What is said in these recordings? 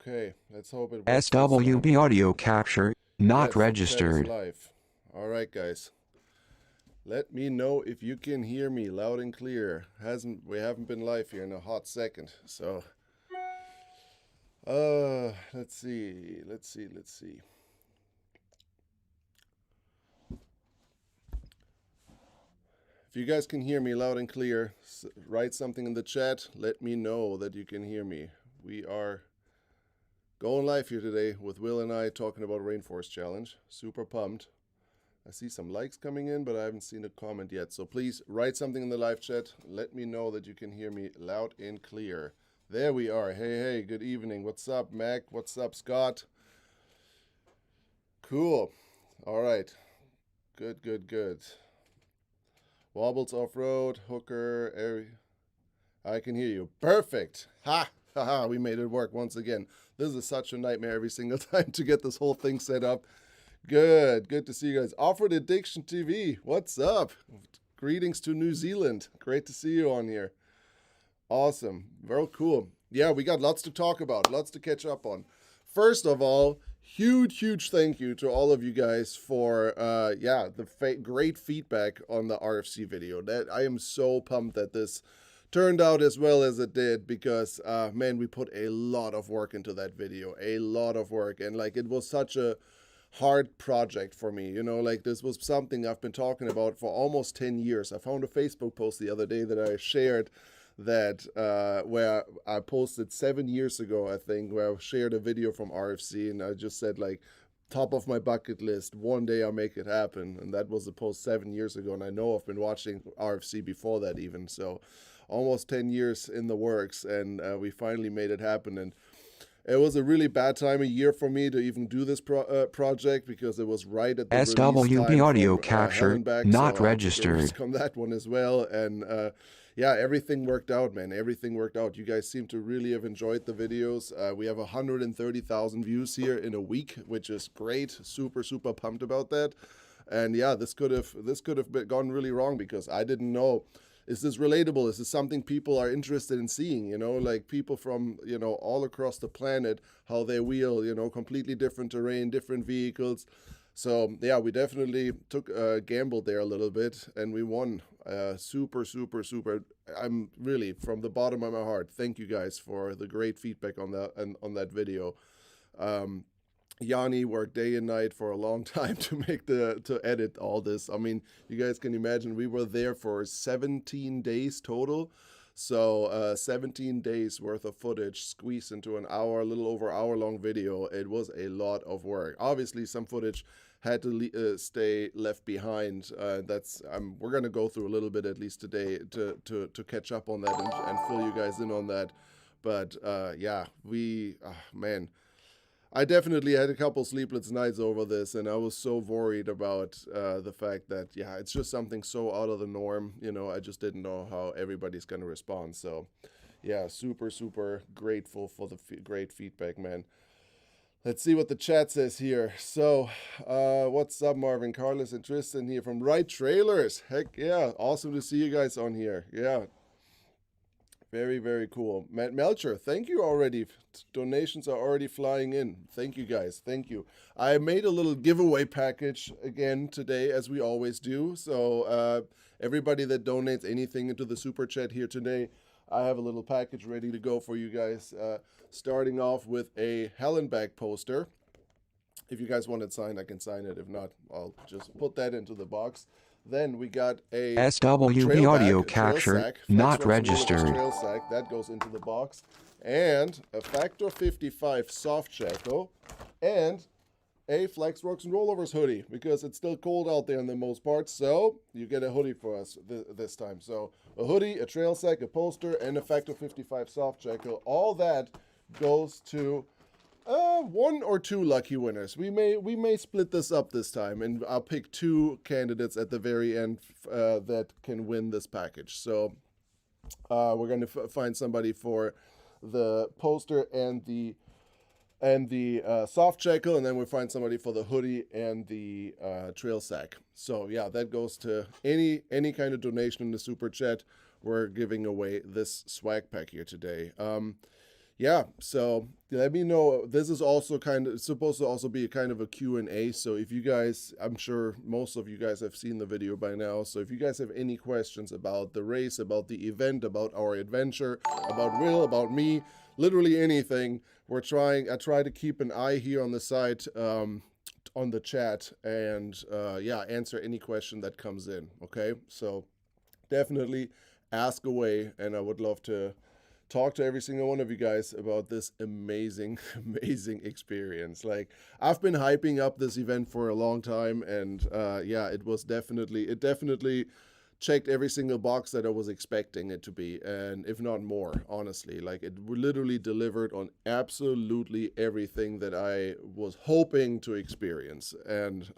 Okay, let's hope it works this time. SWB audio capture, not Yes, the chat is registered. live. All right, guys. Let me know if you can hear me loud and clear. We haven't been live here in a hot second, so let's see. If you guys can hear me loud and clear, write something in the chat. Let me know that you can hear me. We are going live here today with Will and I talking about Rainforest Challenge. Super pumped. I see some likes coming in, but I haven't seen a comment yet. So please write something in the live chat. Let me know that you can hear me loud and clear. There we are. Hey, good evening. What's up, Mac? What's up, Scott? Cool. All right. Good. Wobbles off-road, hooker, I can hear you. Perfect. Ha, we made it work once again. This is such a nightmare every single time to get this whole thing set up. Good to see you guys. Offered Addiction TV, what's up? Greetings to New Zealand. Great to see you on here. Awesome, very cool. Yeah, we got lots to talk about, lots to catch up on. First of all, huge thank you to all of you guys for the great feedback on the RFC video. That I am so pumped that this turned out as well as it did, because man, we put a lot of work into that video, a lot of work, and like it was such a hard project for me, you know, like this was something I've been talking about for almost 10 years. I found a Facebook post the other day that I shared that where I posted 7 years ago, I think, where I shared a video from RFC, and I just said, like, top of my bucket list, one day I'll make it happen. And that was a post 7 years ago, and I know I've been watching RFC before that even, so almost 10 years in the works, and we finally made it happen. And it was a really bad time of year for me to even do this project, because it was right at the release SWB time audio from capture, Hallenbeck, not so I took a registered. risk on that one as well. And yeah, everything worked out, man. Everything worked out. You guys seem to really have enjoyed the videos. We have 130,000 views here in a week, which is great. Super pumped about that. And yeah, this could have gone really wrong, because I didn't know, is this relatable? Is this something people are interested in seeing? You know, like people from, you know, all across the planet, how they wheel, you know, completely different terrain, different vehicles. So yeah, we definitely took a gamble there a little bit, and we won. Super. I'm really, from the bottom of my heart, thank you guys for the great feedback on that video. Yanni worked day and night for a long time to edit all this. I mean, you guys can imagine we were there for 17 days total. So 17 days worth of footage squeezed into an hour, a little over hour long video. It was a lot of work. Obviously, some footage had to stay left behind. We're gonna go through a little bit at least today to catch up on that and fill you guys in on that. But yeah, man, I definitely had a couple sleepless nights over this, and I was so worried about the fact that, yeah, it's just something so out of the norm. You know, I just didn't know how everybody's going to respond. So, yeah, super grateful for the great feedback, man. Let's see what the chat says here. So, what's up, Marvin, Carlos, and Tristan here from Right Trailers. Heck yeah, awesome to see you guys on here. Yeah. Very cool. Matt Melcher, thank you already. Donations are already flying in. Thank you, guys. Thank you. I made a little giveaway package again today, as we always do. So everybody that donates anything into the super chat here today, I have a little package ready to go for you guys. Starting off with a Hallenbeck poster. If you guys want it signed, I can sign it. If not, I'll just put that into the box. Then we got a SWB audio capture, sack, not registered. trail sack, that goes into the box, and a Factor 55 soft shackle, and a Flexworks and Rollovers hoodie, because it's still cold out there in the most part, so you get a hoodie for us this time. So a hoodie, a trail sack, a poster, and a Factor 55 soft shackle. All that goes to one or two lucky winners. We may split this up this time, and I'll pick two candidates at the very end that can win this package. So we're going to find somebody for the poster and the soft shackle, and then we'll find somebody for the hoodie and the trail sack. So yeah, that goes to any kind of donation in the super chat. We're giving away this swag pack here today. yeah, so let me know. This is also supposed to also be a kind of a Q&A. So if you guys, I'm sure most of you guys have seen the video by now. So if you guys have any questions about the race, about the event, about our adventure, about Will, about me, literally anything, I try to keep an eye here on the side, on the chat, and yeah, answer any question that comes in. Okay, so definitely ask away, and I would love to talk to every single one of you guys about this amazing, amazing experience. Like, I've been hyping up this event for a long time, and yeah, it definitely checked every single box that I was expecting it to be, and if not more, honestly. Like, it literally delivered on absolutely everything that I was hoping to experience. And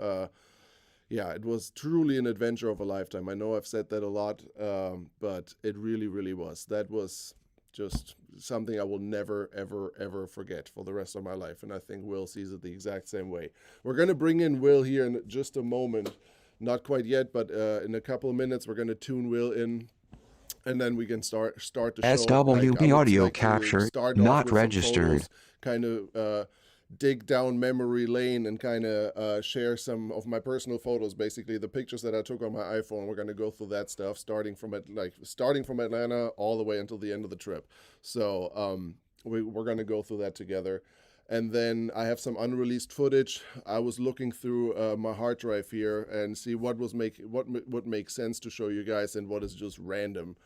yeah, it was truly an adventure of a lifetime. I know I've said that a lot, but it really, really was. That was just something I will never, ever, ever forget for the rest of my life. And I think Will sees it the exact same way. We're going to bring in Will here in just a moment. Not quite yet, but in a couple of minutes, we're going to tune Will in. And then we can start the show. Like, I SWB would audio like to capture, start off not with some registered. photos, kind of dig down memory lane and kind of share some of my personal photos, basically the pictures that I took on my iPhone. We're going to go through that stuff starting from Atlanta all the way until the end of the trip. So we're going to go through that together. And then I have some unreleased footage. I was looking through my hard drive here and see what would make sense to show you guys and what is just random.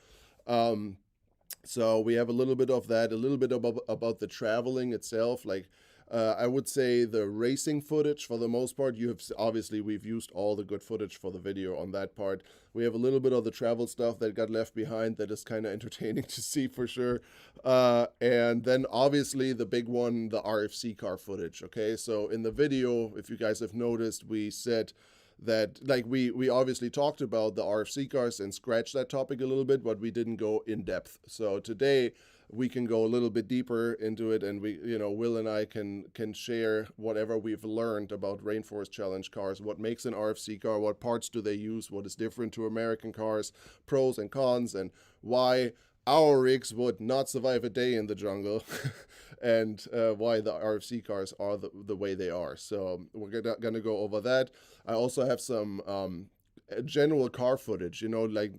So we have a little bit of that, a little bit about the traveling itself. Like, I would say the racing footage, for the most part, we've used all the good footage for the video on that part. We have a little bit of the travel stuff that got left behind that is kind of entertaining to see for sure. And then obviously the big one, the RFC car footage. Okay, so in the video, if you guys have noticed, we said that, like, we obviously talked about the RFC cars and scratched that topic a little bit, but we didn't go in depth. So today we can go a little bit deeper into it, and Will and I can share whatever we've learned about Rainforest Challenge cars, what makes an RFC car, what parts do they use, what is different to American cars, pros and cons, and why our rigs would not survive a day in the jungle, and why the RFC cars are the way they are. So we're gonna go over that. I also have some general car footage, like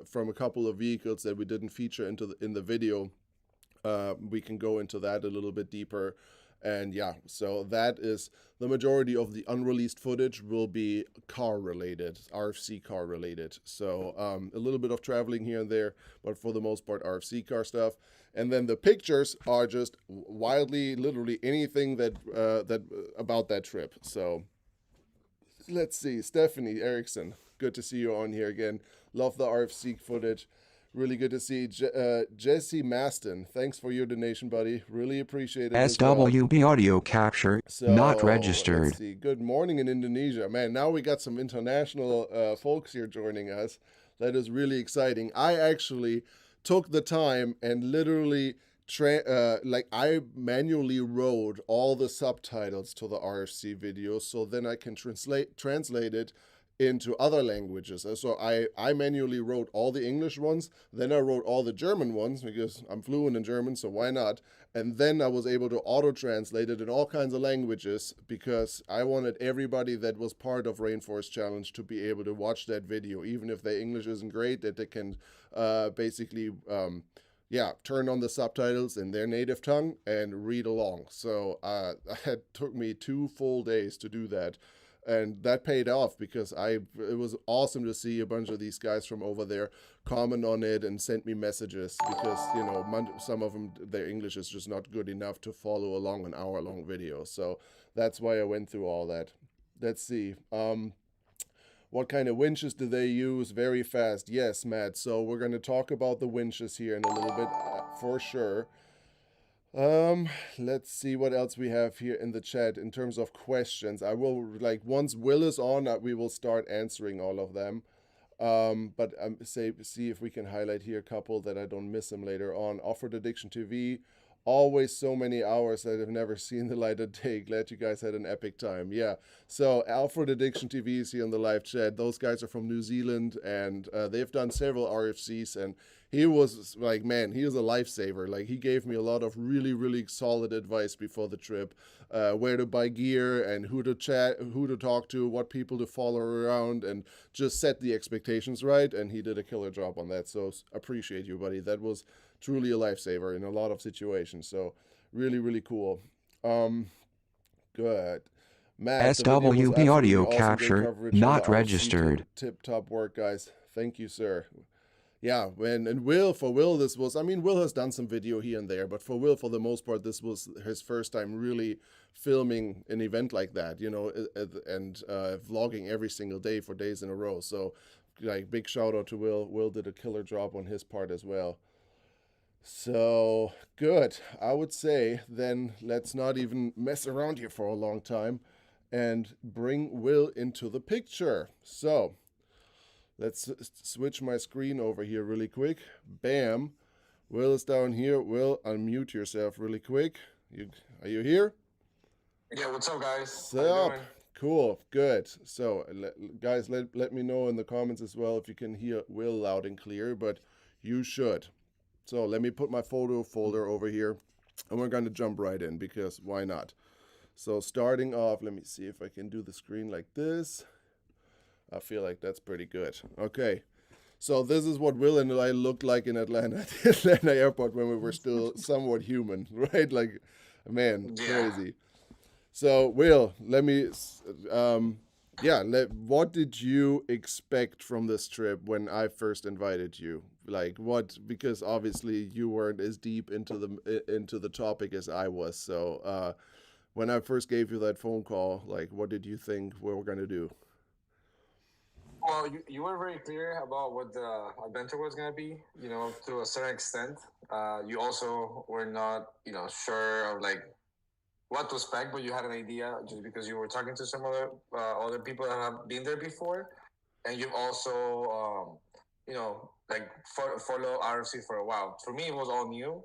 from a couple of vehicles that we didn't feature in the video. We can go into that a little bit deeper. And yeah, so that is the majority of the unreleased footage will be car related, RFC car related. So a little bit of traveling here and there, but for the most part, RFC car stuff. And then the pictures are just wildly, literally anything that about that trip. So let's see, Stephanie Erickson, good to see you on here again. Love the RFC footage. Really good to see Jesse Maston. Thanks for your donation, buddy. Really appreciate it as well. SWB audio capture, not registered. Let's see. Good morning in Indonesia. Man, now we got some international folks here joining us. That is really exciting. I actually took the time and literally I manually wrote all the subtitles to the RFC video, so then I can translate it into other languages. So I manually wrote all the English ones, then I wrote all the German ones because I'm fluent in German, so why not? And then I was able to auto-translate it in all kinds of languages because I wanted everybody that was part of Rainforest Challenge to be able to watch that video, even if their English isn't great, that they can basically turn on the subtitles in their native tongue and read along. So it took me 2 full days to do that. And that paid off because it was awesome to see a bunch of these guys from over there comment on it and send me messages because, some of them, their English is just not good enough to follow along an hour-long video. So that's why I went through all that. Let's see. What kind of winches do they use? Very fast. Yes, Matt. So we're going to talk about the winches here in a little bit for sure. Let's see what else we have here in the chat in terms of questions. I will, once Will is on, we will start answering all of them. But see if we can highlight here a couple that I don't miss them later on. Off-Road Addiction TV, Always so many hours that I've never seen the light of day. Glad you guys had an epic time. Yeah. So Alfred Addiction TV is here in the live chat. Those guys are from New Zealand, and they've done several RFCs. And he was like, man, he was a lifesaver. Like, he gave me a lot of really, really solid advice before the trip, where to buy gear and who to chat, who to talk to, what people to follow around, and just set the expectations right. And he did a killer job on that. So appreciate you, buddy. That was truly a lifesaver in a lot of situations. So really, really cool. Good. Matt, the video was SWB absolutely audio awesome. Great capture, coverage on not the RFC. registered. Tip top work, guys. Thank you, sir. Yeah, and Will, for Will, this was, I mean, Will has done some video here and there, but for Will, for the most part, this was his first time really filming an event like that, you know, and vlogging every single day for days in a row. So, like, big shout out to Will. Will did a killer job on his part as well. So, good. I would say then let's not even mess around here for a long time and bring Will into the picture. So, let's switch my screen over here really quick. Bam. Will is down here. Will, unmute yourself really quick. Are you here? Yeah, what's up, guys? Sup? Cool. Good. So, guys, let me know in the comments as well if you can hear Will loud and clear, but you should. So, let me put my photo folder over here, and we're going to jump right in because why not? So, starting off, let me see if I can do the screen like this. I feel like that's pretty good. Okay. So this is what Will and I looked like in Atlanta, at the Atlanta airport when we were still somewhat human, right? Like, man, crazy. So, Will, let me, what did you expect from this trip when I first invited you? Like, what, because obviously you weren't as deep into the topic as I was. So, when I first gave you that phone call, like, what did you think we were going to do? Well, you were very clear about what the adventure was going to be, you know, to a certain extent. You also were not, you know, sure of like what to expect, but you had an idea just because you were talking to some other people that have been there before. And you've also, you know, like follow RFC for a while. For me, it was all new.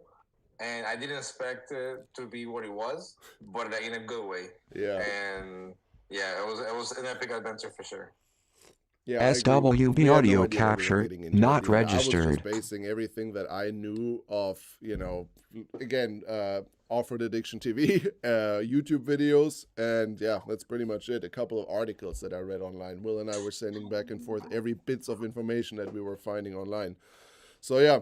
And I didn't expect it to be what it was, but in a good way. Yeah. And yeah, it was an epic adventure for sure. Yeah, SWB audio capture, not registered. I was just basing everything that I knew of, you know, again, Off-Road Addiction TV, YouTube videos, and yeah, that's pretty much it. A couple of articles that I read online. Will and I were sending back and forth every bits of information that we were finding online. So yeah,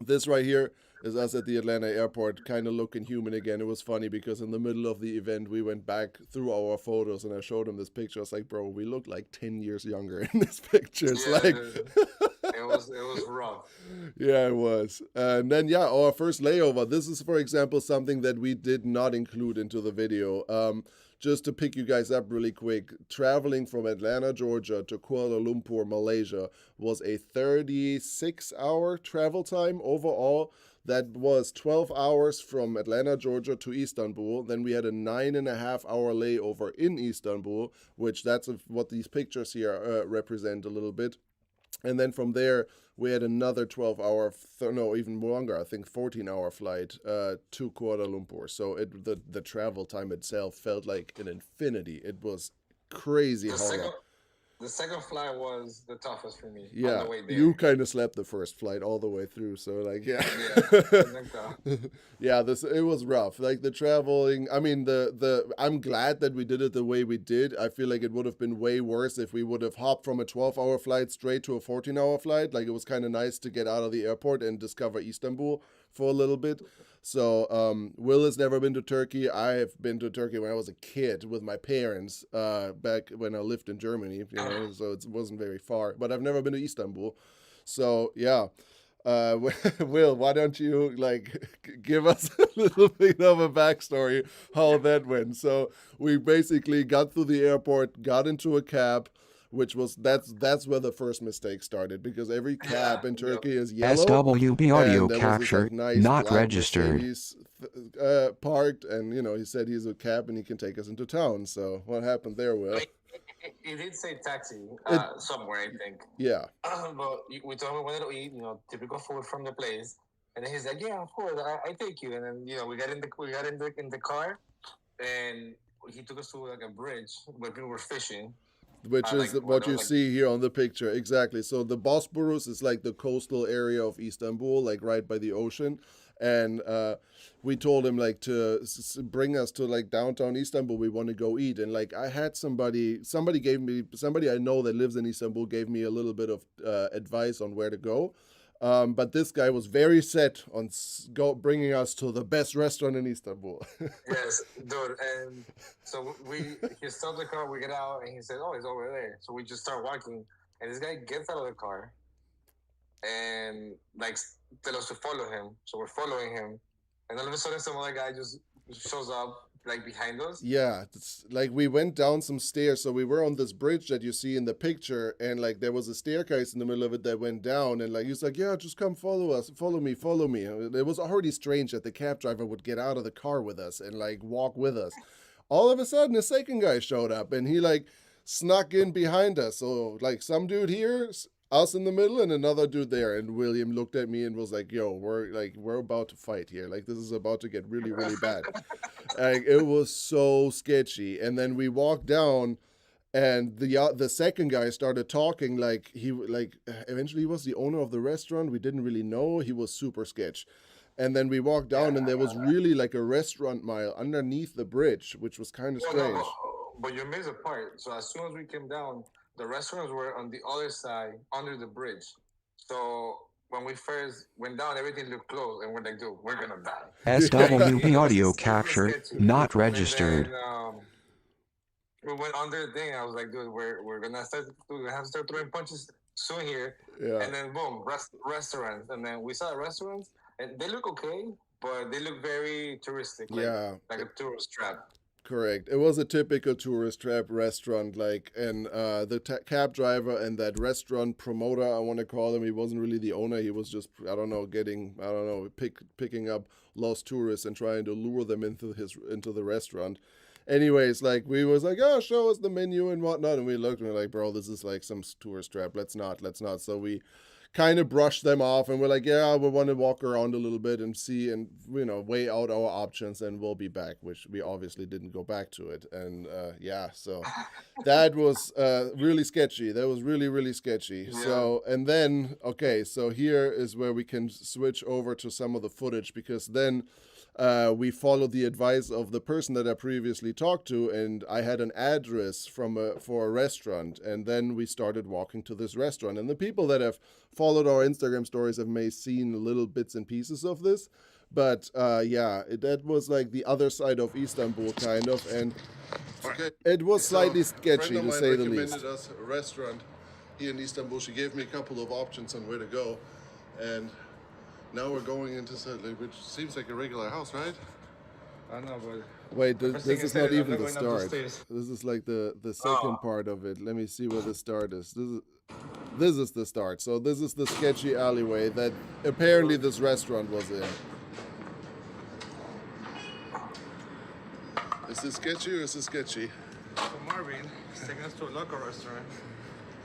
this right here is us at the Atlanta airport, kind of looking human again. It was funny because in the middle of the event, we went back through our photos and I showed him this picture. I was like, bro, we look like 10 years younger in this picture. It's like... it was rough. Yeah, it was. And then, yeah, our first layover. This is, for example, something that we did not include into the video. Just to pick you guys up really quick, traveling from Atlanta, Georgia to Kuala Lumpur, Malaysia was a 36-hour travel time overall. That was 12 hours from Atlanta, Georgia to Istanbul. Then we had a 9.5-hour layover in Istanbul, which that's what these pictures here represent a little bit. And then from there, we had another 12-hour, no, even longer, I think 14-hour flight to Kuala Lumpur. So the travel time itself felt like an infinity. It was crazy how long. The second flight was the toughest for me. Yeah, on the way there. You kind of slept the first flight all the way through. So like, yeah, yeah, it was rough. Like the traveling. I mean, I'm glad that we did it the way we did. I feel like it would have been way worse if we would have hopped from a 12-hour flight straight to a 14-hour flight. Like it was kind of nice to get out of the airport and discover Istanbul for a little bit. So Will has never been to Turkey. I have been to Turkey when I was a kid with my parents back when I lived in Germany, you know, so it wasn't very far. But I've never been to Istanbul. So, yeah. Will, why don't you like give us a little bit of a backstory how that went? So we basically got through the airport, got into a cab, which was that's where the first mistake started because every cab in Turkey is yellow. SWB audio capture, like nice not registered. Parked, and you know he said he's a cab and he can take us into town. So what happened there, Will? It did say taxi somewhere, I think. Yeah. But we told him we wanted to eat, you know, typical food from the place. And then he's like, yeah, of course, I take you. And then we got in the car, and he took us to like a bridge where people were fishing. Which is Like what you like see here on the picture. Exactly. So the Bosporus is like the coastal area of Istanbul, like right by the ocean. And we told him like to bring us to like downtown Istanbul. We want to go eat. And like I had somebody I know that lives in Istanbul gave me a little bit of advice on where to go. But this guy was very set on bringing us to the best restaurant in Istanbul. yes, dude. And so he stopped the car. We get out, and he said, "Oh, it's over there." So we just start walking, and this guy gets out of the car, and like tell us to follow him. So we're following him, and all of a sudden, some other guy just shows up like behind us. Yeah, it's like we went down some stairs. So we were on this bridge that you see in the picture, and like there was a staircase in the middle of it that went down, and like he's like, yeah, just come follow us, follow me, follow me. It was already strange that the cab driver would get out of the car with us and like walk with us. All of a sudden a second guy showed up, and he like snuck in behind us. So like some dude here, us in the middle, and another dude there. And William looked at me and was like, yo, we're about to fight here. Like this is about to get really, really bad. Like it was so sketchy. And then we walked down, and the second guy started talking like eventually he was the owner of the restaurant. We didn't really know. He was super sketch. And then we walked down, and there was really like a restaurant mile underneath the bridge, which was kind of strange. No, but you missed a part. So as soon as we came down, the restaurants were on the other side, under the bridge. So when we first went down, everything looked closed, and we're like, dude, we're gonna die. SWP audio capture not registered. And then, we went under the thing. I was like, dude, we're gonna have to start throwing punches soon here. Yeah. And then boom, restaurants. And then we saw the restaurants, and they look okay, but they look very touristic. Like a tourist trap. Correct. It was a typical tourist trap restaurant, like, and the cab driver and that restaurant promoter, I want to call him, he wasn't really the owner. He was just, picking up lost tourists and trying to lure them into the restaurant. Anyways, like, we was like, oh, show us the menu and whatnot. And we looked and we're like, bro, this is like some tourist trap. Let's not. So we kind of brushed them off, and we're like, yeah, we want to walk around a little bit and see and weigh out our options, and we'll be back, which we obviously didn't go back to it. And so that was really sketchy. That was really, really sketchy. Yeah. So, and then so here is where we can switch over to some of the footage, because then we followed the advice of the person that I previously talked to, and I had an address for a restaurant, and then we started walking to this restaurant. And the people that have followed our Instagram stories have may seen little bits and pieces of this, but that was like the other side of Istanbul, kind of, and it was slightly sketchy, to say the least. Recommended us a restaurant here in Istanbul. She gave me a couple of options on where to go, and now we're going into which seems like a regular house, right? I know, but wait, this is not even the start. This is like the second part of it. Let me see where the start is. This is the start. So this is the sketchy alleyway that apparently this restaurant was in. Is this sketchy or is this sketchy? So Marvin is taking us to a local restaurant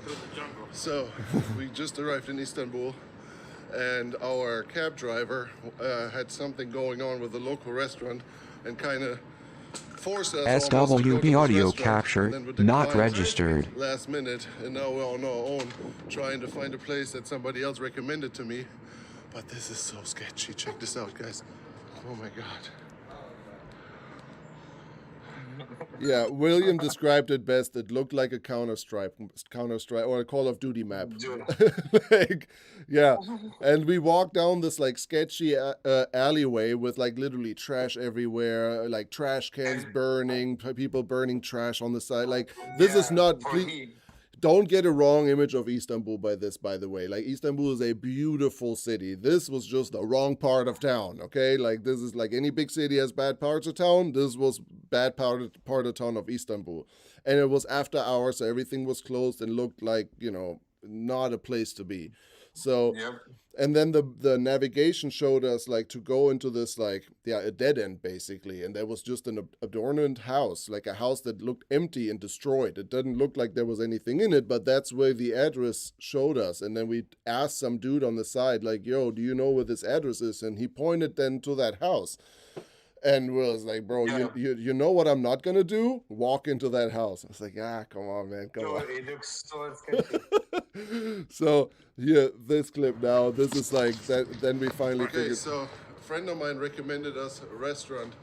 through the jungle. So we just arrived in Istanbul, and our cab driver had something going on with the local restaurant and kind of forced us SWP audio capture not registered. Last minute, and now we're on our own trying to find a place that somebody else recommended to me. But this is so sketchy. Check this out, guys. Oh my God. Yeah, William described it best. It looked like a Counter-Strike or a Call of Duty map. And we walked down this like sketchy alleyway with like literally trash everywhere, like trash cans burning, people burning trash on the side. Like this is not. Don't get a wrong image of Istanbul by this, by the way. Like, Istanbul is a beautiful city. This was just the wrong part of town, okay? Like, this is like any big city has bad parts of town. This was bad part of town of Istanbul. And it was after hours, so everything was closed and looked like, not a place to be. So, Yep. and then the navigation showed us like to go into this like a dead end basically, and there was just an adorned house, like a house that looked empty and destroyed. It didn't look like there was anything in it, but that's where the address showed us. And then we asked some dude on the side like, yo, do you know where this address is? And he pointed then to that house. And was like, bro, Yeah. you know what I'm not gonna do? Walk into that house. I was like, come on, man, come Dude, on. it looks so sketchy. So yeah, this clip now. This is like that. Then we finally figured. So a friend of mine recommended us a restaurant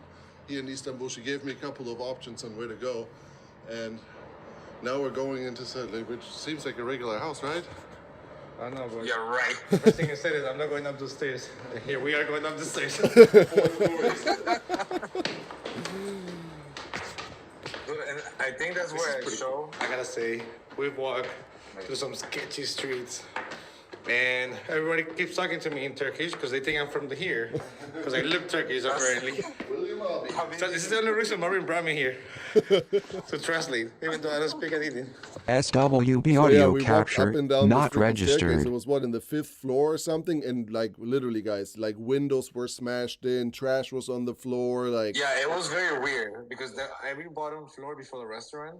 here in Istanbul. She gave me a couple of options on where to go, and now we're going into which seems like a regular house, right? I know, but You're right. the first thing I said is I'm not going up the stairs. Here we are going up the stairs. Dude, and I think that's where I show. I gotta say, we've walked through some sketchy streets, and everybody keeps talking to me in Turkish because they think I'm from here, because I look Turkish apparently. So this is the only reason Marvin brought me here to translate, even though I don't speak anything. SWB So, audio we walked capture up and down not this freaking staircase. registered. It was what, in the 5th floor or something, and like literally, guys, like windows were smashed in, trash was on the floor, like Yeah, it was very weird because every bottom floor before the restaurant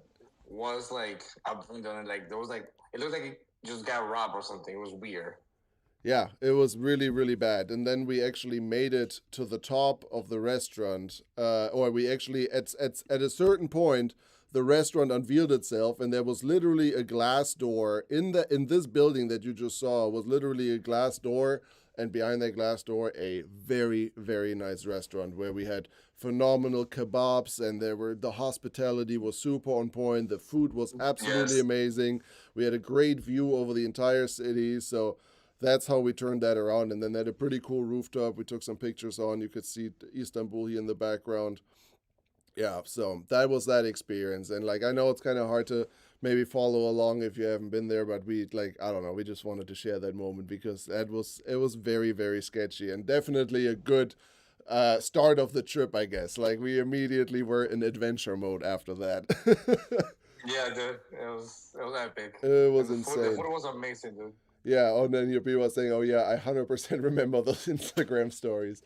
was like abandoned. Like there was like it looked like it just got robbed or something. It was weird. yeah, it was really, really bad. And then we actually made it to the top of the restaurant, or we actually at a certain point. The restaurant unveiled itself, and there was literally a glass door in this building that you just saw. Was literally a glass door, and behind that glass door, a very, very nice restaurant where we had phenomenal kebabs, and the hospitality was super on point. The food was absolutely Yes. amazing. We had a great view over the entire city, so that's how we turned that around. And then they had a pretty cool rooftop. We took some pictures on. You could see Istanbul here in the background. Yeah, so that was that experience. And like I know it's kind of hard to maybe follow along if you haven't been there, but we I don't know, we just wanted to share that moment because it was very, very sketchy and definitely a good start of the trip, I guess. Like we immediately were in adventure mode after that. Yeah, dude, it was epic. It was And the insane. food was amazing, dude. Yeah, and then your people are saying, "Oh yeah, I 100% remember those Instagram stories."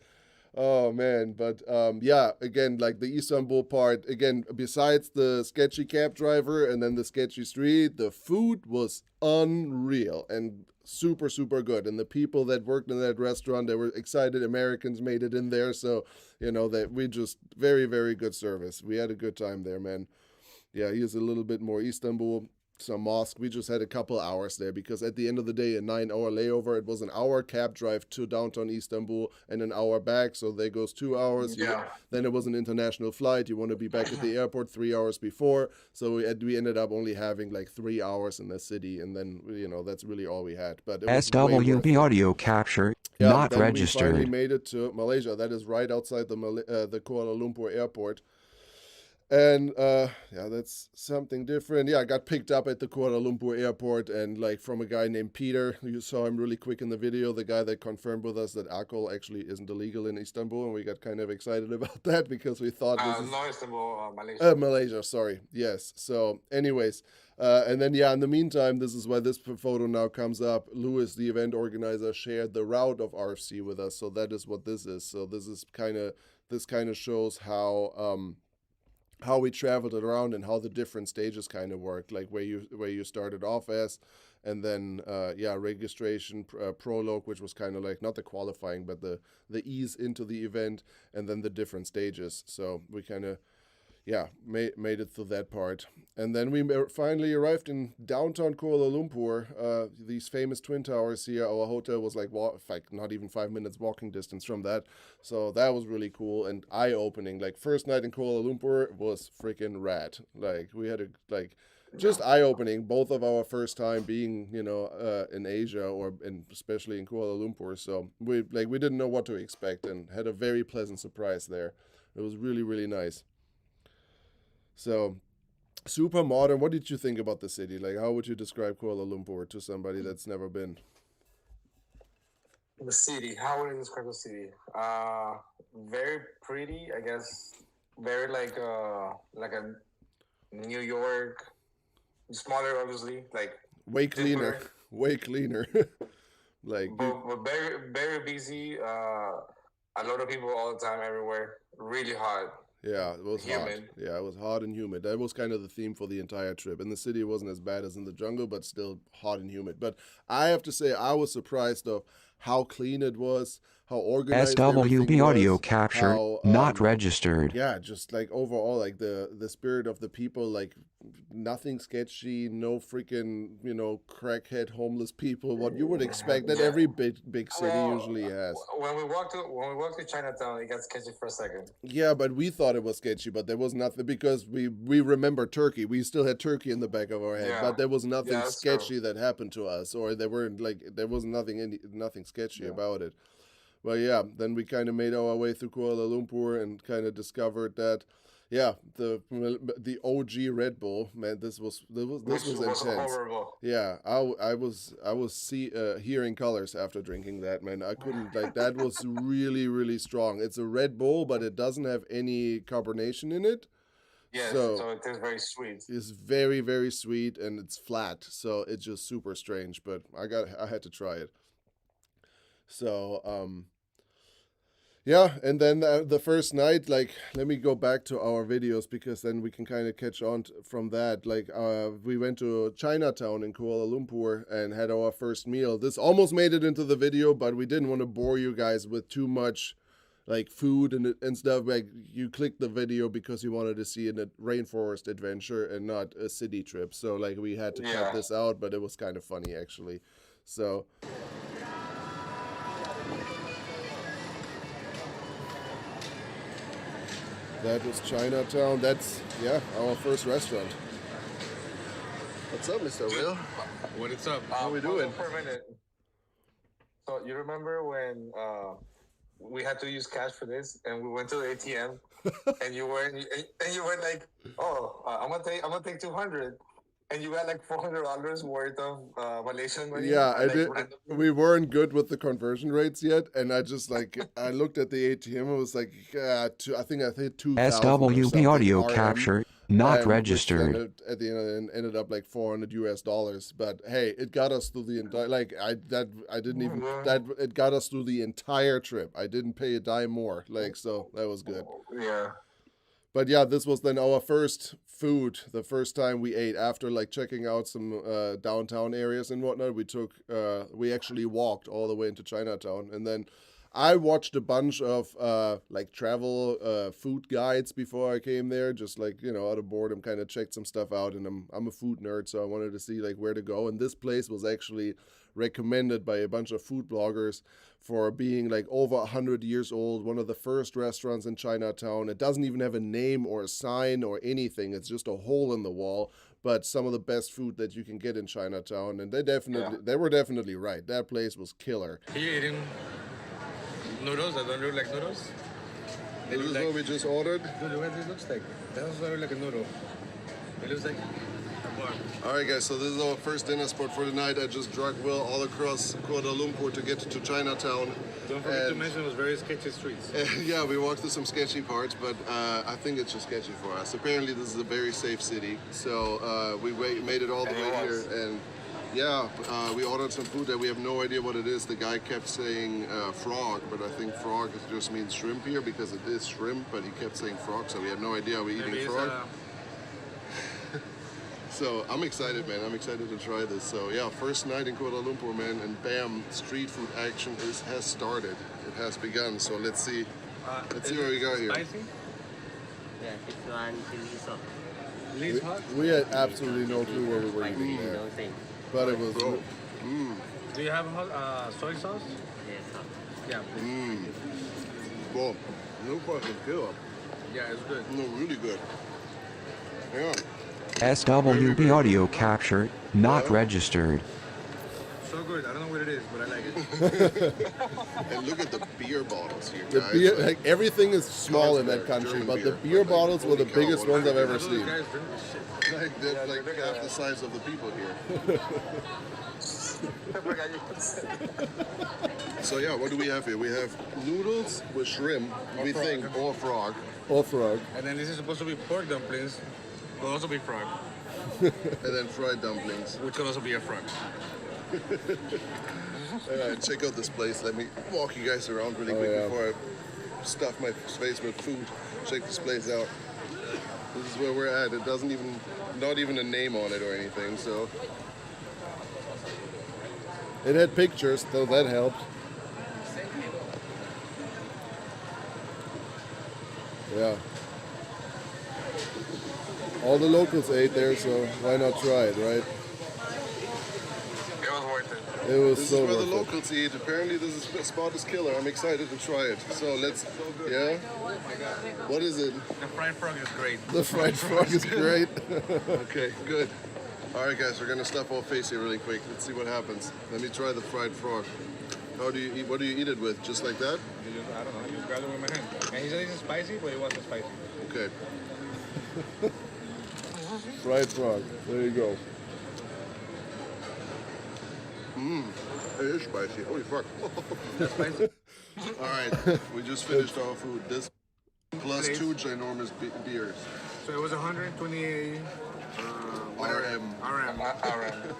Oh man, but yeah, again, like the Istanbul part, again, besides the sketchy cab driver and then the sketchy street, the food was unreal and super, super good. And the people that worked in that restaurant, they were excited Americans made it in there. So, that we just very, very good service. We had a good time there, man. Yeah, here's a little bit more Istanbul. Some mosque. We just had a couple hours there because at the end of the day, a 9-hour layover. It was an hour cab drive to downtown Istanbul and an hour back. So there goes 2 hours. Yeah. Then it was an international flight. You want to be back at the airport 3 hours before. So we ended up only having like 3 hours in the city, and then that's really all we had. But it was way worth SWB it. audio capture Yeah, not then we finally registered. made it to Malaysia. That is right outside the Kuala Lumpur airport. And yeah, that's something different. Yeah, I got picked up at the Kuala Lumpur airport and like from a guy named Peter. You saw him really quick in the video, the guy that confirmed with us that alcohol actually isn't illegal in Istanbul. And we got kind of excited about that because we thought this is... No, Istanbul, Malaysia. Malaysia, sorry. Yes. So anyways, and then yeah, in the meantime, this is why this photo now comes up. Lewis, the event organizer, shared the route of RFC with us. So that is what this is. So this kind of shows how we traveled around and how the different stages kind of worked, like where you started off as, and then registration, prologue, which was kind of like not the qualifying but the ease into the event, and then the different stages. So we kind of made it through that part. And then we finally arrived in downtown Kuala Lumpur, these famous Twin Towers here. Our hotel was like not even 5 minutes walking distance from that. So that was really cool and eye-opening. Like first night in Kuala Lumpur was freaking rad. Like we had just eye-opening, both of our first time being, in Asia and especially in Kuala Lumpur. So we didn't know what to expect and had a very pleasant surprise there. It was really, really nice. So, super modern. What did you think about the city? Like, how would you describe Kuala Lumpur to somebody that's never been? The city. How would I describe the city? Very pretty, I guess. Very like a New York, smaller, obviously. Like way cleaner, simpler. way cleaner. Like, but very very busy. A lot of people all the time, everywhere. Really hot. yeah, it was hot. Humid. Yeah, it was hot and humid. That was kind of the theme for the entire trip. In the city, it wasn't as bad as in the jungle, but still hot and humid. But I have to say, I was surprised of how clean it was, how organized everything SWB audio was, capture how not registered. yeah, just like overall, like the spirit of the people, like nothing sketchy, no freaking crackhead homeless people. What you would expect that Yeah. every big city Well, usually has. when we walked to Chinatown, it got sketchy for a second. Yeah, but we thought it was sketchy, but there was nothing because we remember Turkey. We still had Turkey in the back of our head, Yeah. but there was nothing Yeah, that's true. sketchy that happened to us, or there was nothing sketchy about it. Well, yeah, then we kind of made our way through Kuala Lumpur and kind of discovered that, yeah, the OG Red Bull, man, this was intense. Horrible. Yeah, I was hearing colors after drinking that, man. I couldn't like that was really strong. It's a Red Bull, but it doesn't have any carbonation in it. Yes, So so it is very sweet. it's very sweet and it's flat, so it's just super strange. But I had to try it. So yeah, and then the first night, like, let me go back to our videos because then we can kind of catch on from that. Like, we went to Chinatown in Kuala Lumpur and had our first meal. This almost made it into the video, but we didn't want to bore you guys with too much, like, food and stuff. Like, you clicked the video because you wanted to see a rainforest adventure and not a city trip. So, like, we had to cut this out, but it was kind of funny, actually. So... that was Chinatown. That's, yeah, our first restaurant. What's up, Mr. Will? What is up? How we doing? For a minute. So you remember when we had to use cash for this, and we went to the ATM, and you were like, "Oh, I'm gonna take 200." And you got like $400 worth of Malaysian money. Yeah, I like, did. We weren't good with the conversion rates yet, and I just like I looked at the ATM. It was like, I think I hit 2,000 SWB audio RM, capture not and registered. at the end, ended up like $400. But hey, it got us through the entire. Like it got us through the entire trip. I didn't pay a dime more. Like, so that was good. Yeah. But yeah, this was then our first food, the first time we ate after like checking out some downtown areas and whatnot. We actually walked all the way into Chinatown, and then I watched a bunch of like travel food guides before I came there, just like, out of boredom, kind of checked some stuff out. And I'm a food nerd, so I wanted to see like where to go. And this place was actually recommended by a bunch of food bloggers for being like over 100 years old, one of the first restaurants in Chinatown. It doesn't even have a name or a sign or anything. It's just a hole in the wall, but some of the best food that you can get in Chinatown. And they were definitely right. That place was killer. Are you eating noodles that don't look like noodles? This is what we just ordered. Dude, what this looks like? That doesn't look like a noodle. It looks like a bar. All right, guys, so this is our first dinner spot for the night. I just drug Will all across Kuala Lumpur to get to Chinatown. Don't forget to mention it was very sketchy streets. Yeah, we walked through some sketchy parts, but I think it's just sketchy for us. Apparently, this is a very safe city, so we made it all the way here, and yeah, we ordered some food that we have no idea what it is. The guy kept saying frog, but I think frog just means shrimp here because it is shrimp, but he kept saying frog, so we have no idea. Are we eating frog? So I'm excited, man. I'm excited to try this. So yeah, first night in Kuala Lumpur, man, and bam, street food action has started. It has begun. So let's see. Let's see what we got here. Spicy? Yeah, it's one chili sauce. Least hot? We had absolutely no clue what we were eating there, No thing. but it was. Do you have soy sauce? Yes, hot. Yeah, please. Well, no fucking kill. Yeah, it's good. No, really good. Yeah. SWB audio capture not registered. So good. I don't know what it is, but I like it. And look at the beer bottles here, The guys. beer, like everything is small in that country, German but the beer, beer but, like, bottles were the holy cow, biggest what ones I've is ever it? Those seen. guys drink this shit. Like, they're like half the size of the people here. So yeah, what do we have here? We have noodles with shrimp, we think, or frog. Or frog. And then this is supposed to be pork dumplings. Will also be frog, And then fried dumplings. which could also be a frog. Check out this place. Let me walk you guys around really quick before I stuff my face with food. Check this place out. This is where we're at. It doesn't even, not even a name on it or anything, so. It had pictures, so that helped. Yeah. All the locals ate there, so why not try it, right? It was worth it. It was so worth it. This is where the locals eat. Apparently this spot is killer. I'm excited to try it. So let's, yeah? What is it? The fried frog is great. The fried frog is great. Okay, good. All right, guys, we're gonna stuff our face here really quick. Let's see what happens. Let me try the fried frog. How do you eat? What do you eat it with? Just like that? I don't know. You just grab it with my hand. And he said it's spicy, but it wasn't spicy. Okay. Fried frog. There you go. It is spicy. Holy fuck. Spicy? All right, we just finished our food. This plus two ginormous beers. So it was 128 RM.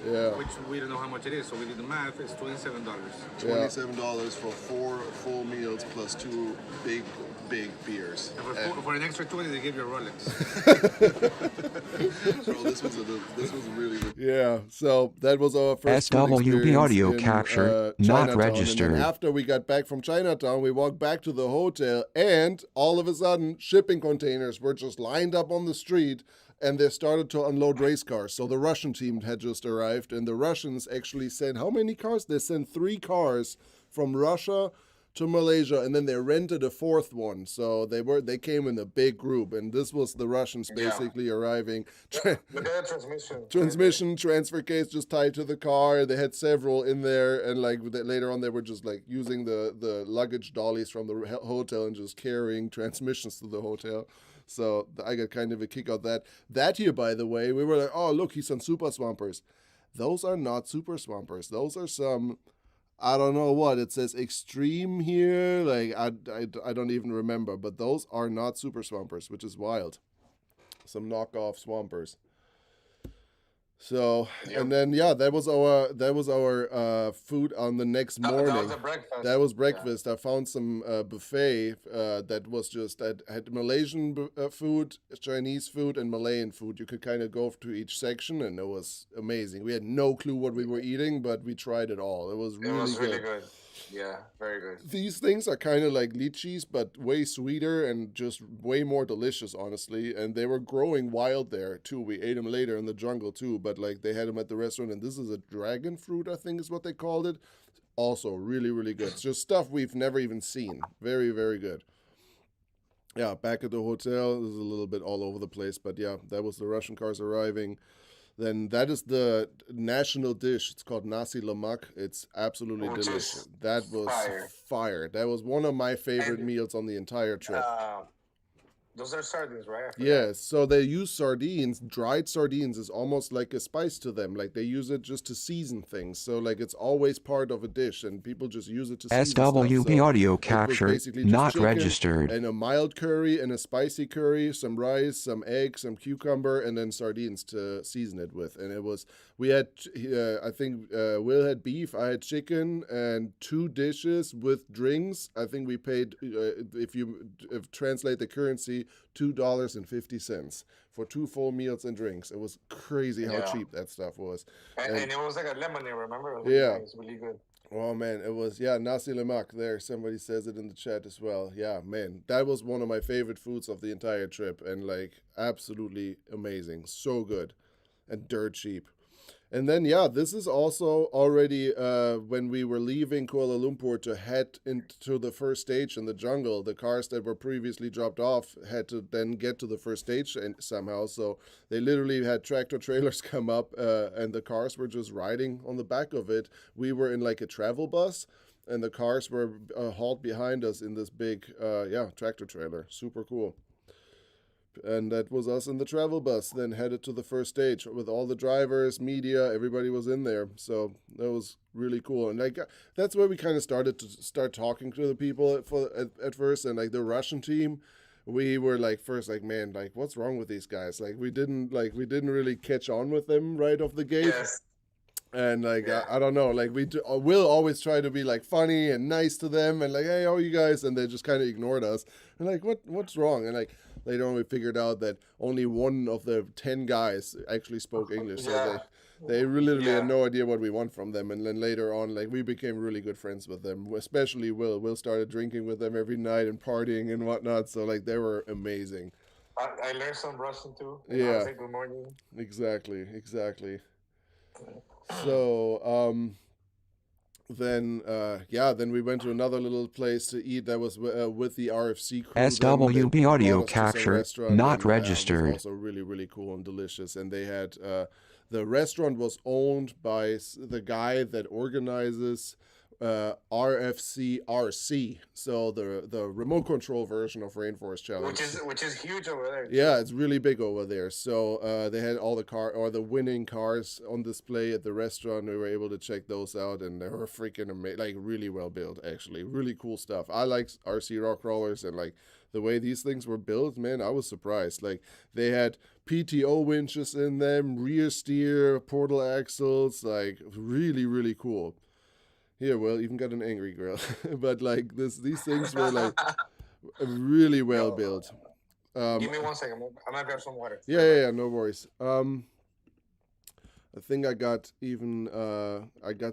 Yeah. Which we don't know how much it is, so we did the math. It's $27. $27 for 4 full meals plus 2 big beers. And for an extra 20, they give you a Rolex. So this was really good. Yeah. So that was our first SWB audio in, capture not Chinatown. registered. And then after we got back from Chinatown, we walked back to the hotel, and all of a sudden, shipping containers were just lined up on the street. And they started to unload race cars. So the Russian team had just arrived, and the Russians actually sent how many cars? They sent 3 cars from Russia to Malaysia, and then they rented a 4th one. So they came in a big group, and this was the Russians basically arriving. Transmission, transfer case just tied to the car. They had several in there, and like later on, they were just like using the luggage dollies from the hotel and just carrying transmissions to the hotel. So I got kind of a kick out of that. That here, by the way, we were like, oh, look, he's on Super Swampers. Those are not Super Swampers. Those are some, I don't know what. It says Extreme here. Like, I don't even remember. But those are not Super Swampers, which is wild. Some knockoff Swampers. So, and then, yeah, that was our food on the next morning. That was a breakfast. That was breakfast. I found some buffet that was just, that had Malaysian food, Chinese food, and Malayan food. You could kind of go to each section, and it was amazing. We had no clue what we were eating, but we tried it all. It was really good. Yeah, very good. These things are kind of like lychees, but way sweeter and just way more delicious, honestly. And they were growing wild there, too. We ate them later in the jungle, too. But, like, they had them at the restaurant. And this is a dragon fruit, I think is what they called it. Also, really, really good. It's just stuff we've never even seen. Very, very good. Yeah, back at the hotel. This is a little bit all over the place. But, yeah, that was the Russian cars arriving. Then that is the national dish. It's called nasi lemak. It's absolutely delicious. That was fire. That was one of my favorite meals on the entire trip. Those are sardines, right? Yes, so they use sardines. Dried sardines is almost like a spice to them. Like they use it just to season things. So like it's always part of a dish, and people just use it to season SWB stuff. audio capture not registered. And a mild curry and a spicy curry, some rice, some eggs, some cucumber, and then sardines to season it with. And it was, we had, I think Will had beef, I had chicken, and 2 dishes with drinks. I think we paid, if you translate the currency, $2.50 for 2 full meals and drinks. It was crazy how cheap that stuff was. And it was like a lemonade, remember? It was really good. Oh man, it was, nasi lemak there. Somebody says it in the chat as well. Yeah, man, that was one of my favorite foods of the entire trip, and like absolutely amazing. So good and dirt cheap. And then, this is also already when we were leaving Kuala Lumpur to head into the first stage in the jungle. The cars that were previously dropped off had to then get to the first stage somehow. So they literally had tractor trailers come up and the cars were just riding on the back of it. We were in like a travel bus, and the cars were hauled behind us in this big, tractor trailer. Super cool. And that was us in the travel bus, then headed to the first stage with all the drivers, media, everybody was in there. So that was really cool. And like that's where we kind of started to talking to the people at first. And like the Russian team, we were like first like, man, like what's wrong with these guys? Like we didn't really catch on with them right off the gate. Yes. And like I don't know, like we'll always try to be like funny and nice to them, and like, hey, how are you guys? And they just kind of ignored us. And like, what's wrong? And like later on, we figured out that only one of the 10 guys actually spoke English, so they literally had no idea what we want from them. And then later on, like we became really good friends with them, especially Will. Will started drinking with them every night and partying and whatnot. So like they were amazing. I learned some Russian too. Yeah. Say good morning. Exactly. So then we went to another little place to eat that was with the RFC crew. SWB audio capture not registered. It was also really cool and delicious. And they had the restaurant was owned by the guy that organizes RFC RC, so the remote control version of Rainforest Challenge, which is huge over there. Yeah, it's really big over there. So they had all the winning cars on display at the restaurant. We were able to check those out, and they were freaking amazing, like really well built, actually, really cool stuff. I like RC rock crawlers, and like the way these things were built, man, I was surprised. Like they had PTO winches in them, rear steer, portal axles, like really cool. Here, Will, even got an angry girl. But like these things were like really well built. Give me 1 second. I'm gonna grab some water. Yeah, no worries. I think I got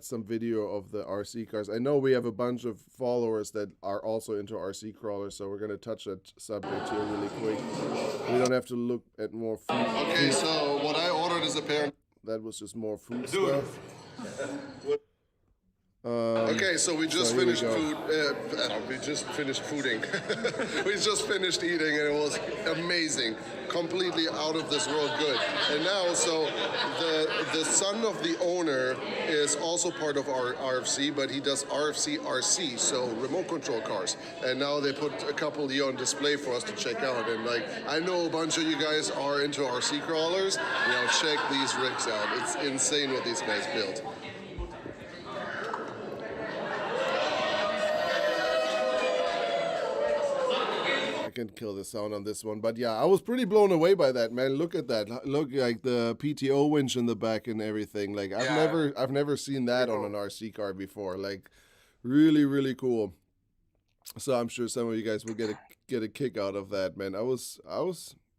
some video of the RC cars. I know we have a bunch of followers that are also into RC crawlers, so we're gonna touch that subject here really quick. We don't have to look at more food. Okay, so what I ordered is apparently that was just more food stuff. Okay, so we just finished food. We just finished fooding. We just finished eating, and it was amazing, completely out of this world good. And now, so the son of the owner is also part of our RFC, but he does RFC RC, so remote control cars. And now they put a couple here on display for us to check out. And like, I know a bunch of you guys are into RC crawlers. Now check these rigs out. It's insane what these guys built. I can kill the sound on this one, but yeah, I was pretty blown away by that, man. Look at that. Look, like the PTO winch in the back and everything. Like I've never seen that on an RC car before. Like really cool. So I'm sure some of you guys will get a kick out of that, man. I was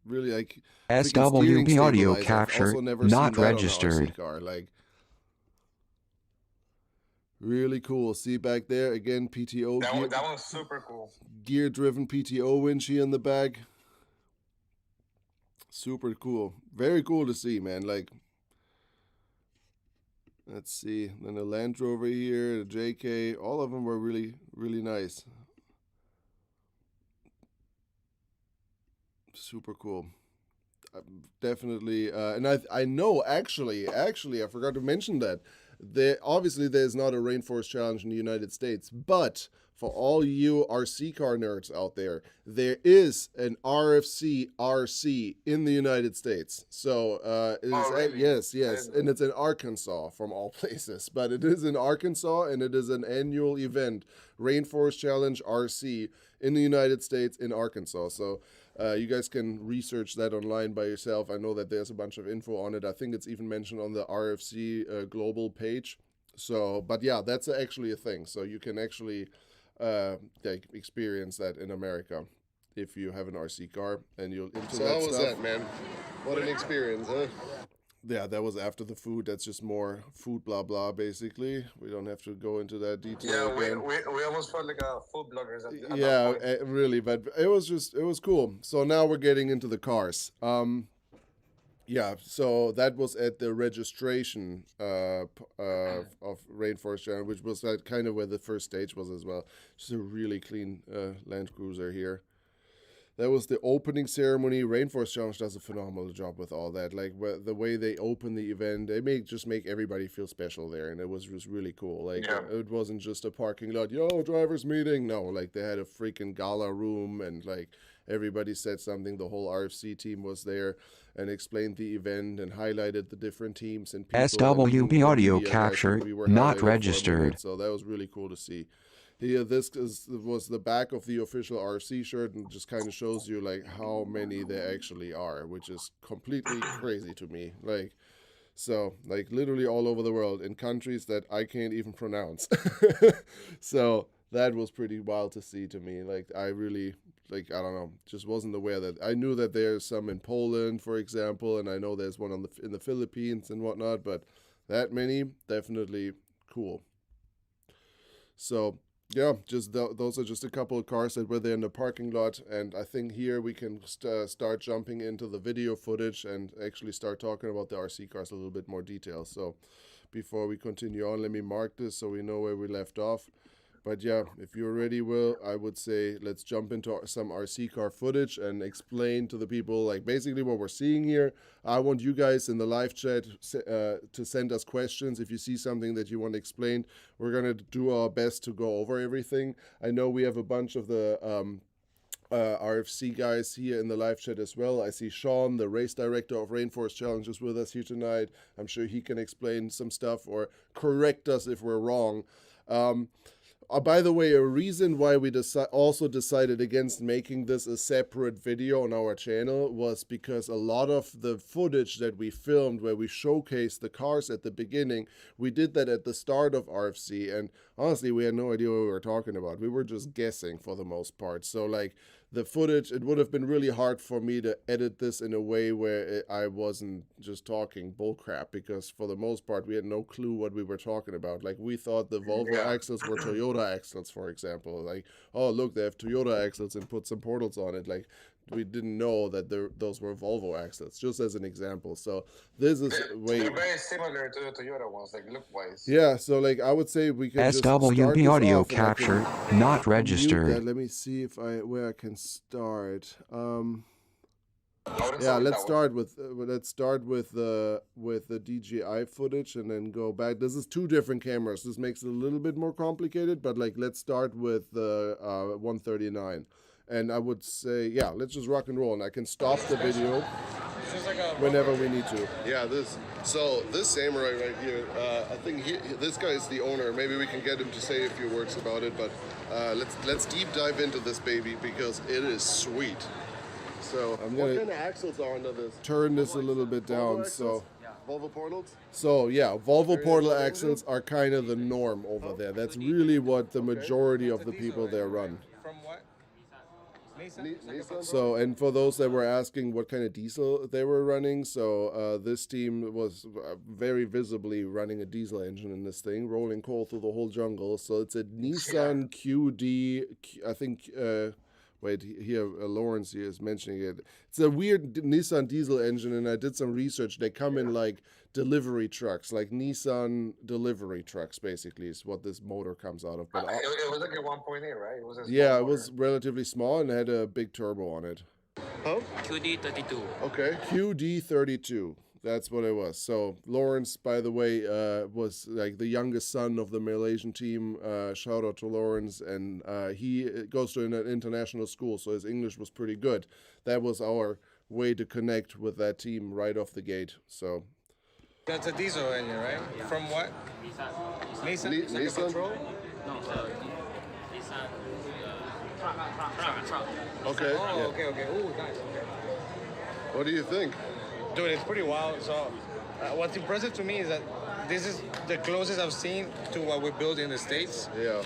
really like SWB audio capture not registered. Car. Like really cool. See back there again, PTO. That one's super cool. Gear-driven PTO winch here in the back. Super cool. Very cool to see, man. Like, let's see. Then the Land Rover here, the JK. All of them were really nice. Super cool. Definitely. And I know, actually, I forgot to mention that. Obviously, there's not a Rainforest Challenge in the United States, but for all you RC car nerds out there is an RFC RC in the United States. So it is really? Yes, and it's in Arkansas from all places, but it is in Arkansas, and it is an annual event, Rainforest Challenge RC in the United States in Arkansas. So you guys can research that online by yourself. I know that there's a bunch of info on it. I think it's even mentioned on the RFC global page. So, but yeah, that's actually a thing. So you can actually experience that in America if you have an RC car and you're into so that how was stuff. that, man? What an experience, huh? Yeah, that was after the food. That's just more food blah blah, basically. We don't have to go into that detail again. We almost felt like food bloggers at Yeah, that point. really, but it was cool. So now we're getting into the cars. Yeah, so that was at the registration of Rainforest Challenge, which was kind of where the first stage was as well. Just a really clean Land Cruiser here. That was the opening ceremony. Rainforest Challenge does a phenomenal job with all that. Like the way they open the event, they just make everybody feel special there, and it was really cool. Like it wasn't just a parking lot, drivers meeting. No, like they had a freaking gala room, and like everybody said something. The whole RFC team was there and explained the event and highlighted the different teams and people. SWB audio capture not registered. So that was really cool to see. Here, this was the back of the official RFC shirt, and just kind of shows you like how many there actually are, which is completely crazy to me. Like, So, like, literally all over the world in countries that I can't even pronounce. So that was pretty wild to see to me. Like, I really, like, I don't know, just wasn't aware that. I knew that there's some in Poland, for example, and I know there's one in the Philippines and whatnot, but that many, definitely cool. So yeah, just those are just a couple of cars that were there in the parking lot, and I think here we can start jumping into the video footage and actually start talking about the RC cars a little bit more detail. So before we continue on, let me mark this so we know where we left off. But yeah, if you're ready, Will, I would say let's jump into some RC car footage and explain to the people, like, basically what we're seeing here. I want you guys in the live chat to send us questions. If you see something that you want explained, we're going to do our best to go over everything. I know we have a bunch of the RFC guys here in the live chat as well. I see Sean, the race director of Rainforest Challenges, with us here tonight. I'm sure he can explain some stuff or correct us if we're wrong. By the way, a reason why we also decided against making this a separate video on our channel was because a lot of the footage that we filmed where we showcased the cars at the beginning, we did that at the start of RFC, and honestly, we had no idea what we were talking about. We were just guessing for the most part. So, like, the footage, it would have been really hard for me to edit this in a way where I wasn't just talking bullcrap, because for the most part, we had no clue what we were talking about. Like, we thought the Volvo axles were Toyota axles, for example. Like, oh, look, they have Toyota axles and put some portals on it. Like, we didn't know that those were Volvo axles, just as an example. So this is they're very similar to the Toyota ones, like look-wise. Yeah, so like I would say we can just start SWB this audio off and I can captured, not mute that. registered. Let me see if where I can start. I Yeah, let's start with the DJI footage and then go back. This is two different cameras. This makes it a little bit more complicated, but like let's start with the 139. And I would say, yeah, let's just rock and roll, and I can stop the video whenever we need to. Yeah, this samurai right here, I think this guy is the owner. Maybe we can get him to say a few words about it, but let's deep dive into this baby because it is sweet. So what kind of axles are under this? Turn this a little bit down. So Volvo portals? So yeah, Volvo portal axles are kind of the norm over there. That's really what the majority of the people there run. From what? Nissan? So, and for those that were asking what kind of diesel they were running, so this team was very visibly running a diesel engine in this thing, rolling coal through the whole jungle. So it's a Nissan QD, I think, wait, here, Lawrence here is mentioning it. It's a weird Nissan diesel engine, and I did some research. They come in like delivery trucks, like Nissan delivery trucks, basically, is what this motor comes out of. But it was like a 1.8, right? It was a yeah, it motor. was relatively small and had a big turbo on it. Huh? QD32. Okay. QD32. That's what it was. So Lawrence, by the way, was like the youngest son of the Malaysian team. Shout out to Lawrence, and he goes to an international school, so his English was pretty good. That was our way to connect with that team right off the gate. So That's a diesel engine, right? From what? Nissan? Nissan? Control? No, Nissan truck. Okay. Oh, okay. Ooh, nice. Okay. What do you think? Dude, it's pretty wild. So, what's impressive to me is that this is the closest I've seen to what we build in the States. Yeah.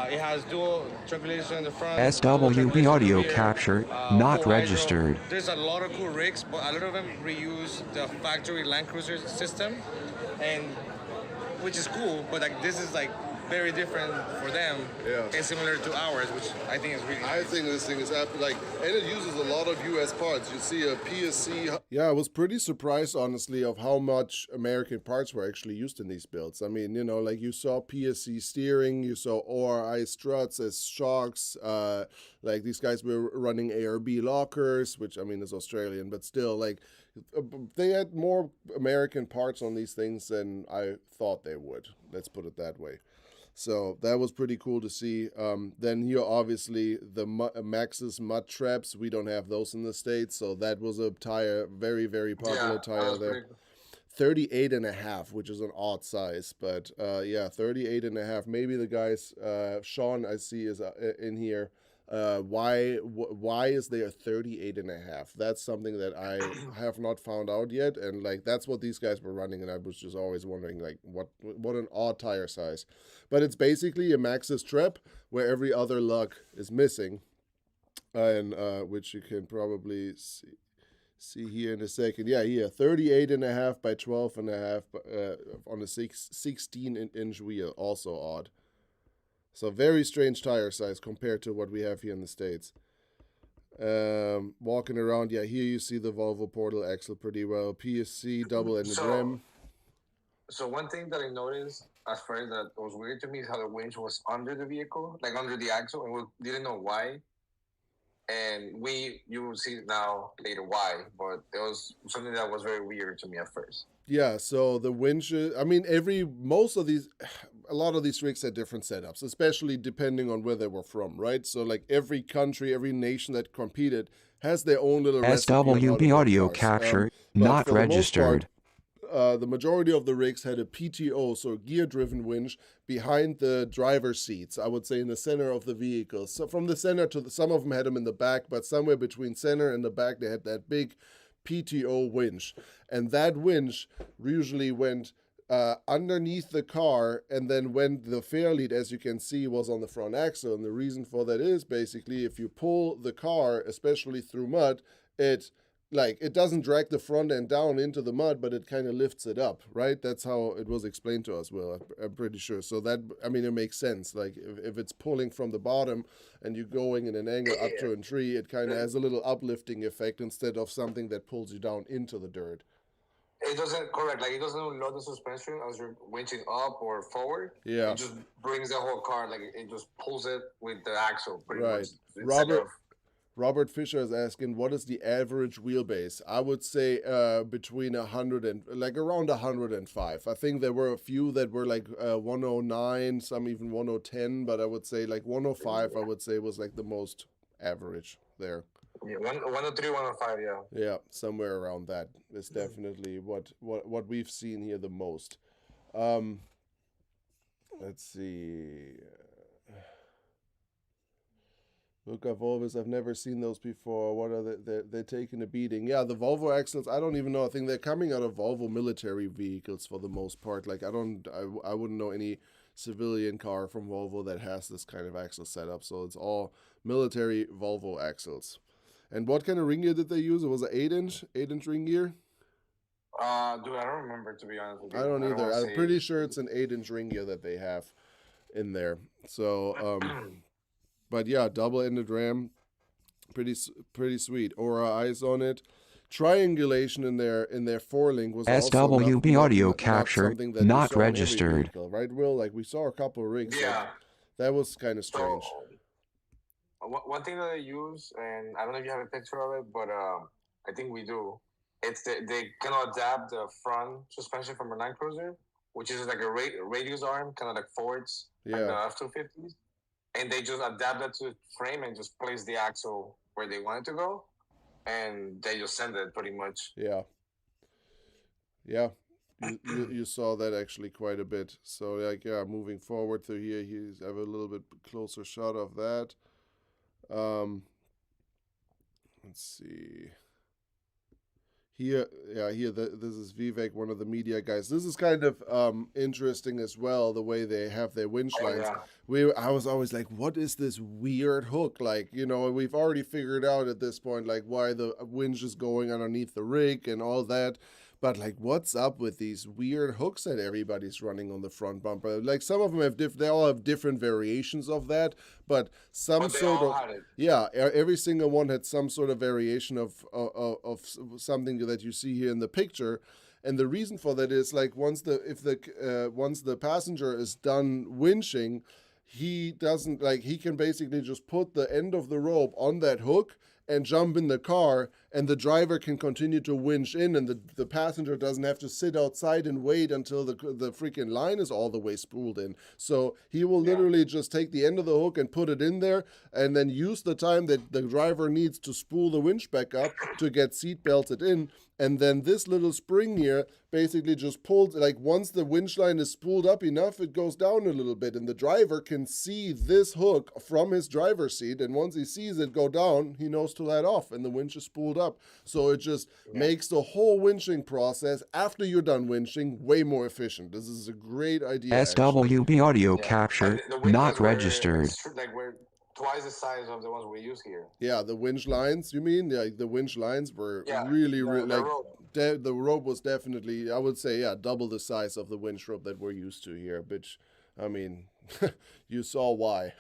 It has dual circulation in the front. SWB audio capture, not full hydro. registered. There's a lot of cool rigs, but a lot of them reuse the factory Land Cruiser system, and which is cool. But like this is like very different for them, and similar to ours, which I think is really nice. I think this thing is like, and it uses a lot of US parts. You see a PSC. yeah, I was pretty surprised, honestly, of how much American parts were actually used in these builds. I mean, you know, like you saw PSC steering, you saw ORI struts as shocks, like these guys were running ARB lockers, which I mean is Australian, but still, like they had more American parts on these things than I thought they would. Let's put it that way. So that was pretty cool to see. Then here, obviously, the Maxxis mud traps. We don't have those in the States, so that was a tire, very, very popular tire there. 38.5, which is an odd size, but yeah, 38.5. Maybe the guys, Sean, I see is in here. Why is there 38 and a half? That's something that I have not found out yet, and like that's what these guys were running, and I was just always wondering like what an odd tire size. But it's basically a Maxxis trap where every other lug is missing, and which you can probably see here in a second. Yeah, here 38 and a half by 12 and a half on a 16-inch wheel, also odd. So very strange tire size compared to what we have here in the States. Walking around, yeah, here you see the Volvo portal axle pretty well. PSC double-ended rim. So one thing that I noticed as far as that was weird to me is how the winch was under the vehicle, like under the axle, and we didn't know why. And you will see now later why, but it was something that was very weird to me at first. Yeah, so the winch, I mean, a lot of these rigs had different setups, especially depending on where they were from, right? So like every country, every nation that competed has their own little SWB audio capture, not registered. The majority of the rigs had a PTO, so gear-driven winch, behind the driver's seats, I would say in the center of the vehicle. So from the center to some of them had them in the back, but somewhere between center and the back, they had that big PTO winch. And that winch usually went underneath the car, and then when the fair lead, as you can see, was on the front axle. And the reason for that is basically if you pull the car, especially through mud, it doesn't drag the front end down into the mud, but it kind of lifts it up, right? That's how it was explained to us, Will, I'm pretty sure. So that, I mean, it makes sense. Like if it's pulling from the bottom and you're going in an angle up to a tree, it kind of has a little uplifting effect instead of something that pulls you down into the dirt. It doesn't it doesn't load the suspension as you're winching up or forward. Yeah. It just brings the whole car, like it just pulls it with the axle pretty right. much. Robert Fisher is asking, what is the average wheelbase? I would say between 100 and like around 105. I think there were a few that were like 109, some even 110, but I would say like 105. I would say was like the most average there. Yeah, 103, 105, yeah. Yeah, somewhere around that is definitely what we've seen here the most. Let's see. Look at Volvos, I've never seen those before. What are they're taking a beating. Yeah, the Volvo axles, I don't even know. I think they're coming out of Volvo military vehicles for the most part. Like I wouldn't know any civilian car from Volvo that has this kind of axle setup. So it's all military Volvo axles. And what kind of ring gear did they use? It was an 8-inch ring gear? Dude, I don't remember, to be honest with you. I don't either. I'm pretty sure it's an 8-inch ring gear that they have in there. So, but yeah, double-ended ram, pretty sweet. Aura eyes on it. Triangulation in their forelink was SWB audio capture, not registered. Vehicle, right, Will? Like we saw a couple of rigs. Yeah. Like, that was kind of strange. So, one thing that they use, and I don't know if you have a picture of it, but I think we do. It's they kind of adapt the front suspension from a Land Cruiser, which is like a radius arm, kind of like Ford's, yeah, and the F-250s, and they just adapt that to the frame and just place the axle where they want it to go, and they just send it pretty much. Yeah. Yeah. You saw that actually quite a bit. So like, yeah, moving forward through here, I have a little bit closer shot of that. Let's see. Here, this is Vivek, one of the media guys. This is kind of interesting as well, the way they have their winch lines. Yeah. I was always like, what is this weird hook? Like, you know, we've already figured out at this point, like, why the winch is going underneath the rig and all that. But like, what's up with these weird hooks that everybody's running on the front bumper? Like some of them they all have different variations of that, but every single one had some sort of variation of something that you see here in the picture. And the reason for that is like once the passenger is done winching, he can basically just put the end of the rope on that hook and jump in the car, and the driver can continue to winch in, and the passenger doesn't have to sit outside and wait until the freaking line is all the way spooled in. So he will literally just take the end of the hook and put it in there, and then use the time that the driver needs to spool the winch back up to get seat belted in, And then this little spring here basically just pulls, like once the winch line is spooled up enough, it goes down a little bit. And the driver can see this hook from his driver's seat. And once he sees it go down, he knows to let off and the winch is spooled up. So it just makes the whole winching process after you're done winching way more efficient. This is a great idea. SWB audio capture, not registered. We're twice the size of the ones we use here. Yeah, the winch lines, you mean? Like the winch lines were really, like the rope was definitely, I would say, double the size of the winch rope that we're used to here, which, I mean, you saw why.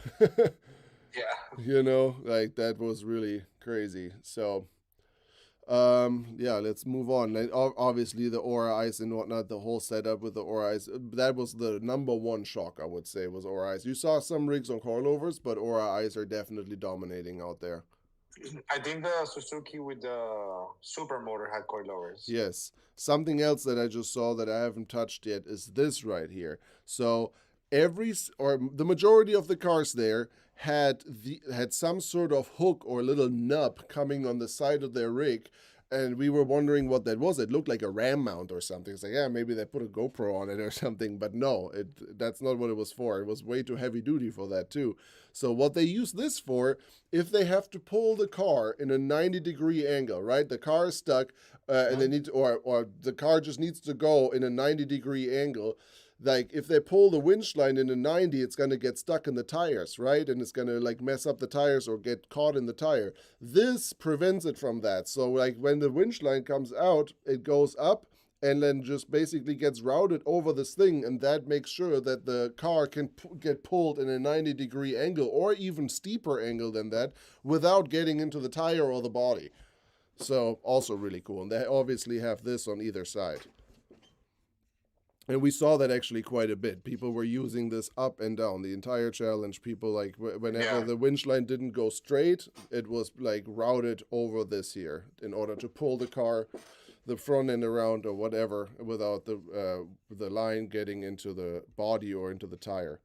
You know, like that was really crazy. So, let's move on. Like, obviously the Aura Ice and whatnot, the whole setup with the Aura Ice, that was the #1 shock, I would say, was Aura Ice. You saw some rigs on coilovers, but Aura Ice are definitely dominating out there. I think the Suzuki with the super motor had coilovers. Yes. Something else that I just saw that I haven't touched yet is this right here. So the majority of the cars there had some sort of hook or little nub coming on the side of their rig, and we were wondering what that was. It looked like a ram mount or something. It's like, yeah, maybe they put a GoPro on it or something, but no, that's not what it was for. It was way too heavy duty for that too. So what they use this for, if they have to pull the car in a 90-degree angle, right? The car is stuck, and they need to, or the car just needs to go in a 90-degree angle. Like if they pull the winch line in a 90, it's going to get stuck in the tires, right? And it's going to like mess up the tires or get caught in the tire. This prevents it from that. So like when the winch line comes out, it goes up and then just basically gets routed over this thing. And that makes sure that the car can get pulled in a 90-degree angle or even steeper angle than that without getting into the tire or the body. So also really cool. And they obviously have this on either side. And we saw that actually quite a bit. People were using this up and down the entire challenge. People like whenever the winch line didn't go straight, it was like routed over this here in order to pull the car, the front end around or whatever without the line getting into the body or into the tire.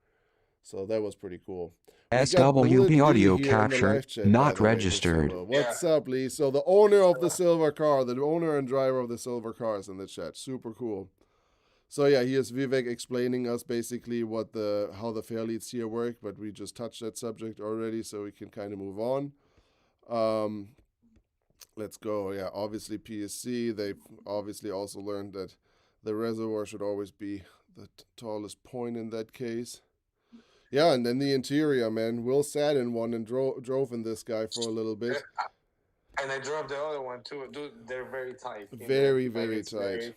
So that was pretty cool. SWB audio capture, not registered. What's up, Lee? So the owner of the silver car, the owner and driver of the silver cars in the chat. Super cool. So yeah, here's Vivek explaining us basically how the fair leads here work, but we just touched that subject already, so we can kind of move on. Let's go. Yeah, obviously PSC, they've obviously also learned that the reservoir should always be the tallest point in that case. Yeah, and then the interior, man. Will sat in one and drove in this guy for a little bit. And I drove the other one too. Dude, they're very tight. Very tight.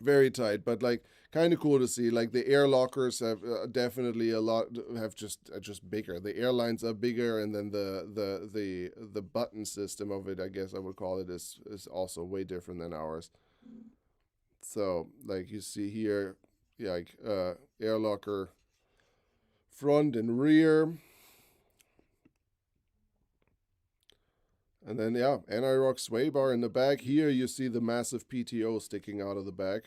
Very tight, but like kind of cool to see. Like the air lockers have definitely just bigger. The airlines are bigger, and then the button system of it, I guess I would call it, is also way different than ours. So like you see here, yeah, like air locker front and rear. And then, yeah, anti-rock sway bar in the back. Here you see the massive PTO sticking out of the back.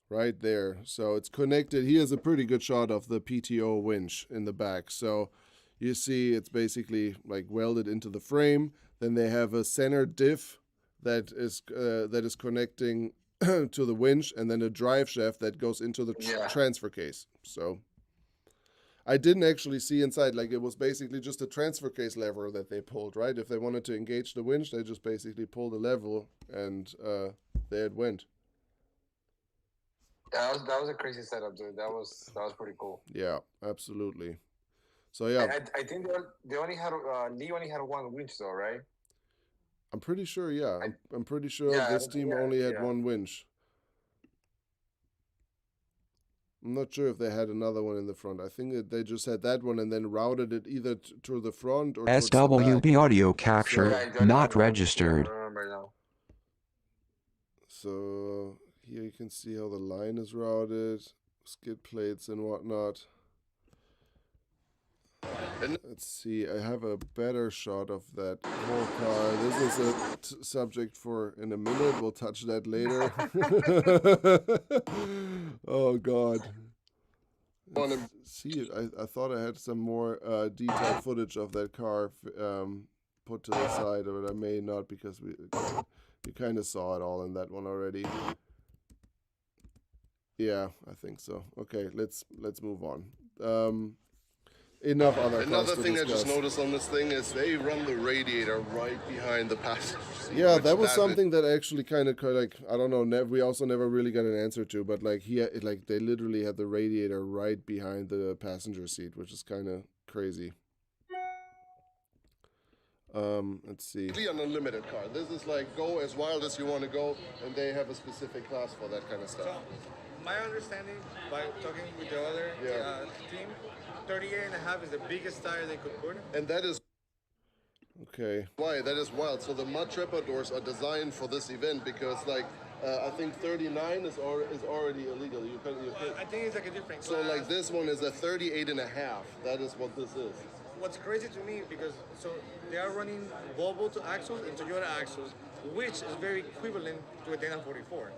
Right there. So it's connected. Here's a pretty good shot of the PTO winch in the back. So you see it's basically like welded into the frame. Then they have a center diff that is connecting to the winch, and then a drive shaft that goes into the transfer case. So I didn't actually see inside, like it was basically just a transfer case lever that they pulled, right? If they wanted to engage the winch, they just basically pulled the lever and there it went. That was a crazy setup, dude. That was pretty cool. Yeah, absolutely. So yeah, I think they only had Lee only had one winch though, right? I'm pretty sure. Yeah, I'm pretty sure this team only had one winch. I'm not sure if they had another one in the front. I think that they just had that one and then routed it either to the front or SWB audio capture, not registered. I remember now. So here you can see how the line is routed, skid plates and whatnot. Let's see, I have a better shot of that whole car. This is a subject for in a minute. We'll touch that later. Oh, God. Let's see it. I thought I had some more detailed footage of that car put to the side, but I may not because you kind of saw it all in that one already. Yeah, I think so. Okay, let's move on. Enough other cars Another to thing I discuss. just noticed on this thing is they run the radiator right behind the passenger seat. Yeah, which that was is something that actually kind of like, I don't know. We also never really got an answer to, but like they literally had the radiator right behind the passenger seat, which is kind of crazy. Let's see. an unlimited car. This is like go as wild as you want to go, and they have a specific class for that kind of stuff. So, my understanding by talking with the other team, 38.5 is the biggest tire they could put. And that is Okay. why that is wild. So the mud trapdoors are designed for this event because, like, I think 39 is already illegal. You can. I think it's like a different So class. like this one is a 38.5. That is what this is. What's crazy to me because they are running Volvo to axles and Toyota axles, which is very equivalent to a Dana 44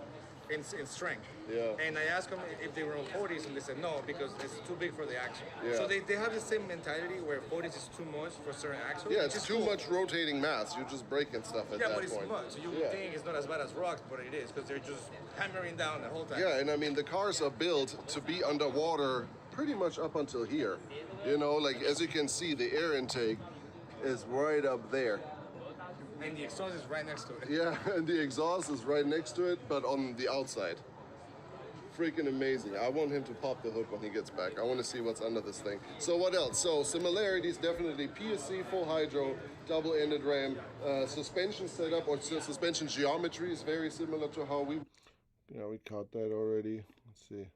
in strength. Yeah. And I asked them if they were on 40s, and they said no because it's too big for the axle. Yeah. So they have the same mentality where 40s is too much for certain axles. Yeah, which it's is too cool. much rotating mass. You're just breaking stuff at Yeah, that but it's point. much. So you think it's not as bad as rocks, but it is because they're just hammering down the whole time. Yeah, and I mean the cars are built to be underwater pretty much up until here. You know, like as you can see, the air intake is right up there. And the exhaust is right next to it. Yeah, and the exhaust is right next to it, but on the outside. Freaking amazing. I want him to pop the hood when he gets back. I want to see what's under this thing. So what else? So similarities, definitely PSC, full hydro, double-ended ram. Suspension setup or suspension geometry is very similar to how we... Yeah, we caught that already. Let's see.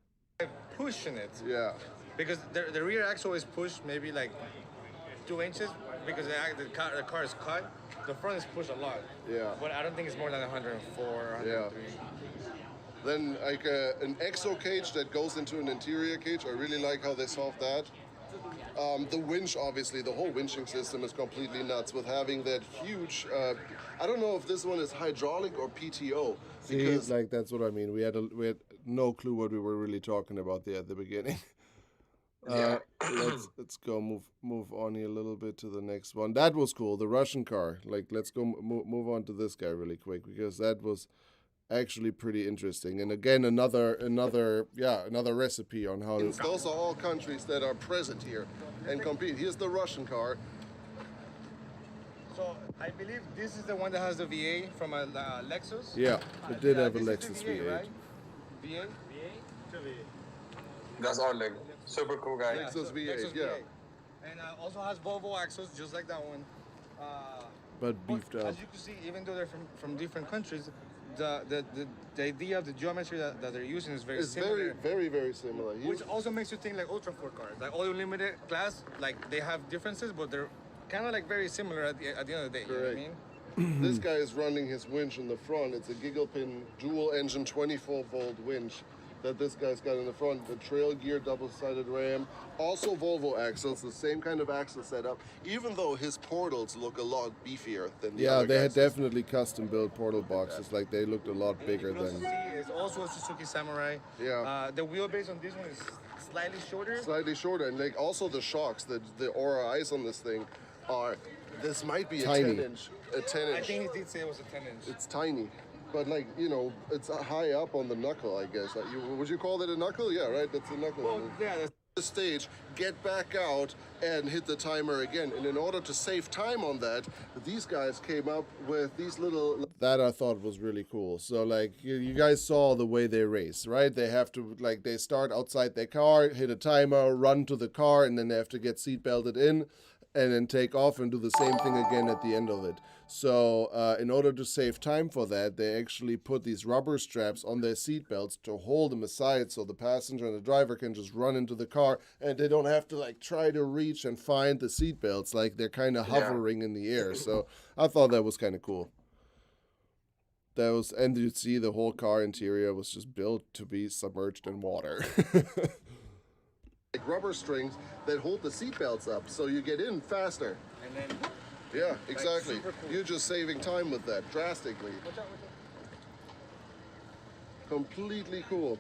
Pushing it. Yeah. Because the rear axle is pushed maybe like 2 inches because the car is cut. The front is pushed a lot. Yeah. But I don't think it's more than 104, 103. Yeah. Then like an exo cage that goes into an interior cage. I really like how they solved that. The winch, obviously, the whole winching system is completely nuts with having that huge. I don't know if this one is hydraulic or PTO. See, Because like that's what I mean. We had no clue what we were really talking about there at the beginning. Yeah. Let's go move on here a little bit to the next one. That was cool. The Russian car. Like let's go move on to this guy really quick because that was actually pretty interesting. And again, another recipe on how to. those are all countries that are present here and compete. Here's the Russian car. So I believe this is the one that has the VA from a Lexus. Yeah, it did have a This is Lexus the V8. Right? VA? That's our leg. Super cool guy. Lexus V8, Lexus yeah. V8. And also has Volvo axles, just like that one. But beefed up. As you can see, even though they're from different countries, the idea of the geometry that they're using is very It's similar. very similar. Which also makes you think like Ultra 4 cars. Like all limited class, like they have differences, but they're kind of like very similar at the end of the day. You know what I Correct. mean? This guy is running his winch in the front. It's a giggle pin dual engine 24-volt winch that this guy's got in the front. The trail gear double-sided ram. Also Volvo axles, the same kind of axle setup, even though his portals look a lot beefier than the Yeah, other they had guys. definitely custom built portal boxes. Like they looked a lot bigger You can also than. see it's also a Suzuki Samurai. Yeah. The wheelbase on this one is slightly shorter. Slightly shorter, and like also the shocks, the Aura eyes on this thing are, this might be a Tiny. 10-inch. A 10-inch. I think he did say it was a 10-inch. It's tiny, but like, you know, it's high up on the knuckle, I guess. Like would you call it a knuckle? Yeah, right? That's a knuckle. Well, yeah, that's The stage, get back out and hit the timer again. And in order to save time on that, these guys came up with these little... That I thought was really cool. So like you guys saw the way they race, right? They have to like they start outside their car, hit a timer, run to the car, and then they have to get seat belted in, and then take off and do the same thing again at the end of it. So in order to save time for that, they actually put these rubber straps on their seat belts to hold them aside so the passenger and the driver can just run into the car and they don't have to like try to reach and find the seat belts. Like they're kind of hovering in the air. So I thought that was kind of cool. That was, and you'd see the whole car interior was just built to be submerged in water. like rubber strings that hold the seat belts up so you get in faster. and then Yeah, exactly. super cool. You're just saving time with that drastically. Completely cool.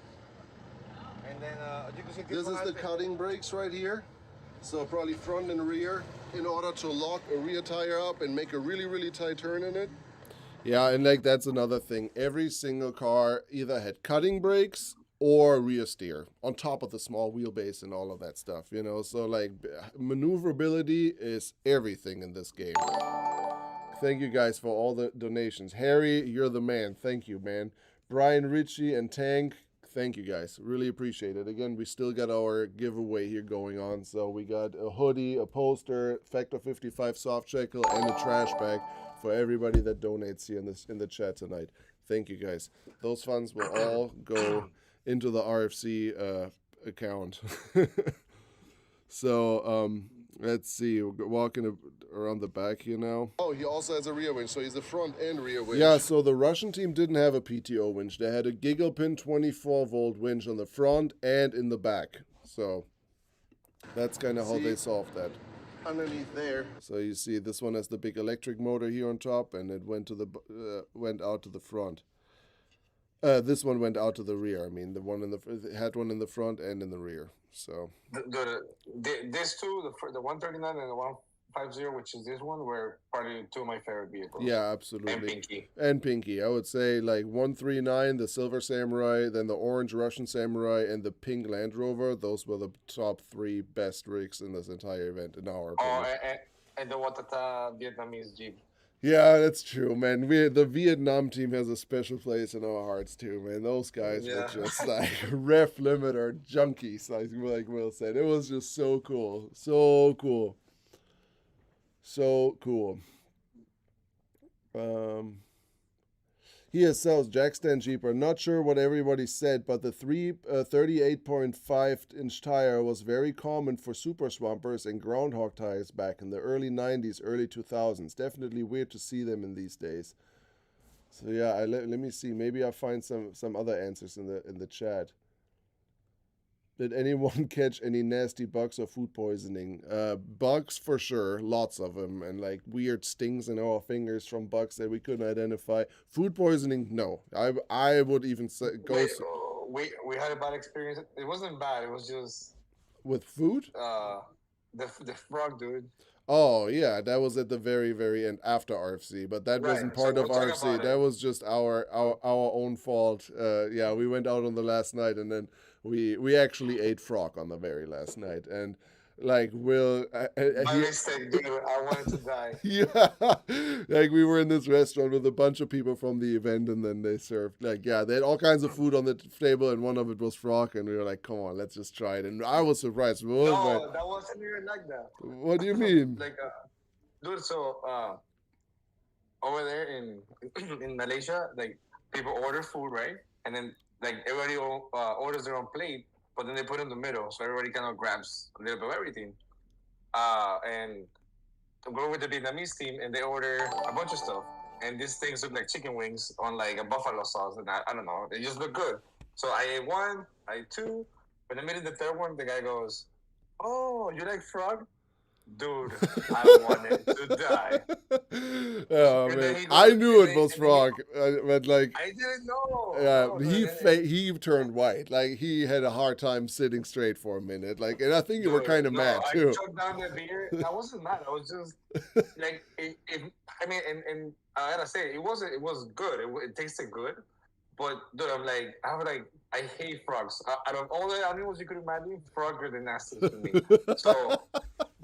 and then you can see This is the cutting brakes right here. So probably front and rear. in order to lock a rear tire up and make a really, really tight turn in it. Yeah, and like that's another thing. Every single car either had cutting brakes or rear steer on top of the small wheelbase and all of that stuff, you know. So like maneuverability is everything in this game. Thank you guys for all the donations. Harry, you're the man. Thank you, man. Brian Ritchie and Tank, thank you guys. Really appreciate it. Again, we still got our giveaway here going on. So we got a hoodie, a poster, Factor 55 soft shackle, and a trash bag for everybody that donates here in the chat tonight. Thank you guys. Those funds will all go into the RFC account. So let's see. We're walking around the back here now. Oh, he also has a rear winch, so he's a front and rear winch. Yeah, so the Russian team didn't have a PTO winch. They had a Gigapin 24-volt winch on the front and in the back. So that's kind of how they solved that. Underneath there. So you see, this one has the big electric motor here on top, and it went out to the front. This one went out to the rear. I mean, it had one in the front and in the rear. So these two, the 139 and the 150, which is this one, were probably two of my favorite vehicles. yeah, absolutely. And Pinky. And Pinky. I would say like 139, the Silver Samurai, then the Orange Russian Samurai, and the Pink Land Rover. Those were the top 3 best rigs in this entire event, in our opinion. Oh, and the Watata Vietnamese Jeep. Yeah, that's true, man. The Vietnam team has a special place in our hearts too, man. Those guys were just like ref limiter junkies, like Will said. It was just so cool. So cool. So cool. Here sells Jackstand Jeep. I'm not sure what everybody said, but the 38.5-inch tire was very common for super swampers and groundhog tires back in the early 90s, early 2000s. Definitely weird to see them in these days. So yeah, let me see. Maybe I'll find some other answers in the chat. Did anyone catch any nasty bugs or food poisoning? Bugs for sure, lots of them, and like weird stings in our fingers from bugs that we couldn't identify. Food poisoning, no. I would even say We had a bad experience. It wasn't bad. It was just with food. The frog, dude. Oh yeah, that was at the very, very end after RFC, but that wasn't part of RFC. That was just our own fault. Yeah, we went out on the last night, and then we actually ate frog on the very last night, and like Will, my mistake, dude. I wanted to die. Yeah, like we were in this restaurant with a bunch of people from the event, and then they served they had all kinds of food on the table, and one of it was frog, and we were like, "Come on, let's just try it." And I was surprised. No, that wasn't even like that. What do you mean? Like, dude, so over there in Malaysia, like people order food, right? And then like everybody orders their own plate, but then they put it in the middle, so everybody kind of grabs a little bit of everything. And I go with the Vietnamese team, and they order a bunch of stuff. And these things look like chicken wings on like a buffalo sauce, and I don't know, they just look good. So I ate one, I ate two. When I made it the third one, the guy goes, "Oh, you like frog?" Dude, I wanted to die. Oh man, I knew it was frog, but like I didn't know. Yeah, No, he turned white. Like he had a hard time sitting straight for a minute. Like, and I think you were kind of mad too. I choked down the beer. I wasn't mad. I was just like, I mean, and I gotta say, it was good. It tasted good. But dude, I hate frogs. Out of all the animals you could imagine, frogs are the nastiest to me. So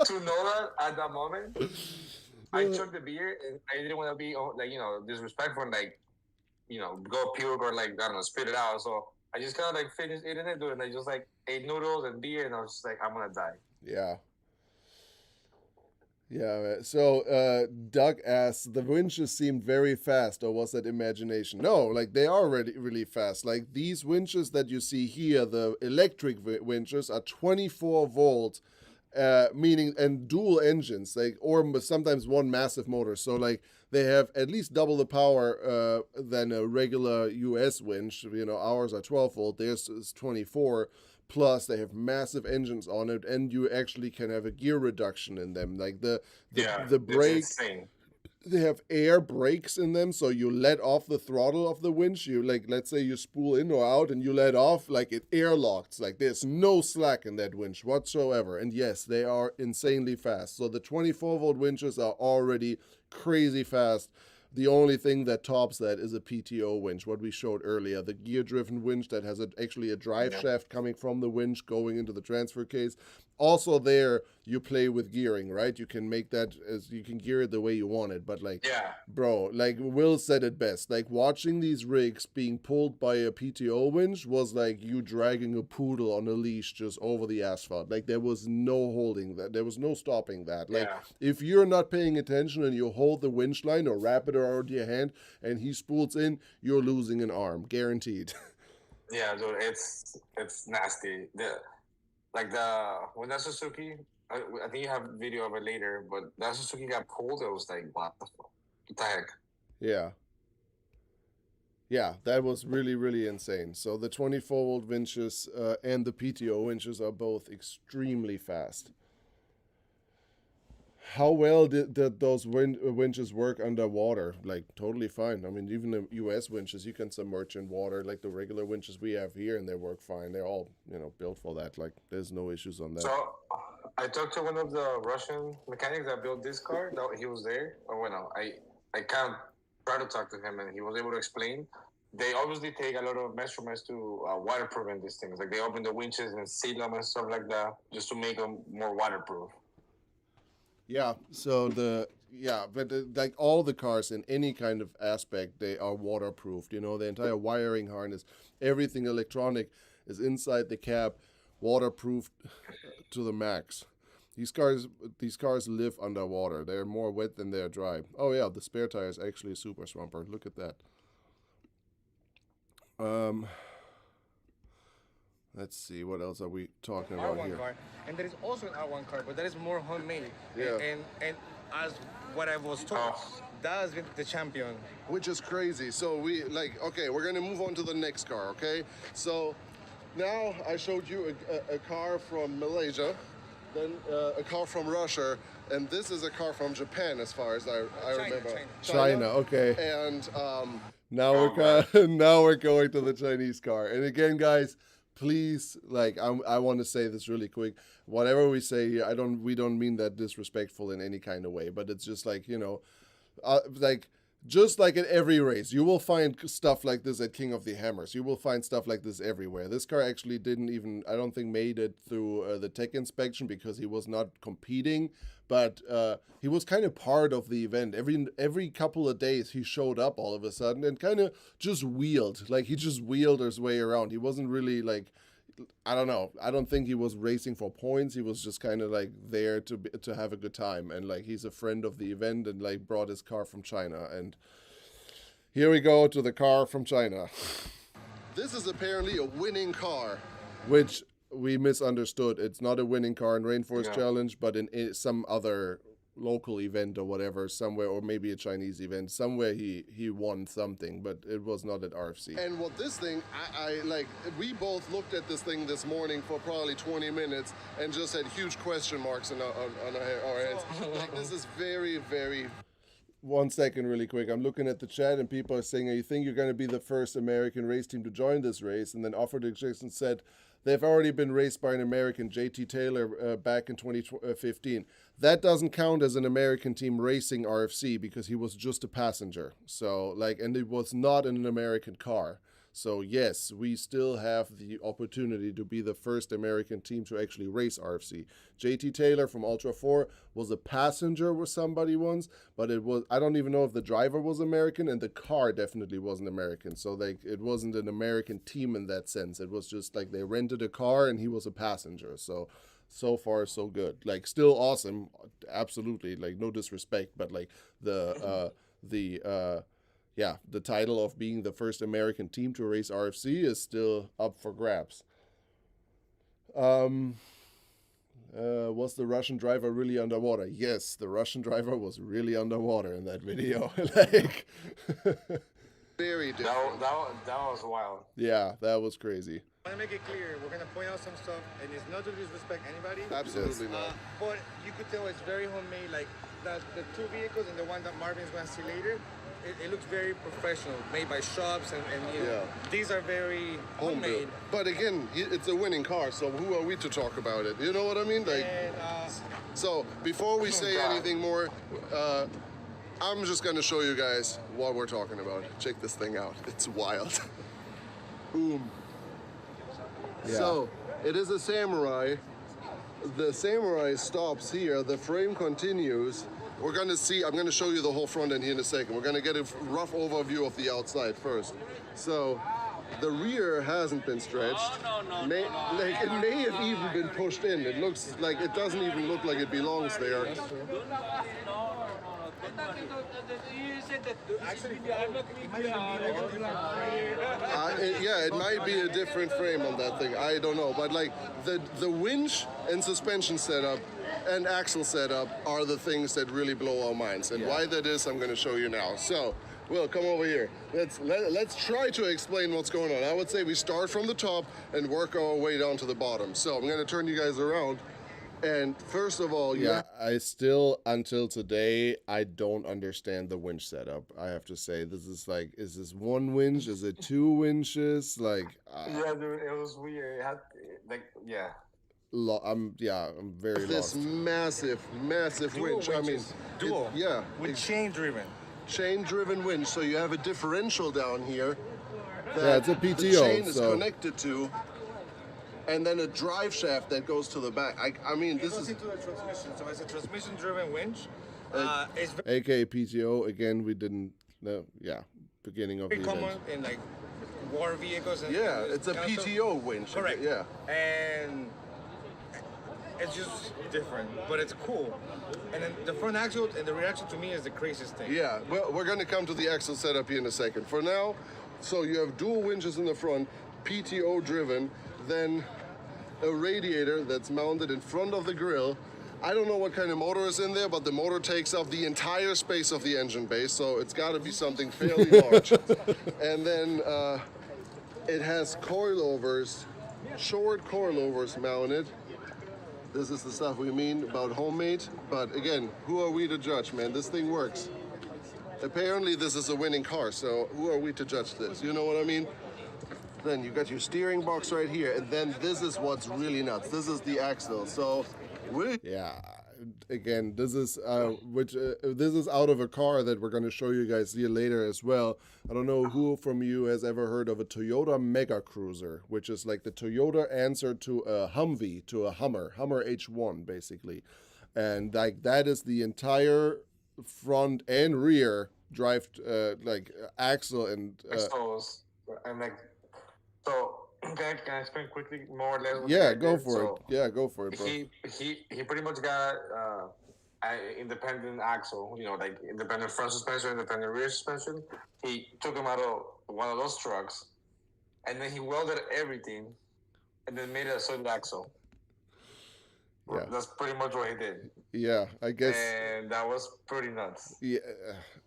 to know that at that moment, I took the beer, and I didn't want to be disrespectful and go puke or I don't know, spit it out. So I just kind of finished eating it, dude, and I just ate noodles and beer, and I was just like, I'm gonna die. Yeah. Yeah, man. So Doug asks, the winches seemed very fast, or was that imagination? No, they are really fast. Like these winches that you see here, the electric winches are 24 volts, meaning, and dual engines, or sometimes one massive motor. So they have at least double the power than a regular US winch. Ours are 12 volt, theirs is 24. Plus, they have massive engines on it, and you actually can have a gear reduction in them. Like the brake, They have air brakes in them, so you let off the throttle of the winch. You like, let's say you spool in or out and you let off, like it airlocks. Like there's no slack in that winch whatsoever. And yes, they are insanely fast. So the 24-volt winches are already crazy fast. The only thing that tops that is a PTO winch, what we showed earlier, the gear-driven winch that has actually a drive shaft coming from the winch going into the transfer case. Also there, you play with gearing, right? You can make that, as you can gear it the way you want it, but like, bro, like Will said it best, like watching these rigs being pulled by a PTO winch was like you dragging a poodle on a leash just over the asphalt. Like there was no holding that, there was no stopping that. Like if you're not paying attention and you hold the winch line or wrap it around your hand and he spools in, you're losing an arm, guaranteed. Yeah, dude, it's nasty. When that Suzuki, I think you have video of it later, but that Suzuki got pulled. It was like, what the heck? Yeah. Yeah, that was really, really insane. So the 24-volt winches and the PTO winches are both extremely fast. How well did those winches work underwater? Like, totally fine. I mean, even the US winches, you can submerge in water, like the regular winches we have here, and they work fine. They're all, built for that. Like, there's no issues on that. So, I talked to one of the Russian mechanics that built this car. He was there. I can't try to talk to him, and he was able to explain. They obviously take a lot of measurements to waterproof these things. Like, they open the winches and seal them and stuff like that, just to make them more waterproof. Yeah, so like all the cars in any kind of aspect, they are waterproofed. The entire wiring harness, everything electronic is inside the cab, waterproofed to the max. These cars live underwater. They're more wet than they're dry. Oh yeah, the spare tire is actually a super swamper. Look at that. Let's see, what else are we talking about R1 here? car, and there is also an R1 car, but that is more homemade. Yeah. And as what I was told, that has been the champion. Which is crazy. So okay, we're gonna move on to the next car, okay? So now I showed you a car from Malaysia, then a car from Russia, and this is a car from Japan, as far as I remember. China, okay. And now we're going to the Chinese car. And again, guys, please, I want to say this really quick. Whatever we say here, we don't mean that disrespectful in any kind of way, but it's just just like at every race, you will find stuff like this at King of the Hammers. You will find stuff like this everywhere. This car actually didn't even, I don't think, made it through the tech inspection because he was not competing, but he was kind of part of the event. Every couple of days, he showed up all of a sudden and kind of just wheeled. Like, he just wheeled his way around. He wasn't really I don't know. I don't think he was racing for points. He was just kind of there to have a good time. And he's a friend of the event and brought his car from China. And here we go to the car from China. This is apparently a winning car. Which we misunderstood. It's not a winning car in Rainforest Challenge, but in some other local event or whatever, somewhere, or maybe a Chinese event, somewhere he won something, but it was not at RFC. And what this thing, we both looked at this thing this morning for probably 20 minutes and just had huge question marks on our heads. This is very, very... 1 second really quick. I'm looking at the chat and people are saying, you think you're going to be the first American race team to join this race? And then Offered Jackson said, they've already been raced by an American, JT Taylor, back in 2015. That doesn't count as an American team racing RFC because he was just a passenger. So, and it was not in an American car. So, yes, we still have the opportunity to be the first American team to actually race RFC. JT Taylor from Ultra 4 was a passenger with somebody once, but I don't even know if the driver was American, and the car definitely wasn't American. So, it wasn't an American team in that sense. It was just they rented a car and he was a passenger. So far, so good. Still awesome. Absolutely. No disrespect, but the title of being the first American team to race RFC is still up for grabs. Was the Russian driver really underwater? Yes, the Russian driver was really underwater in that video. Very different. That was wild. Yeah, that was crazy. I want to make it clear, we're going to point out some stuff, and it's not to disrespect anybody. Absolutely not. But you could tell it's very homemade. the two vehicles and the one that Marvin's going to see later, it looks very professional, made by shops, and you know, these are very homemade. But again, it's a winning car, so who are we to talk about it? You know what I mean? Like, And, so before we say anything more, I'm just gonna show you guys what we're talking about. Check this thing out. It's wild. Boom. Yeah. So it is a Samurai. The Samurai stops here. The frame continues. We're gonna see. I'm gonna show you the whole front end here in a second. We're gonna get a rough overview of the outside first. So the rear hasn't been stretched. It may have even been pushed in. It looks like it doesn't even look like it belongs there. Yeah, it might be a different frame on that thing. I don't know, but like the winch and suspension setup and axle setup are the things that really blow our minds. And why that is, I'm going to show you now. So, Will, come over here. Let's try to explain what's going on. I would say we start from the top and work our way down to the bottom. So I'm going to turn you guys around. And first of all, I still, until today, I don't understand the winch setup. I have to say, this is like, is this one winch? Is it two winches? Like, yeah, dude, it was weird. It had, like, yeah. I'm very this lost. massive winch. I mean, dual. With chain driven. Chain-driven winch. So you have a differential down here. Yeah, it's a PTO. The chain is connected to. And then a drive shaft that goes to the back. I mean, this is into the transmission, so it's a transmission-driven winch. It's AKA PTO. Again, we didn't know. Yeah, beginning of the very common event. in like war vehicles. And it's a PTO winch. Correct. Yeah. And it's just different, but it's cool. And then the front axle and the rear axle to me is the craziest thing. Yeah. Well, we're going to come to the axle setup here in a second. For now, so you have dual winches in the front, PTO driven. Then a radiator that's mounted in front of the grille. I don't know what kind of motor is in there, but the motor takes up the entire space of the engine base, so it's got to be something fairly large. And then it has coilovers, short coilovers mounted. This is the stuff we mean about homemade, but again, who are we to judge, man? This thing works. Apparently this is a winning car, so who are we to judge this? You know what I mean? Then you got your steering box right here, and then this is what's really nuts. This is the axle. So, again, this is this is out of a car that we're going to show you guys here later as well. I don't know who from you has ever heard of a Toyota Mega Cruiser, which is like the Toyota answer to a Humvee, to a Hummer H1 basically, and like that is the entire front and rear drive like axle and like. So can I explain quickly more or less? Yeah, go for it. Yeah, go for it, bro. He pretty much got an independent axle, you know, like independent front suspension, independent rear suspension. He took him out of one of those trucks, and then he welded everything, and then made a solid axle. Yeah, that's pretty much what he did. Yeah, I guess. And that was pretty nuts.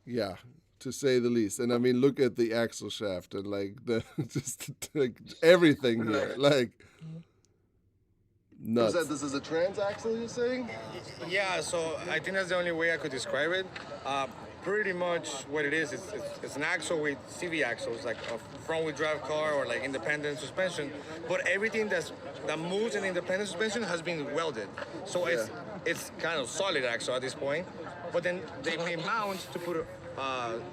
Yeah. To say the least. And I mean, look at the axle shaft and like the just like everything here, like nuts. This is a trans axle, you're saying? Yeah, so I think that's the only way I could describe it. Pretty much what it is, it's an axle with CV axles, like a front-wheel drive car or like independent suspension. But everything that moves in independent suspension has been welded, so it's kind of solid axle at this point. But then they may mount to put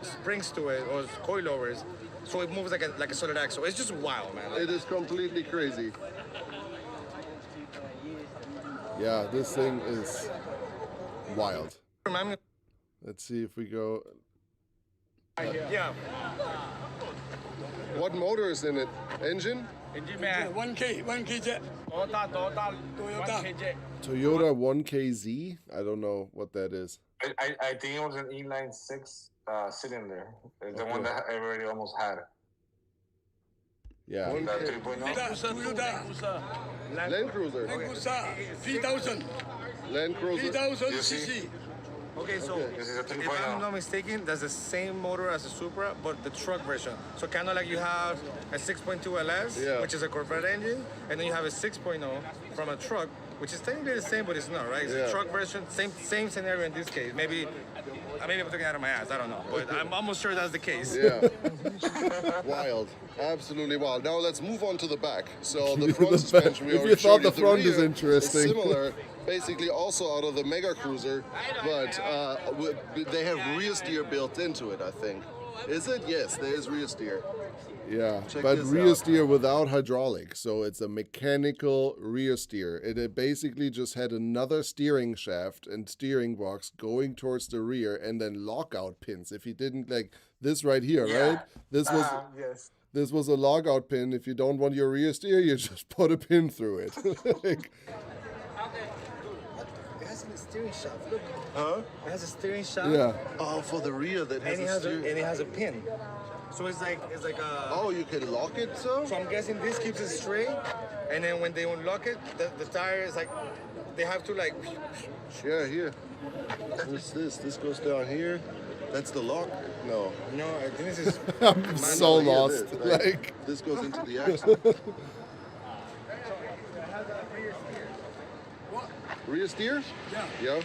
springs to it or coilovers, so it moves like a solid axle. It's just wild, man. It is completely crazy. Yeah, this thing is wild. Remind me. Let's see if we go. Yeah. What motor is in it? Engine? 1KZ. Toyota 1KZ? I don't know what that is. I think it was an inline 6 cylinder. The one that everybody almost had. Yeah. Land Cruiser. 3000. Land Cruiser. 3000 cc. Okay, so if I'm not mistaken, that's the same motor as the Supra, but the truck version. So kind of like you have a 6.2 LS, which is a Corvette engine, and then you have a 6.0 from a truck, which is technically the same, but it's not, right? It's Yeah. a truck version, same scenario in this case. Maybe I'm talking out of my ass, I don't know, but I'm almost sure that's the case. Yeah. Wild. Absolutely wild. Now let's move on to the back. So the front suspension, we If already you thought showed you. the front is rear interesting. similar, basically also out of the Mega Cruiser, but they have rear steer built into it, I think. Is it? Yes, there is rear steer. Yeah, Check but this rear out. steer without hydraulic, so it's a mechanical rear steer. It basically just had another steering shaft and steering box going towards the rear, and then lockout pins. If you didn't like this right here, right? This was Yes. this was a logout pin. If you don't want your rear steer, you just put a pin through it. Like, It has a steering shaft, look. Huh? It has a steering shaft. yeah, Oh, for the rear that has a steer. and it has a pin. So it's like a. Oh, you can lock it, so? So I'm guessing this keeps it straight, and then when they unlock it, the tire is like, they have to like. Yeah, here. What's this? This goes down here. That's the lock? No. No, I think this is. I'm so Here it lost. is. Like, This goes into the axle. Rear steer? Yeah. Yeah.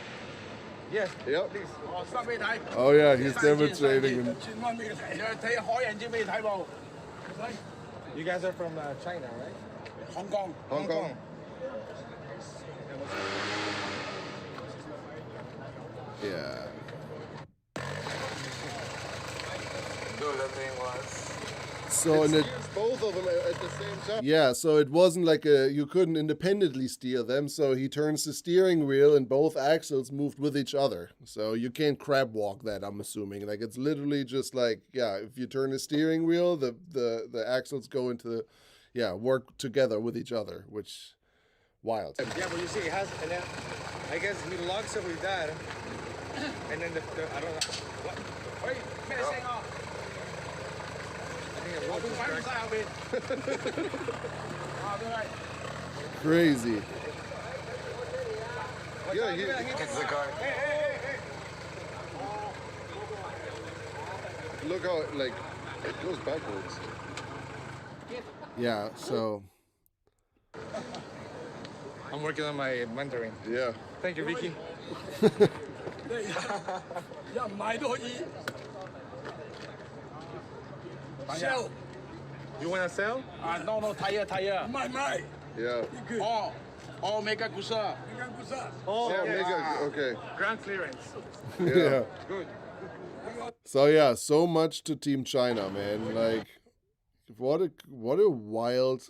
Yes. Yep. 我塞俾你睇。 oh yeah, he's demonstrating. And, 轉彎俾你睇，你去睇海人先俾你睇喎。 You guys are from China, right? 香港。 Hong Kong. yeah. Dude, that thing was. So in it, Both of them at the same time. yeah, so it wasn't like you couldn't independently steer them. So he turns the steering wheel, and both axles moved with each other. So you can't crab walk that. I'm assuming like it's literally just like if you turn the steering wheel, the axles go into work together with each other, which wild. Yeah, but you see, it has, and then I guess he locks it with that, and then the I don't know. What? 喂，咩聲啊？ I think it 我 was 仲睇唔晒後邊。啊，對係。 Crazy. Yeah, he, It's the car. look how like it goes backwards. Yeah. So I'm working on my mentoring. Yeah. Thank you, Vicky. 一唔買都可以。sell You wanna sell? 啊，no no 睇啊睇啊。唔係唔係。 Yeah. 哦，Mega Cruiser。Mega Cruiser。 Oh, mega. Okay. Ground clearance. yeah. Good. So yeah, so much to Team China, man. Like, what a wild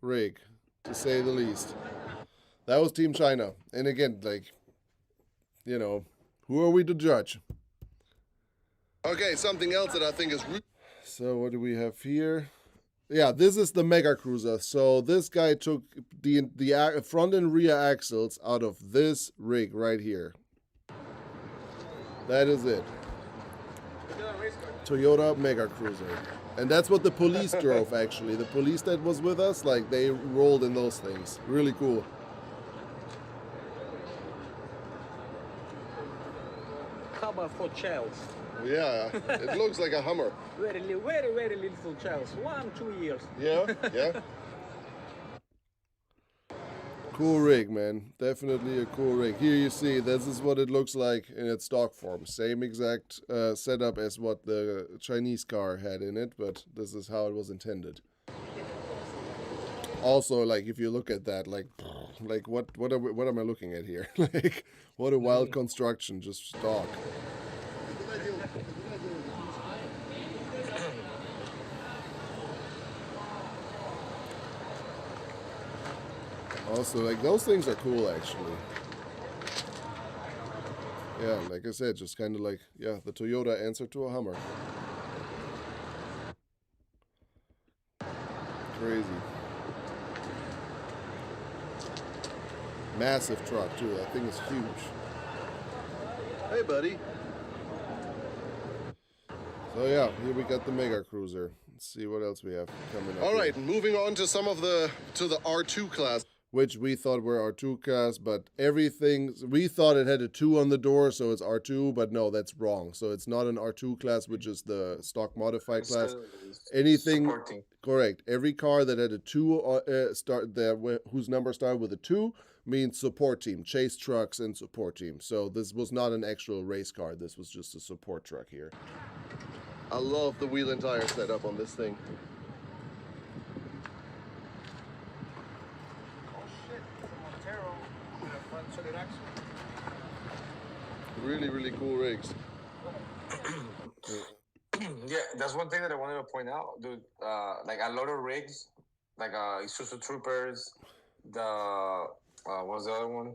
rig, to say the least. That was Team China, and again, like, who are we to judge? Okay, something else that I think is So what do we have here? Yeah, this is the Mega Cruiser. So this guy took the front and rear axles out of this rig right here. That is it. Toyota Mega Cruiser. And that's what the police drove, actually. The police that was with us, like, they rolled in those things. Really cool. Cover for child. Yeah, it looks like a Hummer. Very little child. 1, 2 years. Yeah, yeah. Cool rig, man. Definitely a cool rig. Here you see, this is what it looks like in its stock form. Same exact setup as what the Chinese car had in it, but this is how it was intended. Also, like, if you look at that, like what am I looking at here? Like, what a wild construction, just stock. Also, like, those things are cool, actually. Yeah, like I said, just kind of like, the Toyota answer to a Hummer. Crazy. Massive truck, too. That thing is huge. Hey, buddy. So, yeah, here we got the Mega Cruiser. Let's see what else we have coming up. All here. right, moving on to some of the R2 class. Which we thought were R2 class, but we thought it had a 2 on the door, so it's R2, but no, that's wrong. So it's not an R2 class, which is the stock modified class. Anything, Supporting. correct. Every car that had a 2 whose number started with a 2 means support team, chase trucks and support team. So this was not an actual race car. This was just a support truck here. I love the wheel and tire setup on this thing. Really, really cool rigs. Yeah, that's one thing that I wanted to point out, dude. Like a lot of rigs, like Isuzu Troopers, the what was the other one?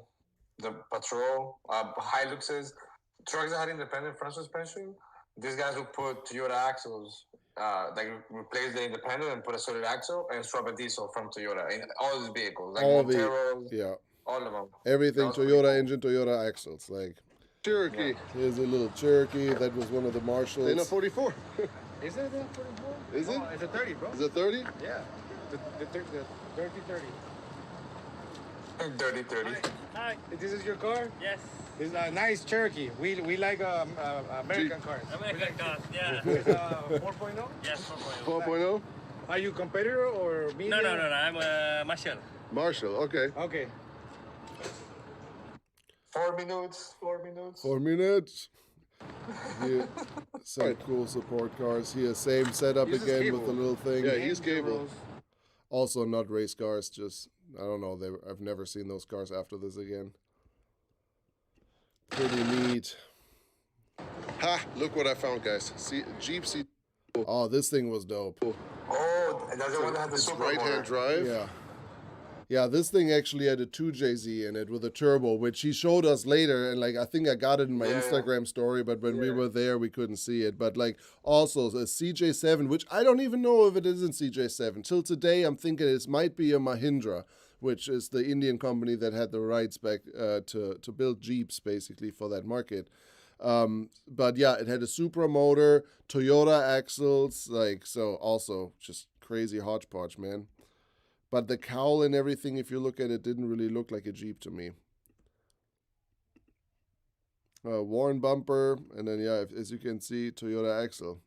The Patrol, Hiluxes, trucks that had independent front suspension. These guys who put Toyota axles, like replace the independent and put a solid axle and swap a diesel from Toyota in all these vehicles, like All Monteros, yeah, all of them. everything That was Toyota pretty cool. engine, Toyota axles. Like Cherokee. here's a little Cherokee. That was one of the Marshalls. In a 44. Is it a 44? Is it? No, it's a 30, bro. Is it 30? Yeah. The 30. Dirty 30. Hi. This is your car? Yes. It's a nice Cherokee. We like American cars. American cars, yeah. It's 4.0? Yes, 4.0. 4.0? Are you competitor or medium? No, I'm a Marshall. Marshall, okay. Okay. 4 minutes. 4 minutes. 4 minutes. Here, some cool support cars here. Same setup Uses again cable. with the little thing. Yeah, he's cable. Also not race cars, just, I don't know, I've never seen those cars after this again. Pretty neat. Ha! Look what I found, guys. See, Jeep C. Oh, this thing was dope. Oh, that's the one that had the It's super right-hand motor. drive. Yeah. Yeah, this thing actually had a 2JZ in it with a turbo, which he showed us later. And like, I think I got it in my Yeah, yeah. Instagram story, but when we were there, we couldn't see it. But like, also a CJ7, which I don't even know if it isn't CJ7. Till today, I'm thinking it might be a Mahindra, which is the Indian company that had the rights back to build Jeeps basically for that market. But yeah, it had a Supra motor, Toyota axles, like, so also just crazy hodgepodge, man. But the cowl and everything, if you look at it, didn't really look like a Jeep to me. Warren bumper, and then yeah, as you can see, Toyota axle.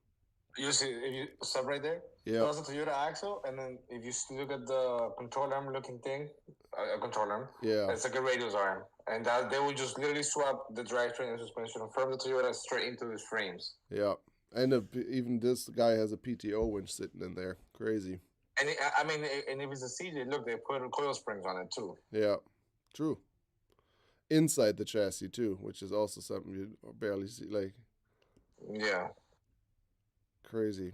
You see, if you stop right there, Yeah. that's a Toyota axle, and then if you look at the control arm looking thing, a control arm, Yeah. it's like a radius arm, and that they would just literally swap the drivetrain and suspension from the Toyota straight into his frames. Yeah. And even this guy has a PTO winch sitting in there. Crazy. And I mean, and if it's a CJ, look, they put coil springs on it too. Yeah. True. Inside the chassis too, which is also something you barely see. Like, Yeah. crazy.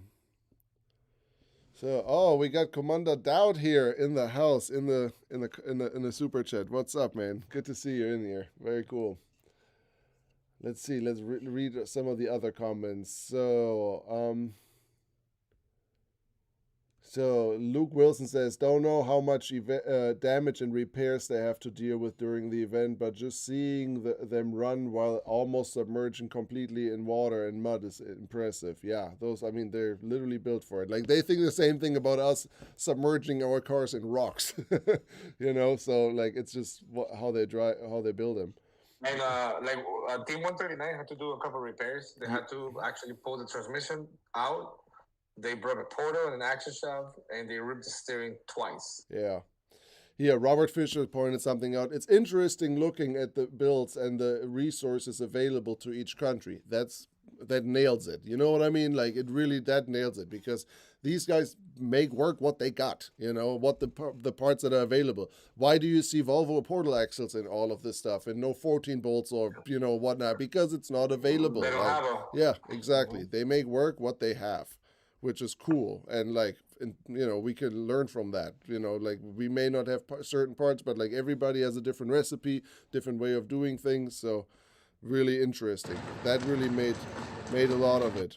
So, oh, we got Commander Dowd here in the house in the super chat. What's up, man? Good to see you in here. Very cool. Let's see. Let's read some of the other comments. So Luke Wilson says, don't know how much damage and repairs they have to deal with during the event, but just seeing them run while almost submerging completely in water and mud is impressive. Yeah, those, I mean, they're literally built for it. Like, they think the same thing about us submerging our cars in rocks, you know? So, like, it's just how they build them. And Team 139 had to do a couple repairs. They had to actually pull the transmission out. They broke a portal and an axle shaft, and they ripped the steering twice. Yeah. Yeah, Robert Fisher pointed something out. It's interesting looking at the builds and the resources available to each country. That nails it. You know what I mean? Like, that nails it, because these guys make work what they got, you know, what the parts that are available. Why do you see Volvo portal axles in all of this stuff and no 14 bolts or, you know, whatnot? Because it's not available. They don't have them. Yeah, exactly. They make work what they have, which is cool. And like, you know, we can learn from that. You know, like, we may not have certain parts, but like, everybody has a different recipe, different way of doing things. So really interesting. That really made a lot of it.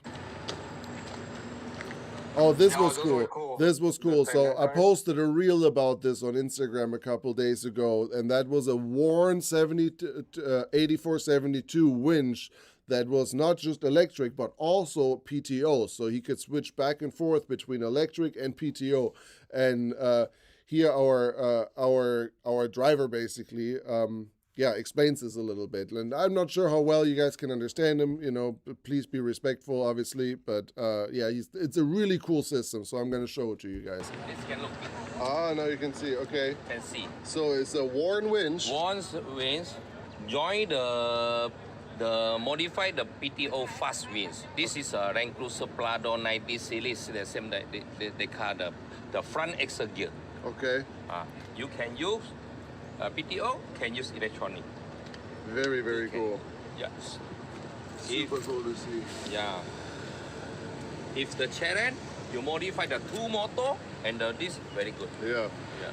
Oh, this was cool. This was cool. So I posted a reel about this on Instagram a couple days ago, and that was a Warren 8472 winch that was not just electric, but also PTO. So he could switch back and forth between electric and PTO. And here our driver basically explains this a little bit. And I'm not sure how well you guys can understand him. You know, please be respectful, obviously. But it's a really cool system. So I'm going to show it to you guys. Ah, now you can see. Okay. Can see. So it's a worn winch. Once winch, join the modified the PTO fast winch. This is a Range Cruiser Prado 90 series. The same that they call the front axle gear. Okay. You can use PTO, can use electronic. Very, very cool. Yes. Super cool to see. Yeah. If the challenge, you modify the two motor and this very good. Yeah. Yeah.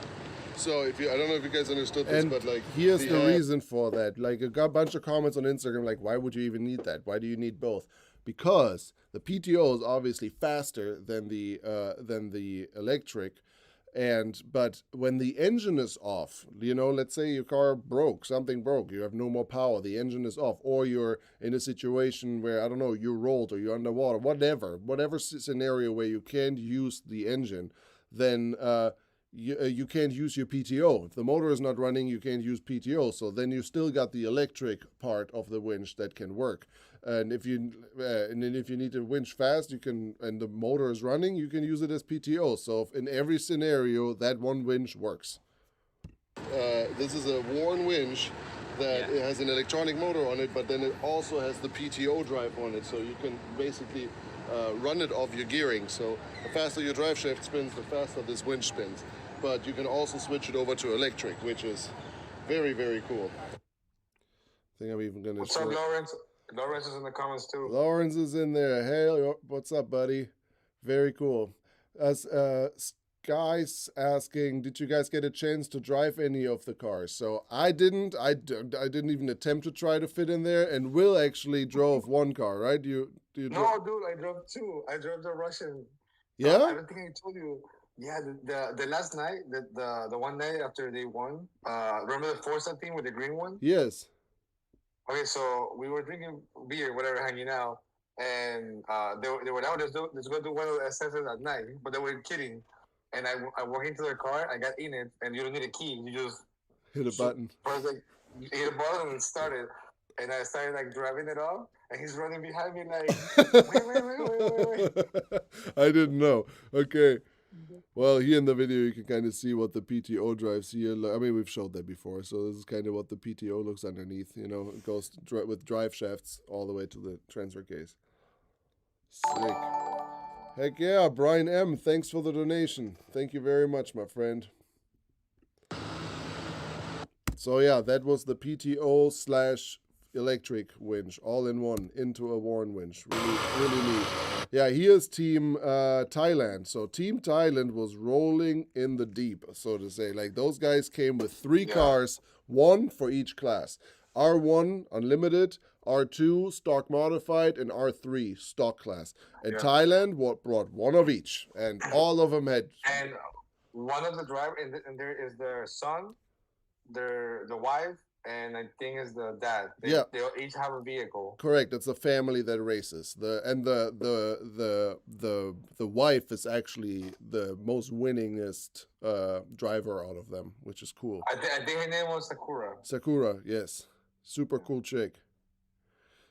So if you, I don't know if you guys understood this, And but like here's the reason for that. Like, I got a bunch of comments on Instagram, like, why would you even need that? Why do you need both? Because the PTO is obviously faster than the electric, but when the engine is off, you know, let's say your car broke, something broke, you have no more power, the engine is off, or you're in a situation where, I don't know, you rolled or you're underwater, whatever scenario where you can't use the engine, then you can't use your PTO. If the motor is not running, you can't use PTO. So then you still got the electric part of the winch that can work. And if you need to winch fast, you can, and the motor is running, you can use it as PTO. So in every scenario, that one winch works. This is a worn winch that it has an electronic motor on it, but then it also has the PTO drive on it. So you can basically run it off your gearing. So the faster your drive shaft spins, the faster this winch spins. But you can also switch it over to electric, which is very, very cool. I think I'm even going to What's up, Lawrence? Lawrence is in the comments too. Lawrence is in there. Hey, what's up, buddy? Very cool. As Sky's asking, did you guys get a chance to drive any of the cars? So I didn't. I didn't even attempt to try to fit in there. And Will actually drove one car, right? You No, dude, I drove two. I drove the Russian. Yeah. I don't think I told you. Yeah, the last night, the one night after they won. Remember the Forza team with the green one? Yes. Okay, so we were drinking beer, whatever, hanging out, and they were out. Let's go do one of the SSs at night, but they were kidding. And I walked into their car, I got in it, and you don't need a key. You just hit a button. First, like, you hit a button and it started. And I started like driving it off, and he's running behind me like, wait. I didn't know. Okay. Well, here in the video, you can kind of see what the PTO drives here. I mean, we've showed that before, so this is kind of what the PTO looks underneath. You know, it goes with drive shafts all the way to the transfer case. Sick. Heck yeah, Brian M. Thanks for the donation. Thank you very much, my friend. So yeah, that was the PTO / electric winch, all in one, into a worn winch. Really, really neat. Yeah, here's Team Thailand. So Team Thailand was rolling in the deep, so to say. Like, those guys came with 3 cars, 1 for each class. R1 Unlimited, R2 Stock Modified, and R3 Stock Class. And Thailand brought 1 of each, and all of them had... And one of the drivers, and there is their son, the wife, and I think is the dad. They each have a vehicle. Correct. It's a family that races. The wife is actually the most winningest driver out of them, which is cool. I think her name was Sakura. Sakura, yes, super cool chick.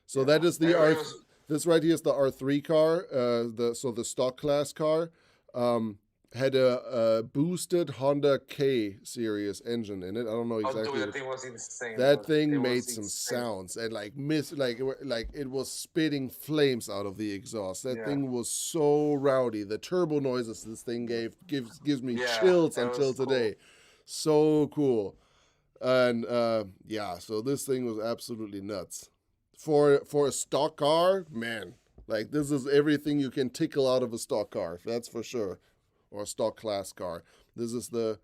So that is the This right here is the R3 car. The stock class car. Had a boosted Honda K series engine in it. I don't know exactly. That thing was insane. That thing made some sounds and like it was spitting flames out of the exhaust. That thing was so rowdy. The turbo noises this thing gives me chills until today. So cool. And so this thing was absolutely nuts. For a stock car, man, like this is everything you can tickle out of a stock car. That's for sure. Or a stock class car. This is the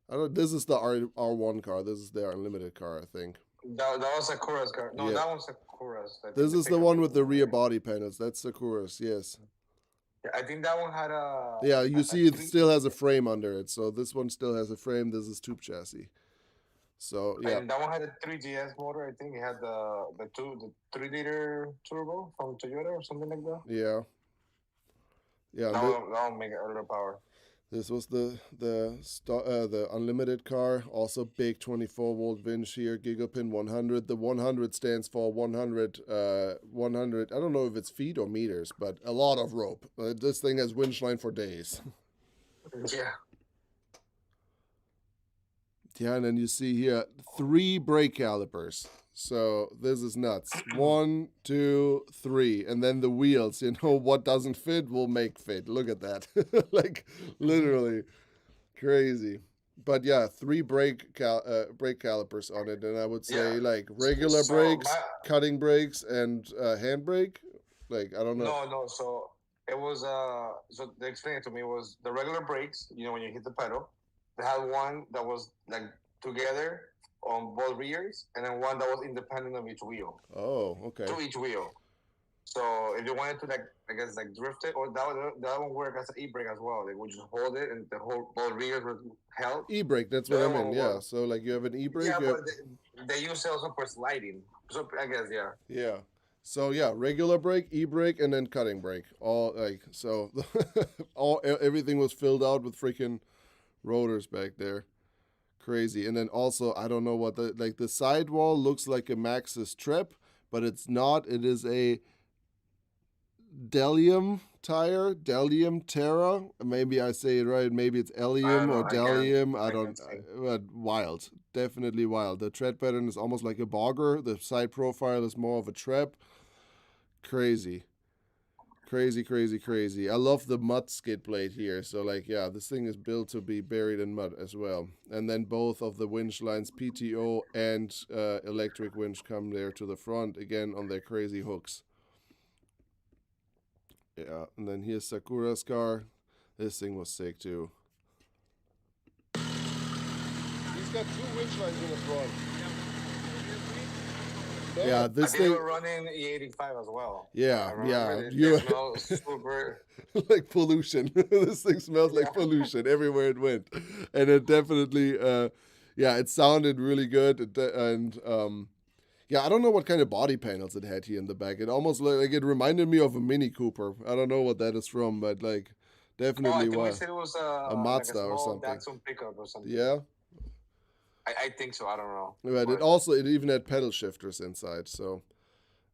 R1 car. This is the Unlimited car, I think. That was Sakura's car. No, that one's Sakura's. This is the one with the rear body panels. That's Sakura's, yes. Yeah, I think that one had a... Yeah, you see it still has a frame under it. So this one still has a frame. This is tube chassis. So, yeah. And that one had a 3GS motor. I think it had the 3-liter turbo from Toyota or something like that. Yeah. Yeah, that will make it a little power. This was the Unlimited car, also big 24-volt Winch here, Gigapin 100. The 100 stands for 100. I don't know if it's feet or meters, but a lot of rope. This thing has winch line for days. Yeah. Yeah, and then you see here 3 brake calipers. So this is nuts. 1, 2, 3, and then the wheels. You know, what doesn't fit will make fit. Look at that. Like literally crazy. But yeah, 3 brake calipers on it, and I would say like regular brakes, cutting brakes, and handbrake. Like I don't know. No. So it was so they explained it to me was the regular brakes. You know, when you hit the pedal, they had one that was like together on both rears, and then one that was independent of each wheel. Oh, okay. To each wheel. So if you wanted to like, I guess like drift it, or that would work as an e-brake as well. They would just hold it, and the whole both rears were held. E-brake, that's what I meant. Yeah. So like you have an e-brake. Yeah, but they use it also for sliding. So I guess yeah. Yeah. So yeah, regular brake, e-brake, and then cutting brake. All like so, everything was filled out with freaking rotors back there. Crazy. And then also, I don't know what the sidewall looks like a Maxxis Trap, but it's not. It is a Delium tire, Delium Terra. Maybe I say it right. Maybe it's Elium or Delium. I don't. Wild, definitely wild. The tread pattern is almost like a bogger. The side profile is more of a trap. Crazy. Crazy. I love the mud skid plate here. So like, yeah, this thing is built to be buried in mud as well. And then both of the winch lines, PTO and electric winch, come there to the front again on their crazy hooks. Yeah, and then here's Sakura's car. This thing was sick too. He's got 2 winch lines in the front. Yeah, this I thing. They were running E85 as well. Yeah. You super like pollution. This thing smells like pollution everywhere it went, and it definitely, it sounded really good, and I don't know what kind of body panels it had here in the back. It almost like it reminded me of a Mini Cooper. I don't know what that is from, but like definitely we said it was a Mazda like a or something. Datsun pickup or something. Yeah. I think so. I don't know. But it even had pedal shifters inside. So,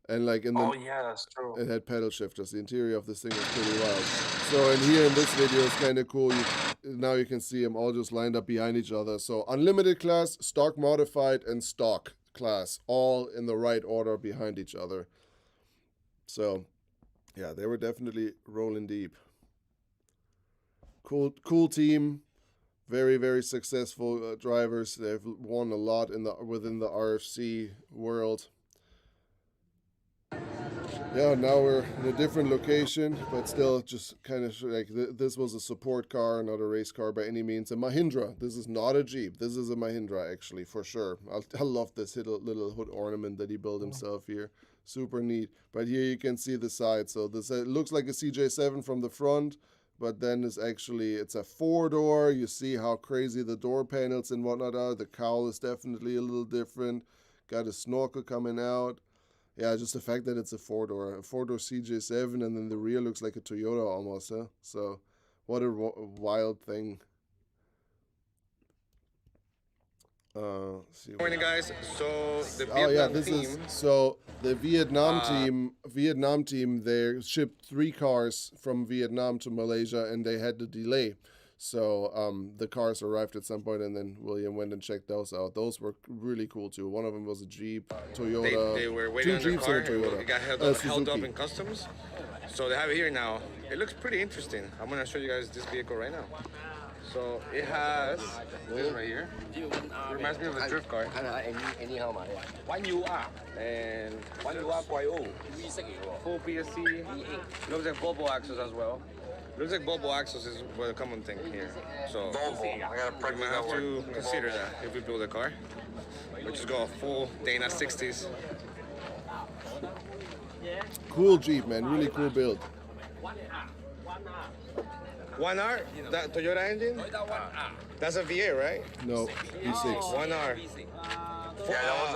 and like in the that's true. It had pedal shifters. The interior of this thing is pretty wild. So, and here in this video is kind of cool. Now you can see them all just lined up behind each other. So, unlimited class, stock modified, and stock class, all in the right order behind each other. So, yeah, they were definitely rolling deep. Cool team. Very, very successful drivers. They've won a lot within the RFC world. Yeah, now we're in a different location, but still just kind of like this was a support car, not a race car by any means. A Mahindra. This is not a Jeep. This is a Mahindra, actually, for sure. I love this little hood ornament that he built himself here. Super neat. But here you can see the side. So this it looks like a CJ7 from the front. But then it's a 4-door. You see how crazy the door panels and whatnot are. The cowl is definitely a little different. Got a snorkel coming out. Yeah, just the fact that it's a 4-door. A 4-door CJ7, and then the rear looks like a Toyota almost, huh? So, what a wild thing. Good morning, guys. So the Vietnam team. They shipped 3 cars from Vietnam to Malaysia, and they had to delay. So the cars arrived at some point, and then William went and checked those out. Those were really cool too. One of them was a Jeep, Toyota. They were waiting 2 on Jeeps their and a car. Toyota. It got held up in customs. So they have it here now. It looks pretty interesting. I'm gonna show you guys this vehicle right now. So it has this right here. It reminds me of a drift car. And full PSC. Looks like Volvo axles as well. Looks like Volvo axles is a common thing here. So I gotta we might have to consider that if we build a car. We just go full Dana 60s. Cool Jeep, man. Really cool build. 1R, that Toyota engine? That's a V8, right? No, V6. 1R. Yeah, that was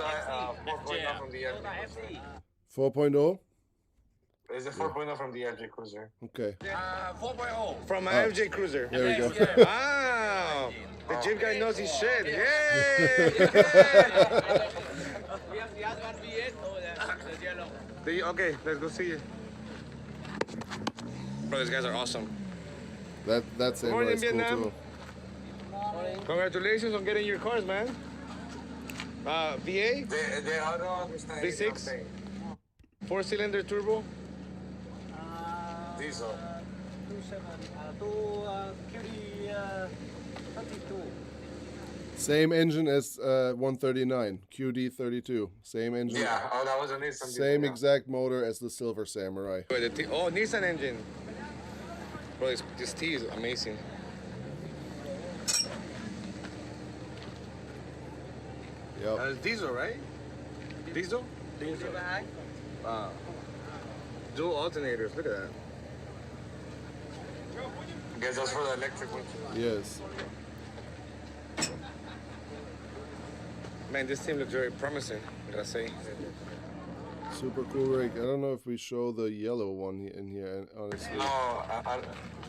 4.0 from the FJ. 4.0? It's a 4.0 from the FJ Cruiser. Okay. 4.0. From my FJ Cruiser. There we go. Wow! The Jeep guy knows his shit. Yay! Okay, let's go see it. Bro, these guys are awesome. That's it. Morning, It's cool Vietnam. too. Congratulations on getting your cars, man. VA? They don't understand. V6? 4-cylinder turbo? Diesel. 32. Same engine as 139, QD32. Same engine. Yeah. Oh, that was a Nissan. Same yeah. exact motor as the Silver Samurai. Oh, Nissan engine. Bro, this T is amazing. Yep. It's diesel, right? Diesel? Diesel. Wow. Dual alternators. Look at that. I guess that's for the electric one. Yes. Man, this team looks very promising, I gotta say. Super cool rig. I don't know if we show the yellow one in here, honestly. No,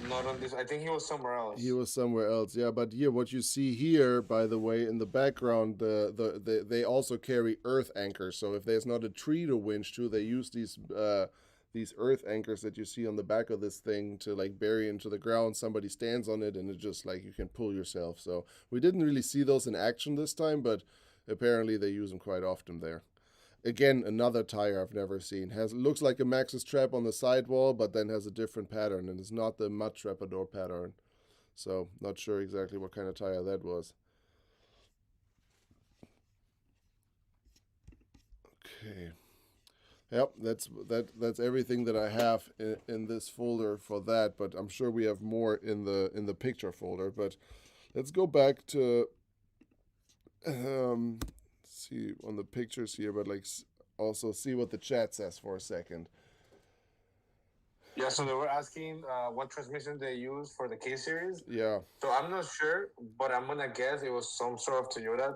not on this. I think he was somewhere else. He was somewhere else, yeah. But here, what you see here, by the way, in the background, they also carry earth anchors. So if there's not a tree to winch to, they use these earth anchors that you see on the back of this thing to like bury into the ground. Somebody stands on it, and it just like you can pull yourself. So we didn't really see those in action this time, but apparently they use them quite often there. Again, another tire I've never seen. Looks like a Maxxis trap on the sidewall, but then has a different pattern, and it's not the mud trappador pattern. So, not sure exactly what kind of tire that was. Okay. Yep, that's everything that I have in this folder for that, but I'm sure we have more in the picture folder. But let's go back to see on the pictures here, but like also see what the chat says for a second. Yeah, so they were asking what transmission they use for the K series. Yeah. So I'm not sure, but I'm gonna guess it was some sort of Toyota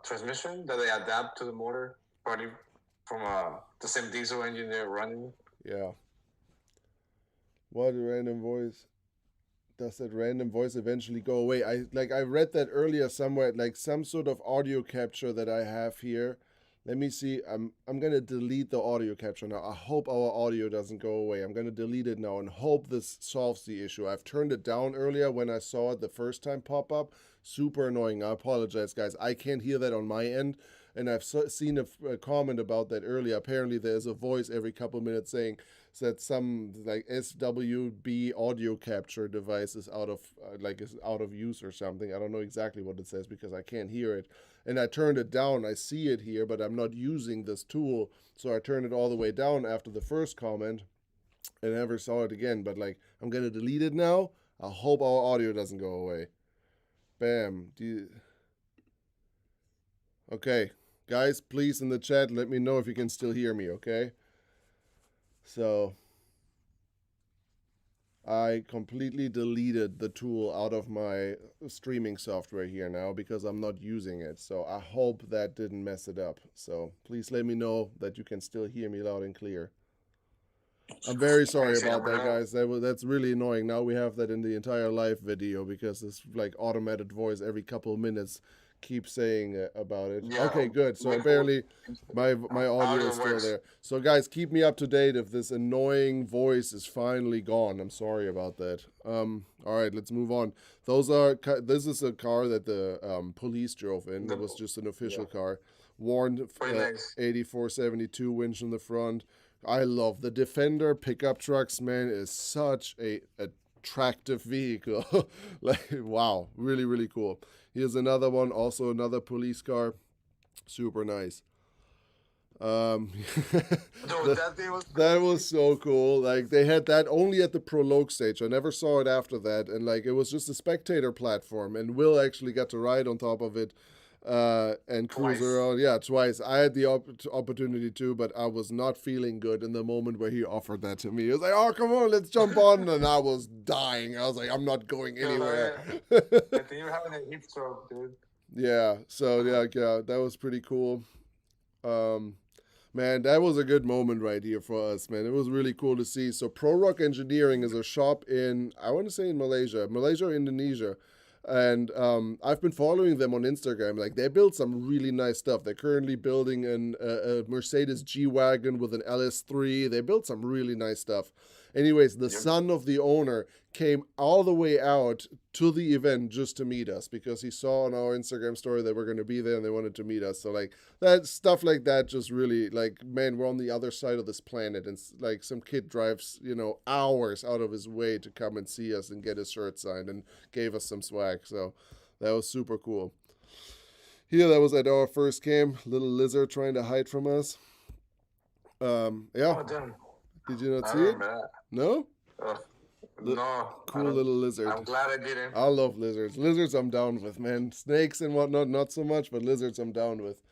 transmission that they adapt to the motor, probably from the same diesel engine they're running. Yeah. What random voice? Does that random voice eventually go away? I read that earlier somewhere, like some sort of audio capture that I have here. Let me see. I'm gonna delete the audio capture now. I hope our audio doesn't go away. I'm gonna delete it now and hope this solves the issue. I've turned it down earlier when I saw it the first time pop up. Super annoying. I apologize, guys. I can't hear that on my end. And I've seen a comment about that earlier. Apparently there's a voice every couple minutes saying that some like SWB audio capture device is out of use or something. I don't know exactly what it says because I can't hear it. And I turned it down. I see it here, but I'm not using this tool. So I turned it all the way down after the first comment and never saw it again. But like, I'm going to delete it now. I hope our audio doesn't go away. Bam. Okay. Guys, please in the chat, let me know if you can still hear me, okay? So, I completely deleted the tool out of my streaming software here now because I'm not using it. So, I hope that didn't mess it up. So, please let me know that you can still hear me loud and clear. I'm very sorry about that, guys. That's really annoying. Now we have that in the entire live video because it's like automated voice every couple of minutes keep saying about it. Yeah. Okay, good. So apparently my audio is still there. So guys, keep me up to date if this annoying voice is finally gone. I'm sorry about that. All right, let's move on. This is a car that the police drove in. It was just an official car. Warned 8472 winch in the front. I love the Defender pickup trucks, man. Is such a attractive vehicle. Like, wow, really, really cool. Here's another one, also another police car. Super nice. That was so cool. Like, they had that only at the prologue stage. I never saw it after that. And like, it was just a spectator platform. And Will actually got to ride on top of it and cruise around. Yeah, twice. I had the opportunity to, but I was not feeling good in the moment where he offered that to me. He was like, oh, come on, let's jump on. And I was dying. I was like, I'm not going anywhere. I think you're having a heat stroke, dude. Yeah, so yeah, that was pretty cool. Man, that was a good moment right here for us, man. It was really cool to see. So Pro Rock Engineering is a shop in, I want to say in Malaysia or Indonesia. And I've been following them on Instagram. Like, they build some really nice stuff. They're currently building a Mercedes G-Wagon with an LS3. They built some really nice stuff. Anyways, the Yep. son of the owner came all the way out to the event just to meet us because he saw on our Instagram story that we're going to be there and they wanted to meet us. So like that stuff like that just really like, man, we're on the other side of this planet, and like some kid drives, you know, hours out of his way to come and see us and get his shirt signed and gave us some swag. So that was super cool. Here, that was at our first game. Little lizard trying to hide from us. Yeah. Oh, damn. Did you not I see it? remember that. No? No. I Cool don't- little lizard. I'm glad I didn't. I love lizards. Lizards I'm down with, man. Snakes and whatnot, not so much, but lizards I'm down with.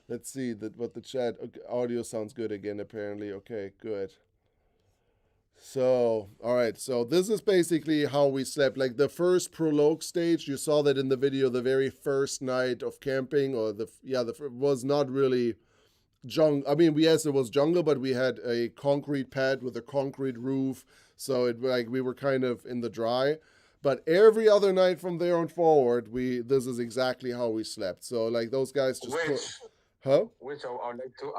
Let's see what the chat audio sounds good again, apparently. Okay, good. So, all right. So this is basically how we slept. Like the first prologue stage, you saw that in the video. The very first night of camping, or was not really jungle. I mean, yes, it was jungle, but we had a concrete pad with a concrete roof. So it like we were kind of in the dry. But every other night from there on forward, this is exactly how we slept. So like those guys just Which I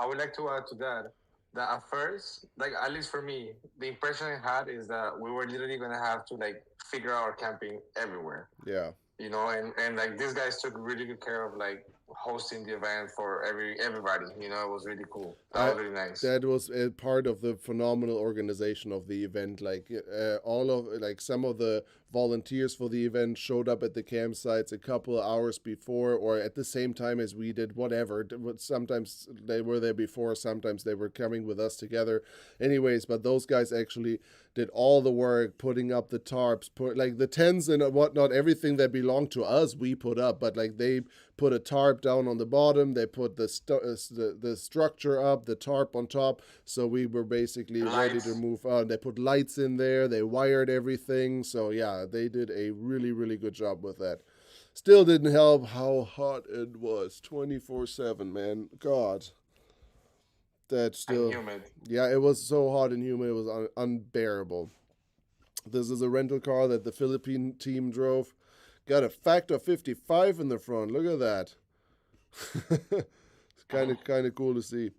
would like to add to that at first, like at least for me, the impression I had is that we were literally gonna have to like figure out our camping everywhere. Yeah. You know, and like these guys took really good care of like hosting the event for everybody. You know, it was really cool. That was really nice. That was a part of the phenomenal organization of the event. Like some of the volunteers for the event showed up at the campsites a couple of hours before or at the same time as we did, whatever. Sometimes they were there before, sometimes they were coming with us together. Anyways, but those guys actually did all the work, putting up the tarps, put like the tents and whatnot, everything that belonged to us, we put up. But like they put a tarp down on the bottom, they put the structure up, the tarp on top. So we were basically ready to move on. They put lights in there, they wired everything. So yeah, they did a really, really good job with that. Still didn't help how hot it was, 24/7, man. God. That's still, yeah, it was so hot and humid, it was unbearable. This is a rental car that the Philippine team drove. Got a factor 55 in the front. Look at that. It's kind of cool to see.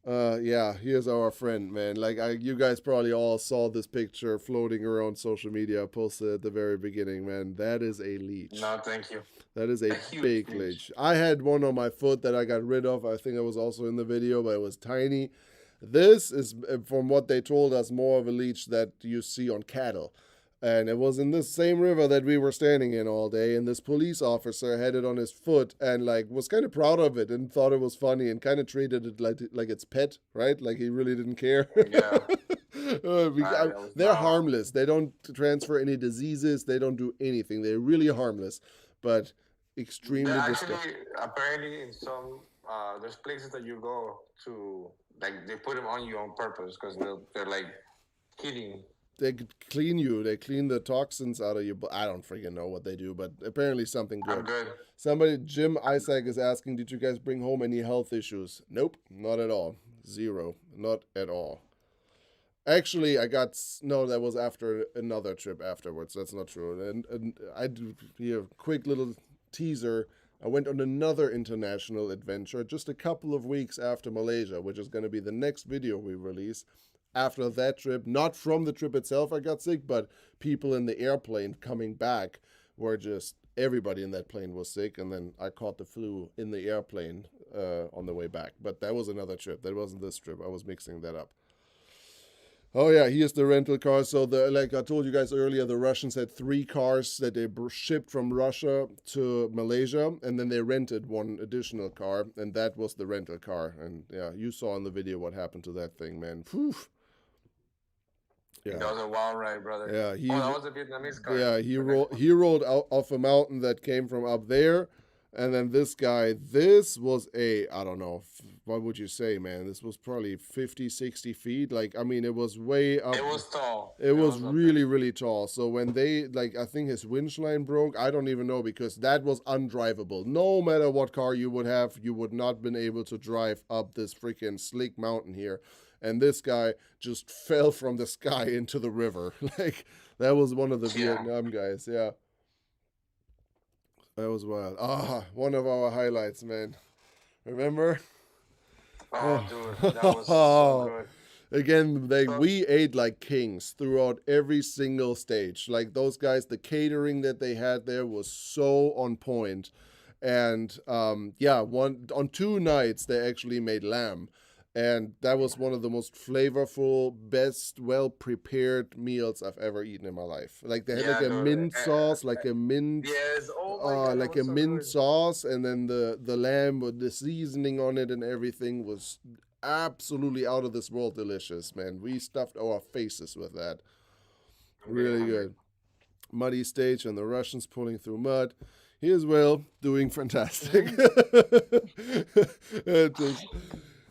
Yeah, here's our friend, man. Like you guys probably all saw this picture floating around social media. I posted at the very beginning, man. That is a leech. No, thank you. That is a big leech. I had one on my foot that I got rid of. I think it was also in the video, but it was tiny. This is, from what they told us, more of a leech that you see on cattle. And it was in this same river that we were standing in all day. And this police officer had it on his foot and like was kind of proud of it and thought it was funny and kind of treated it like its pet, right? Like he really didn't care. Yeah. They're harmless. They don't transfer any diseases. They don't do anything. They're really harmless, but extremely actually, apparently in some, there's places that you go to, like they put them on you on purpose because they're like killing. They clean you. They clean the toxins out of you. I don't freaking know what they do, but apparently something good. I'm good. Somebody, Jim Isaac is asking, did you guys bring home any health issues? Nope, not at all. Zero, not at all. Actually, no, that was after another trip afterwards. That's not true. And I do here, quick little teaser. I went on another international adventure just a couple of weeks after Malaysia, which is going to be the next video we release. After that trip, not from the trip itself I got sick, but people in the airplane coming back were just, everybody in that plane was sick, and then I caught the flu in the airplane on the way back. But that was another trip. That wasn't this trip. I was mixing that up. Oh yeah, here's the rental car. So like I told you guys earlier, the Russians had 3 cars that they shipped from Russia to Malaysia, and then they rented one additional car, and that was the rental car. And yeah, you saw in the video what happened to that thing, man. Whew. Yeah. That was a wild ride, brother. Yeah, that was a Vietnamese car. Yeah, he rolled out off a mountain that came from up there, and then this guy, this was I don't know, what would you say, man? This was probably 50, 60 feet. Like, I mean, it was way up. It was tall. It was really, really tall. So when they, like, I think his winch line broke, I don't even know, because that was undrivable. No matter what car you would have, you would not been able to drive up this freaking slick mountain here. And this guy just fell from the sky into the river. Like, that was one of the Vietnam guys, yeah. That was wild. One of our highlights, man. Remember? Oh, dude, that was so good. again, we ate like kings throughout every single stage. Like those guys, the catering that they had there was so on point. And on 2 nights they actually made lamb, and that was one of the most flavorful, best, well prepared meals I've ever eaten in my life. Like they had like a mint sauce, like a mint, yes, oh my God, like that a was so mint good. sauce, and then the lamb with the seasoning on it and everything was absolutely out of this world delicious, man. We stuffed our faces with that. Really good. Muddy stage and the Russians pulling through mud. He as well doing fantastic.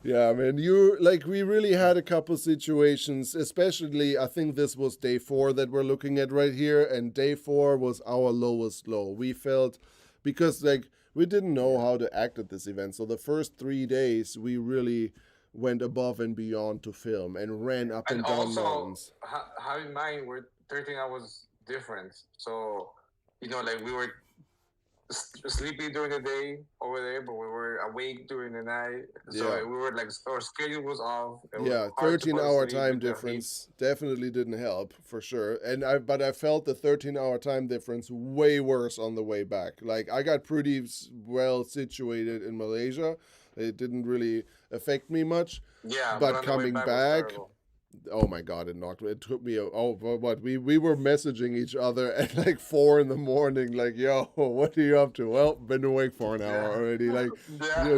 Yeah, man, we really had a couple situations, especially I think this was day 4 that we're looking at right here, and day 4 was our lowest low. We felt, because we didn't know how to act at this event, so the first 3 days we really went above and beyond to film and ran up and down mountains. Have in mind, we're 13 hours difference, so we were sleepy during the day over there, but we were awake during the night. So we were our schedule was off. 13-hour time difference definitely didn't help for sure. But I felt the 13-hour time difference way worse on the way back. Like I got pretty well situated in Malaysia. It didn't really affect me much. Yeah, but coming back. Oh my God! It took me. We were messaging each other at like 4 a.m. Like, yo, what are you up to? Well, been awake for an hour already. Like,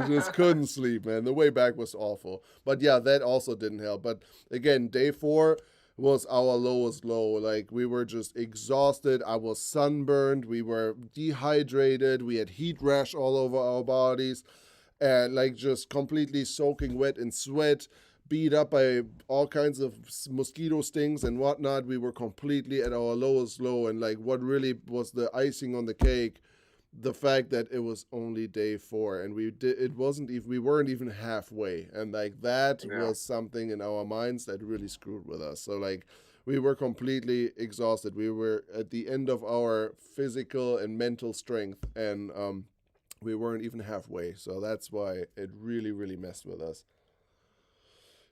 just couldn't sleep, man. The way back was awful. But yeah, that also didn't help. But again, day 4 was our lowest low. Like we were just exhausted. I was sunburned. We were dehydrated. We had heat rash all over our bodies, and like just completely soaking wet in sweat. Beat up by all kinds of mosquito stings and whatnot. We were completely at our lowest low, and like what really was the icing on the cake, the fact that it was only day 4 and we weren't even halfway, and like that was something in our minds that really screwed with us. So like we were completely exhausted. We were at the end of our physical and mental strength, and we weren't even halfway. So that's why it really, really messed with us.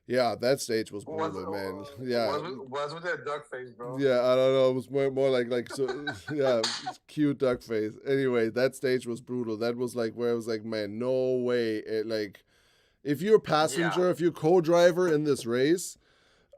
Yeah, that stage was brutal, man. Yeah. What's with that duck face, bro? Yeah, I don't know. It was more like so, yeah, cute duck face. Anyway, that stage was brutal. That was like where I was like, man, no way. If you're a passenger, if you're co-driver in this race,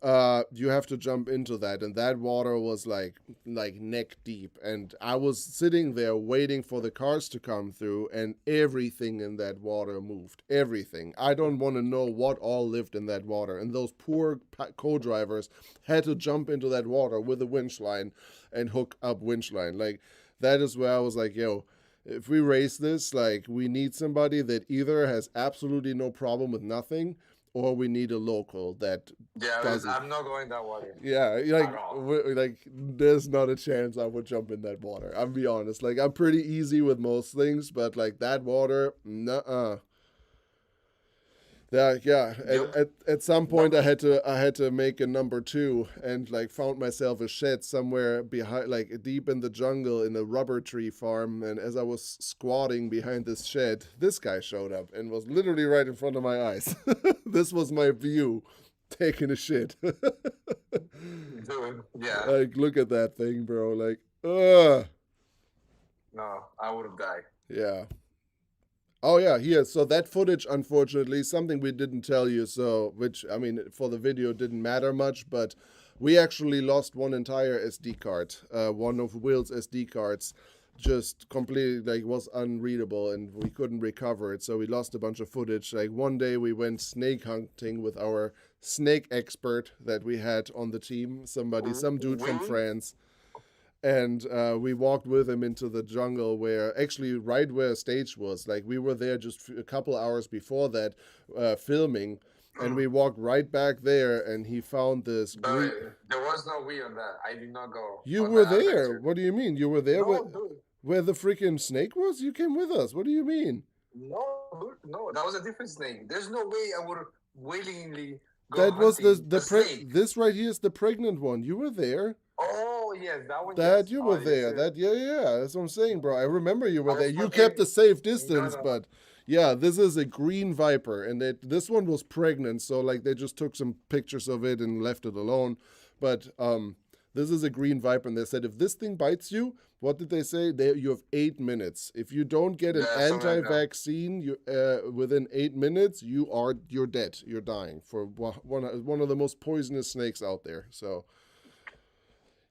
you have to jump into that, and that water was like neck deep, and I was sitting there waiting for the cars to come through, and everything in that water moved. Everything. I don't want to know what all lived in that water, and those poor co-drivers had to jump into that water with a winch line and hook up winch line. Like that is where I was like, yo, if we race this, like we need somebody that either has absolutely no problem with nothing, or we need a local that doesn't. I'm not going that water. Yeah, like there's not a chance I would jump in that water. I'll be honest. Like I'm pretty easy with most things, but like that water, nuh-uh. Yeah. At some point, I had to make a number 2, and like found myself a shed somewhere behind, like deep in the jungle in a rubber tree farm. And as I was squatting behind this shed, this guy showed up and was literally right in front of my eyes. This was my view, taking a shit. Dude, yeah. Like look at that thing, bro. Like, ugh. No, I would have died. Yeah. Oh yeah, here. So that footage, unfortunately, something we didn't tell you. So, which I mean, for the video didn't matter much, but we actually lost one entire SD card. One of Will's SD cards just completely was unreadable, and we couldn't recover it. So we lost a bunch of footage. Like one day we went snake hunting with our snake expert that we had on the team. Some dude from France. And we walked with him into the jungle right where stage was. Like we were there just a couple hours before that filming, and we walked right back there, and he found this. There was no we on that. I did not go. You were there. What do you mean? You were there where the freaking snake was? You came with us. What do you mean? No, that was a different snake. There's no way I would willingly go. That was this right here is the pregnant one. You were there. Oh yes, that one. That you were there. That yeah. That's what I'm saying, bro. I remember you were there. You kept a safe distance, but Yeah, this is a green viper, and this one was pregnant, so like they just took some pictures of it and left it alone. But this is a green viper, and they said if this thing bites you, what did they say? You have 8 minutes. If you don't get an Yeah, something like that. anti-vaccine, within 8 minutes, you're dead. You're dying for one of the most poisonous snakes out there. So,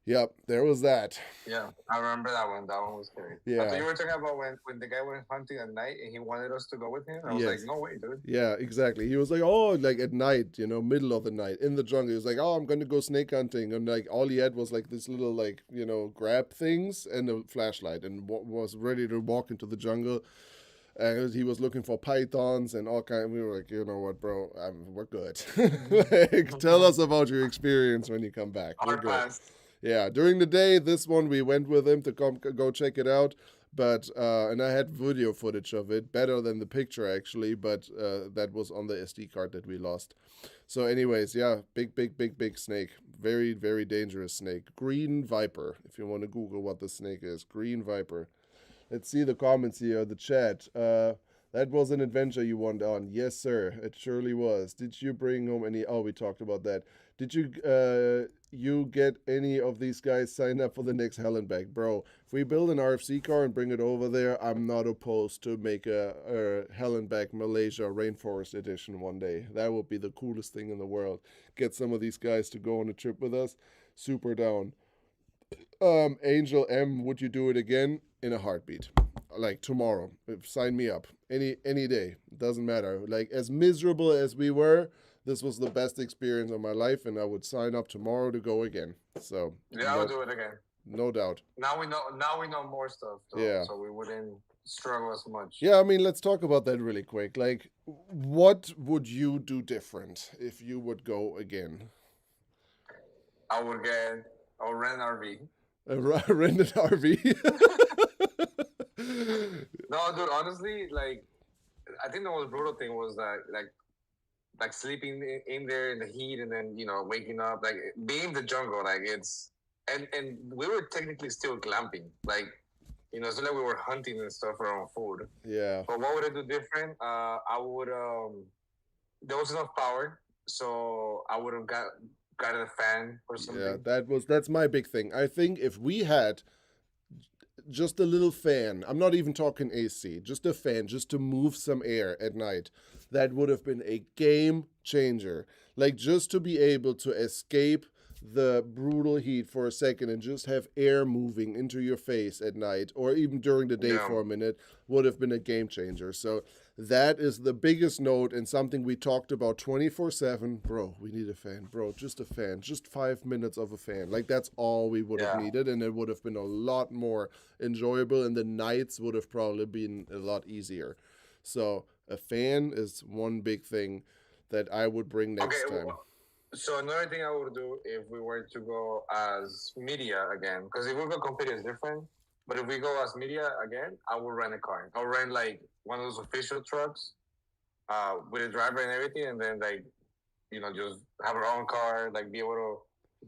yep, there was that. Yeah, I remember that one. That one was scary. Yeah. I thought you were talking about when the guy went hunting at night and he wanted us to go with him. I was Yes. like, no way, dude. Yeah, exactly. He was like, oh, like at night, middle of the night in the jungle. He was like, oh, I'm going to go snake hunting. And like all he had was like this little like, grab things and a flashlight and was ready to walk into the jungle. And he was looking for pythons and all kind. We were like, you know what, bro, we're good. Like, tell us about your experience when you come back. We're Hard good. pass. Yeah, during the day, this one we went with him to go check it out, but and I had video footage of it, better than the picture actually, but that was on the SD card that we lost. So, anyways, yeah, big snake, very very dangerous snake, green viper. If you want to Google what the snake is, green viper. Let's see the comments here, the chat. That was an adventure you went on. Yes, sir, it surely was. Did you bring home any? Oh, we talked about that. Did you get any of these guys signed up for the next Hell and Back? Bro, if we build an RFC car and bring it over there, I'm not opposed to make a Hell and Back Malaysia Rainforest edition one day. That would be the coolest thing in the world. Get some of these guys to go on a trip with us. Super down. Angel M, would you do it again? In a heartbeat. Like tomorrow. Sign me up. Any day. Doesn't matter. Like as miserable as we were, this was the best experience of my life, and I would sign up tomorrow to go again. So Yeah, I'll do it again. no doubt. Now we know more stuff. Though, Yeah. So we wouldn't struggle as much. Yeah, I mean, let's talk about that really quick. Like, what would you do different if you would go again? I would rent an RV. A rented RV? No, dude. Honestly, like, I think the most brutal thing was that, like sleeping in there in the heat and then waking up, like being in the jungle, like it's and we were technically still glamping, like it's not like we were hunting and stuff for our own food. Yeah. But what would I do different? I would there was enough power, so I would have got a fan or something. Yeah, that's my big thing. I think if we had just a little fan, I'm not even talking AC, just a fan, just to move some air at night, that would have been a game changer. Like just to be able to escape the brutal heat for a second and just have air moving into your face at night or even during the day for a minute would have been a game changer. So that is the biggest note and something we talked about 24/7. Bro, we need a fan. Bro, just a fan. Just 5 minutes of a fan. Like that's all we would have needed, and it would have been a lot more enjoyable, and the nights would have probably been a lot easier. So a fan is one big thing that I would bring next time. So another thing I would do if we were to go as media again, because if we go compete, it's different. But if we go as media again, I would rent a car. I'll rent like one of those official trucks, with a driver and everything, and then like, just have our own car, like be able to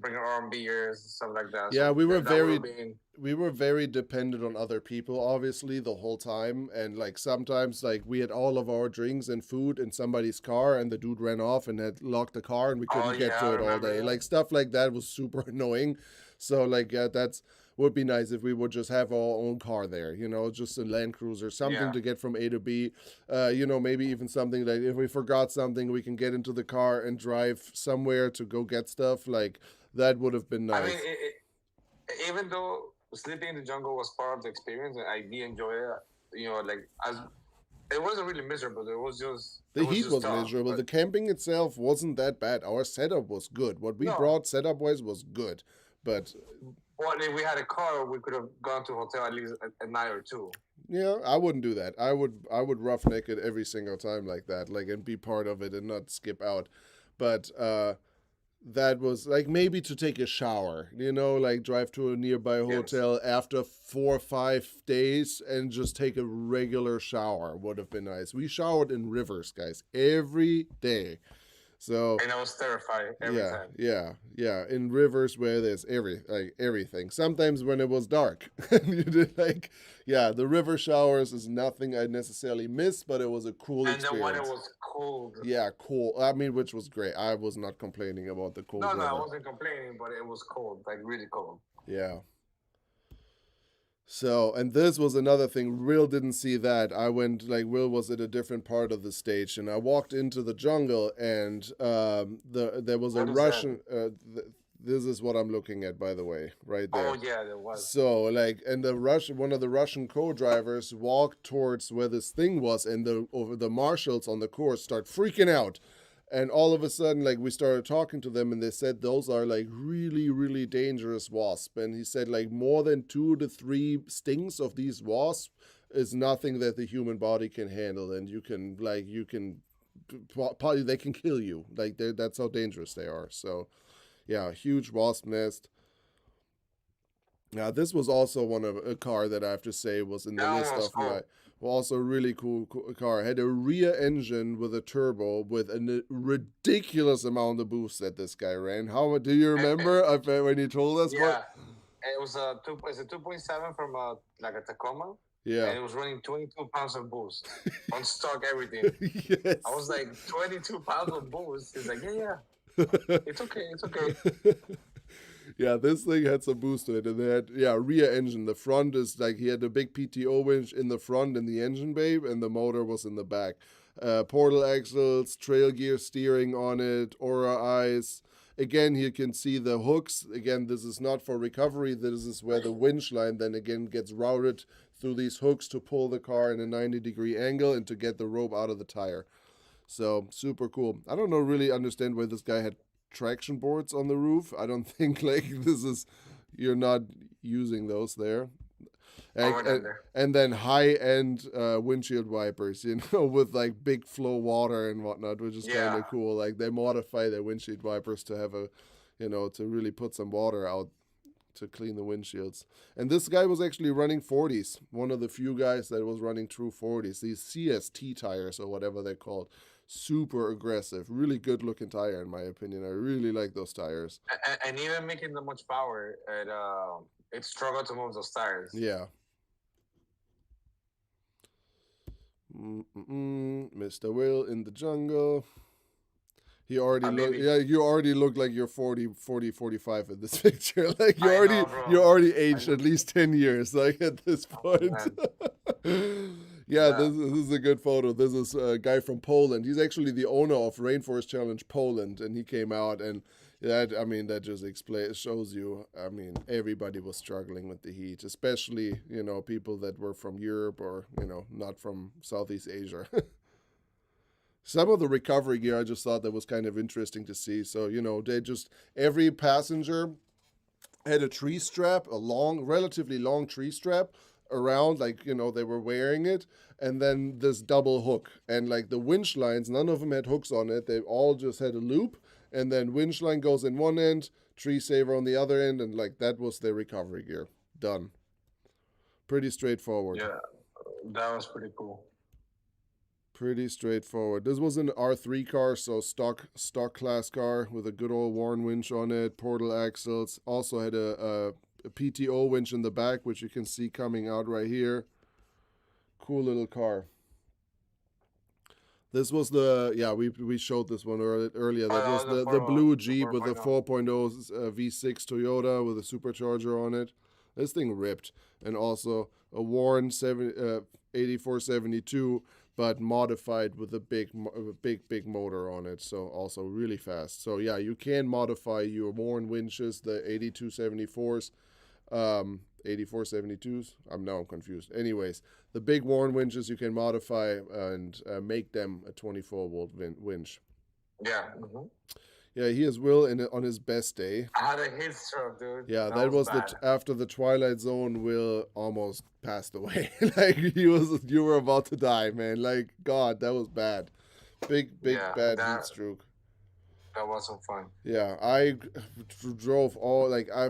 bring our own beers, stuff like that. Yeah, so we were we were very dependent on other people, obviously, the whole time. And like sometimes like we had all of our drinks and food in somebody's car and the dude ran off and had locked the car and we couldn't get to it all day. That. Like stuff like that was super annoying. So like, yeah, that's would be nice if we would just have our own car there, just a Land Cruiser, something to get from A to B. Maybe even something like if we forgot something, we can get into the car and drive somewhere to go get stuff. Like that would have been nice. I mean, even though sleeping in the jungle was part of the experience, and I did enjoy it. It wasn't really miserable. It was just the heat was tough, miserable. but The camping itself wasn't that bad. Our setup was good. What we brought setup wise was good, but if we had a car, we could have gone to a hotel at least a night or two. Yeah, I wouldn't do that. I would roughneck it every single time like that, like and be part of it and not skip out. But that was like maybe to take a shower, like drive to a nearby hotel after 4 or 5 days and just take a regular shower would have been nice. We showered in rivers, guys, every day. So And I was terrified every time. Yeah. In rivers where there's everything. Sometimes when it was dark, you did the river showers is nothing I necessarily miss, but it was a cool And experience. the water was cold. Yeah, cool. I mean, which was great. I was not complaining about the cold No, weather. I wasn't complaining, but it was cold, like really cold. Yeah. So, and this was another thing. Will didn't see that. I went, Will was at a different part of the stage, and I walked into the jungle, and there was a Russian. This is what I'm looking at, by the way, right there. Oh yeah, there was. So, and one of the Russian co-drivers walked towards where this thing was, and the marshals on the course start freaking out. And all of a sudden, we started talking to them, and they said those are, really, really dangerous wasps. And he said, more than 2 to 3 stings of these wasps is nothing that the human body can handle. And they can kill you. That's how dangerous they are. So, yeah, huge wasp nest. Now, this was also a car that I have to say was in the list of my... Also, a really cool car. It had a rear engine with a turbo with a ridiculous amount of boost that this guy ran. How do you remember when he told us? Yeah, it was a 2.7 from a Tacoma. Yeah, and it was running 22 pounds of boost on stock, everything. Yes. I was like, 22 pounds of boost. He's like, yeah, it's okay. Yeah, this thing had some boost to it, and they had rear engine. The front is he had a big PTO winch in the front in the engine bay, and the motor was in the back. Portal axles, trail gear steering on it, Aura eyes. Again, you can see the hooks. Again, this is not for recovery. This is where the winch line then again gets routed through these hooks to pull the car in a 90-degree angle and to get the rope out of the tire. So super cool. I don't really understand why this guy had traction boards on the roof. I don't think you're not using those there. And then high-end windshield wipers, with big flow water and whatnot, which is kind of cool. They modify their windshield wipers to have to really put some water out to clean the windshields. And this guy was actually running 40s, one of the few guys that was running true 40s, these CST tires or whatever they're called. Super aggressive, really good looking tire in my opinion. I really like those tires. And even making that much power, it struggled to move those tires. Yeah. Mr. Will in the jungle. He already you already look like you're 40, 45 in this picture. You already aged at least 10 years at this point. This is a good photo. This is a guy from Poland. He's actually the owner of Rainforest Challenge Poland, and he came out, and that just shows you. Everybody was struggling with the heat, especially people that were from Europe or not from Southeast Asia. Some of the recovery gear I just thought that was kind of interesting to see. So every passenger had a tree strap, relatively long tree strap around, they were wearing it, and then this double hook, and the winch lines, none of them had hooks on it. They all just had a loop, and then winch line goes in one end, tree saver on the other end, and that was their recovery gear. Done. Pretty straightforward. Yeah, that was pretty cool. Pretty straightforward. This was an R3 car, so stock class car with a good old Warren winch on it, portal axles. Also had a PTO winch in the back, which you can see coming out right here. Cool little car. This was we showed this one earlier. That was the blue Jeep with the 4.0 V6 Toyota with a supercharger on it. This thing ripped. And also a Warren 8472, but modified with a big motor on it. So also really fast. So yeah, you can modify your Warren winches, the 8274s. 8472s. I'm confused. Anyways, the big Warren winches you can modify and make them a 24-volt winch. Yeah. Mm-hmm. Yeah, he is Will on his best day. I had a heat stroke, dude. Yeah, that was after the Twilight Zone. Will almost passed away. You were about to die, man. God, that was bad. Bad heat stroke. That wasn't fun. Yeah, I drove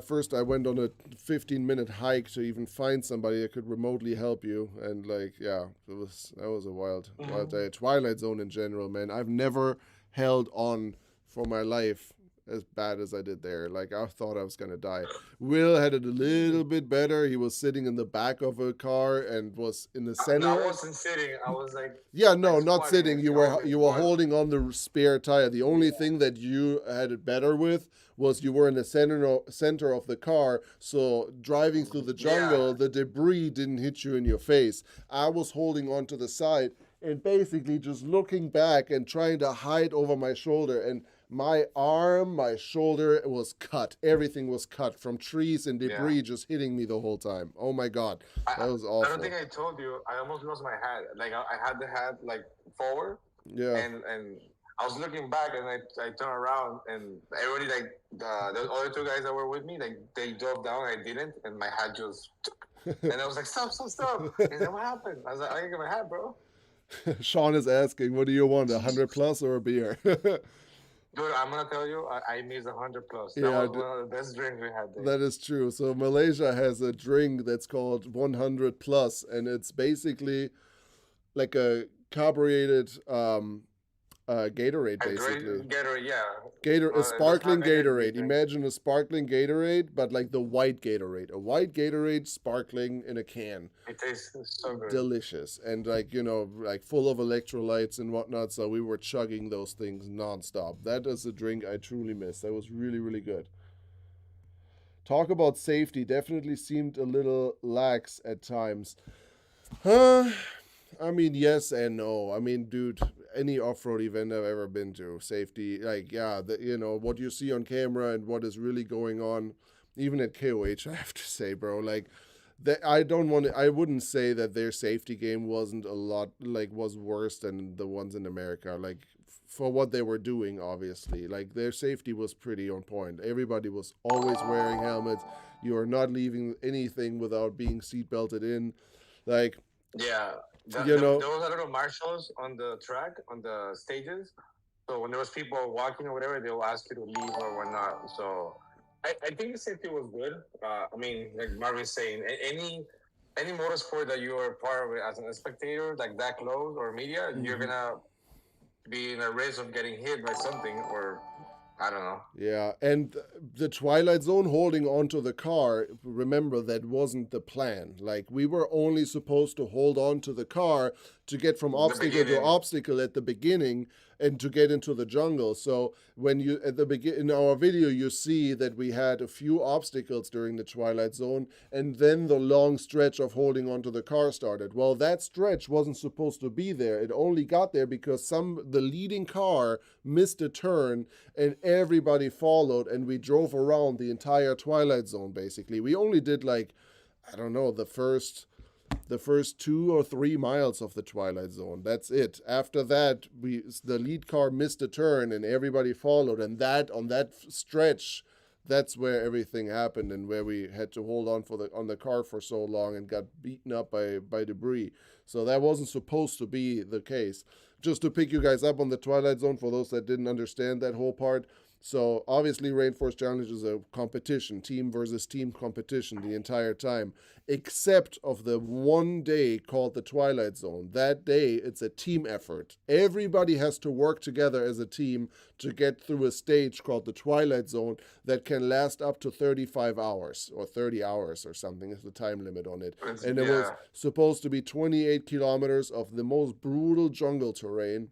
first I went on a 15-minute hike to even find somebody that could remotely help you, and that was a wild day. Twilight Zone in general, man. I've never held on for my life as bad as I did there. Like, I thought I was gonna die. Will had it a little bit better. He was sitting in the back of a car and was in the center. No, I wasn't sitting. I was like. Yeah, no, like not squatting sitting. and You were squatting. holding on the spare tire. The only thing that you had it better with was you were in the center of the car. So driving through the jungle, the debris didn't hit you in your face. I was holding on to the side and basically just looking back and trying to hide over my shoulder. And my arm, my shoulder was cut. Everything was cut from trees and debris just hitting me the whole time. Oh my God, that was awful. I don't think I told you. I almost lost my hat. Like I had the hat like forward. Yeah. And I was looking back and I turned around and everybody like the other two guys that were with me, like they drove down. I didn't, and my hat just. And I was like, stop. And then what happened? I was like, I didn't get my hat, bro. Sean is asking, what do you want, 100 plus or a beer? Dude, I'm gonna tell you, I missed 100 plus. That was one of the best drinks we had there. That is true. So Malaysia has a drink that's called 100 plus, and it's basically like a carbureted Gatorade, basically. Gatorade, yeah. A sparkling Gatorade. Imagine a sparkling Gatorade, but like the white Gatorade. A white Gatorade sparkling in a can. It tastes so good. Delicious. And like, you know, like full of electrolytes and whatnot. So we were chugging those things nonstop. That is a drink I truly miss. That was really, really good. Talk about safety. Definitely seemed a little lax at times. I mean, yes and no. I mean, dude, any off-road event I've ever been to, safety, like, yeah, you know, what you see on camera and what is really going on, even at KOH, I have to say, bro, like, I wouldn't say that their safety game wasn't was worse than the ones in America, like, for what they were doing, obviously. Like, their safety was pretty on point. Everybody was always wearing helmets. You are not leaving anything without being seatbelted in. Like, yeah. You know, there was a little marshals on the track, on the stages. So when there was people walking or whatever, they'll ask you to leave or whatnot. So I think the safety was good. I mean, like Marvin's saying, any motorsport that you are part of it as a spectator, like that close or media, you're gonna be in a race of getting hit by something or I don't know. Yeah, and the Twilight Zone holding onto the car, remember, that wasn't the plan. Like, we were only supposed to hold on to the car to get from obstacle to obstacle at the beginning and to get into the jungle. So when you, in our video, you see that we had a few obstacles during the Twilight Zone, and then the long stretch of holding onto the car started. Well, that stretch wasn't supposed to be there. It only got there because the leading car missed a turn, and everybody followed, and we drove around the entire Twilight Zone, basically. We only did, like, I don't know, the first 2 or 3 miles of the Twilight Zone. That's it. After that, the lead car missed a turn and everybody followed. And on that stretch, that's where everything happened and where we had to hold on the car for so long and got beaten up by debris. So that wasn't supposed to be the case. Just to pick you guys up on the Twilight Zone, for those that didn't understand that whole part. So obviously Rainforest Challenge is a competition, team versus team competition the entire time, except of the one day called the Twilight Zone. That day, it's a team effort. Everybody has to work together as a team to get through a stage called the Twilight Zone that can last up to 35 hours or 30 hours or something is the time limit on it. And it was supposed to be 28 kilometers of the most brutal jungle terrain.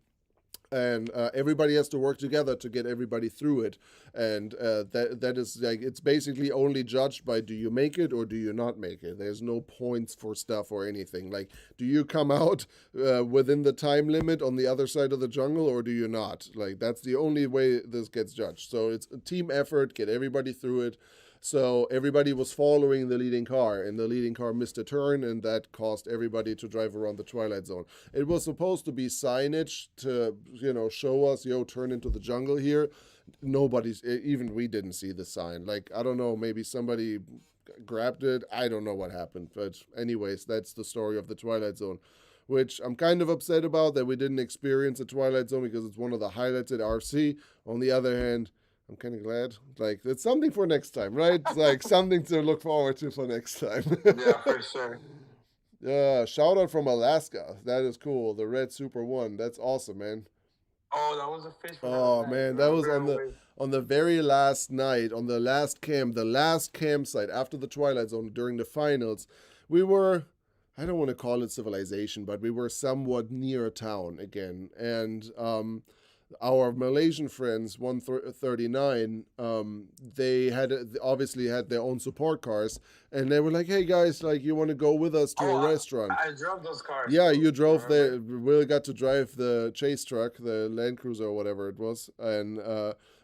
And everybody has to work together to get everybody through it. And that is like, it's basically only judged by, do you make it or do you not make it? There's no points for stuff or anything. Like, do you come out within the time limit on the other side of the jungle or do you not? Like, that's the only way this gets judged. So it's a team effort, get everybody through it. So everybody was following the leading car, and the leading car missed a turn, and that caused everybody to drive around the Twilight Zone. It was supposed to be signage to, show us, turn into the jungle here. Even we didn't see the sign. Like, I don't know, maybe somebody grabbed it. I don't know what happened. But anyways, that's the story of the Twilight Zone, which I'm kind of upset about that we didn't experience the Twilight Zone because it's one of the highlights at RC. On the other hand, I'm kind of glad. Like, it's something for next time, right? It's like something to look forward to for next time. Yeah, for sure. Yeah, shout out from Alaska. That is cool. The Red Super 1. That's awesome, man. Oh, that was a fish. Oh man, that was on the very last night, on the last campsite after the Twilight Zone during the finals. We were, I don't want to call it civilization, but we were somewhat near town again, and our Malaysian friends, 139, they had obviously had their own support cars, and they were like, "Hey guys, like you want to go with us to a restaurant?" I drove those cars. Yeah, you drove the. We got to drive the chase truck, the Land Cruiser or whatever it was, and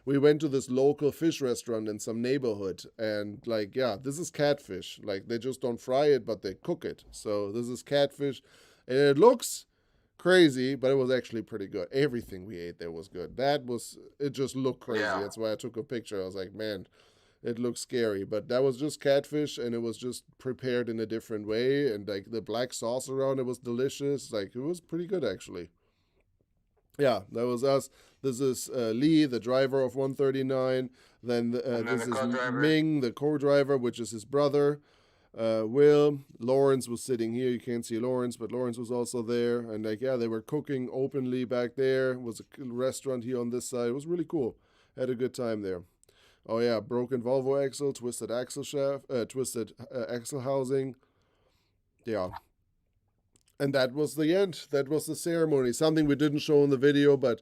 we went to this local fish restaurant in some neighborhood, and like, yeah, this is catfish. Like they just don't fry it, but they cook it. So this is catfish, and it looks crazy, but it was actually pretty good. Everything we ate there was good. It just looked crazy. Yeah. That's why I took a picture. I was like, man, it looks scary. But that was just catfish, and it was just prepared in a different way. And like the black sauce around it was delicious. Like it was pretty good actually. Yeah, that was us. This is Lee, the driver of 139. Then this is Ming, the co-driver, which is his brother. Will, Lawrence was sitting here. You can't see Lawrence, but Lawrence was also there. And like, yeah, they were cooking openly back there. It was a restaurant here on this side. It was really cool. Had a good time there. Oh yeah, broken Volvo axle, twisted axle shaft, twisted axle housing. Yeah. And that was the end. That was the ceremony. Something we didn't show in the video, but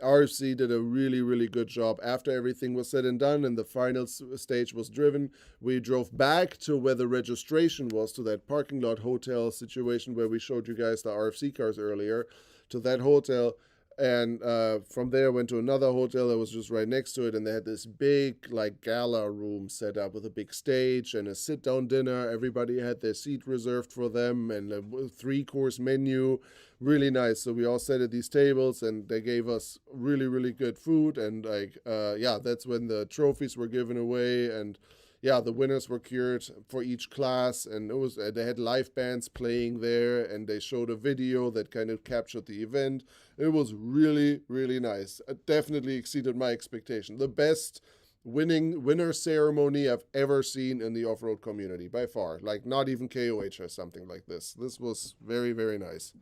RFC did a really, really good job. After everything was said and done and the final stage was driven, we drove back to where the registration was, to that parking lot hotel situation where we showed you guys the RFC cars earlier, to that hotel. And from there went to another hotel that was just right next to it, and they had this big like gala room set up with a big stage and a sit-down dinner. Everybody had their seat reserved for them, and a 3-course menu, really nice. So we all sat at these tables, and they gave us really, really good food. And like, yeah, that's when the trophies were given away, and yeah, the winners were cured for each class, and it was they had live bands playing there, and they showed a video that kind of captured the event. It was really, really nice. It definitely exceeded my expectation. The best winner ceremony I've ever seen in the off-road community, by far. Like, not even KOH has something like this. This was very, very nice.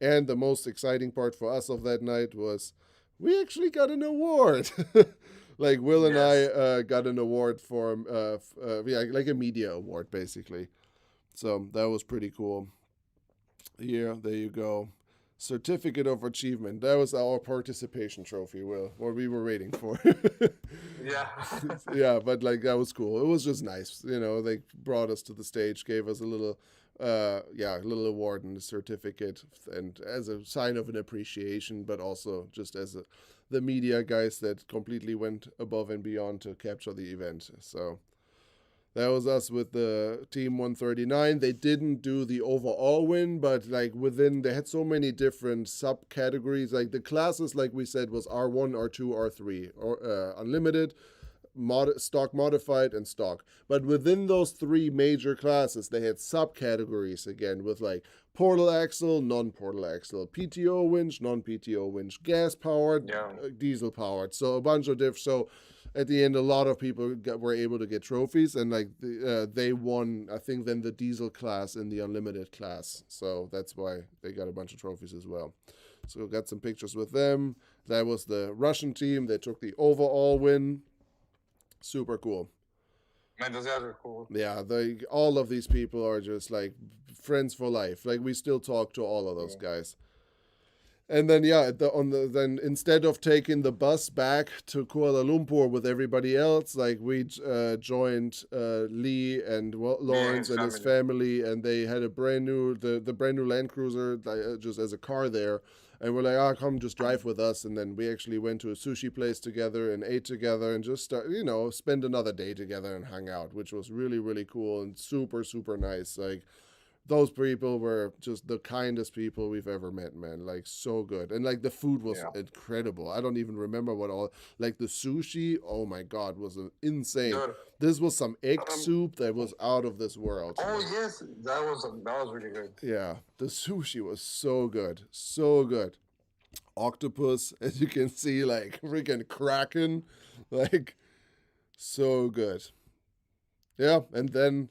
And the most exciting part for us of that night was we actually got an award. Like, Will and I got an award for, yeah, like a media award, basically. So that was pretty cool. Here, there you go. Certificate of Achievement. That was our participation trophy, Will, what we were waiting for. Yeah. Yeah, but like that was cool. It was just nice. You know, they brought us to the stage, gave us a little little award and a certificate, and as a sign of an appreciation, but also just as the media guys that completely went above and beyond to capture the event. So that was us with the Team 139. They didn't do the overall win, but like within, they had so many different subcategories. Like the classes, like we said, was R1, R2, R3, or unlimited, stock modified, and stock. But within those 3 major classes, they had subcategories again with like portal axle, non-portal axle, PTO winch, non-PTO winch, gas powered, diesel powered. So a bunch of different. So at the end, a lot of people were able to get trophies, and like they won, I think, then the diesel class in the unlimited class. So that's why they got a bunch of trophies as well. So got some pictures with them. That was the Russian team. They took the overall win. Super cool. Man, those guys are cool. Yeah, all of these people are just like friends for life. Like we still talk to all of those guys. And then yeah, then instead of taking the bus back to Kuala Lumpur with everybody else, like we joined Lee and Lawrence and his family, and they had a brand new Land Cruiser just as a car there. And we're like, oh, come just drive with us. And then we actually went to a sushi place together and ate together and just, spend another day together and hung out, which was really, really cool and super, super nice. Like, those people were just the kindest people we've ever met, man. Like, so good. And, like, the food was incredible. I don't even remember like, the sushi, oh, my God, was insane. Dude, this was some egg soup that was out of this world. Oh, yes. That was really good. Yeah. The sushi was so good. So good. Octopus, as you can see, like, freaking Kraken. Like, so good. Yeah, and then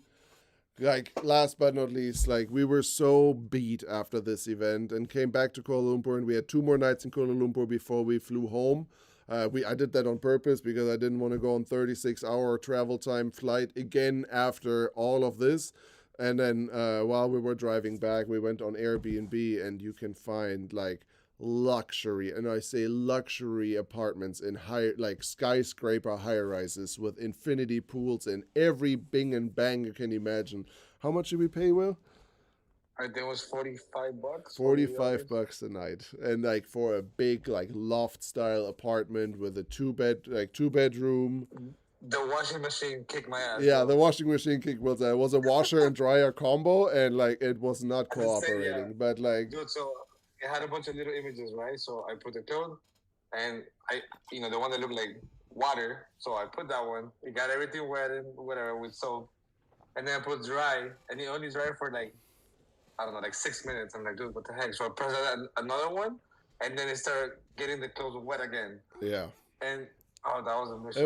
like last but not least, like we were so beat after this event and came back to Kuala Lumpur, and we had 2 more nights in Kuala Lumpur before we flew home. I did that on purpose because I didn't want to go on 36-hour travel time flight again after all of this. And then while we were driving back, we went on Airbnb, and you can find like luxury, and I say luxury apartments in high, like skyscraper high-rises with infinity pools and every bing and bang you can imagine. How much did we pay, Will? I think it was $45. 45 bucks a night, and like for a big like loft style apartment with a two bedroom. The washing machine kicked my ass. Yeah, bro. the washing machine kick was it was a washer and dryer combo, and like it was not I can say, cooperating. But like, Dude, so it had a bunch of little images, right? So I put the code, and the one that looked like water. So I put that one. It got everything wet and whatever with soap, and then I put dry, and it only dried for like, I don't know, like 6 minutes. I'm like, dude, what the heck? So I pressed another one, and then it started getting the clothes wet again. yeah. And that was a mission.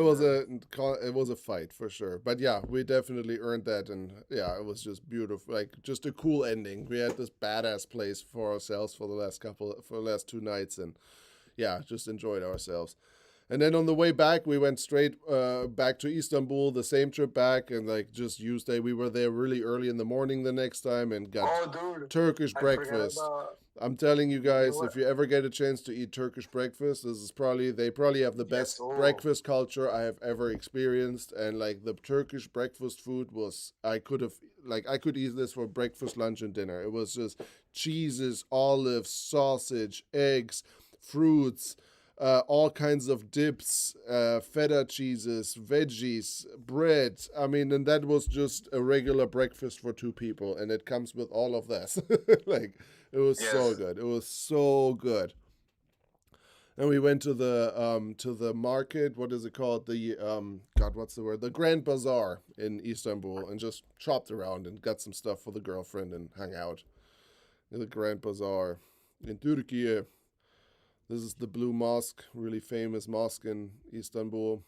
It was a fight for sure, but yeah, we definitely earned that, and yeah, it was just beautiful, like just a cool ending. We had this badass place for ourselves for the last 2 nights, and yeah, just enjoyed ourselves. And then on the way back, we went straight back to Istanbul, the same trip back, and like just used it. We were there really early in the morning the next time and got Turkish breakfast. I'm telling you guys, if you ever get a chance to eat Turkish breakfast, they probably have the best breakfast culture I have ever experienced. And like the Turkish breakfast food was, I could eat this for breakfast, lunch, and dinner. It was just cheeses, olives, sausage, eggs, fruits, all kinds of dips, feta cheeses, veggies, bread. I mean, and that was just a regular breakfast for 2 people, and it comes with all of this. Like, it was so good. It was so good. And we went to the market. What is it called? The what's the word? The Grand Bazaar in Istanbul, and just chopped around and got some stuff for the girlfriend and hung out. The Grand Bazaar in Turkey. This is the Blue Mosque, really famous mosque in Istanbul.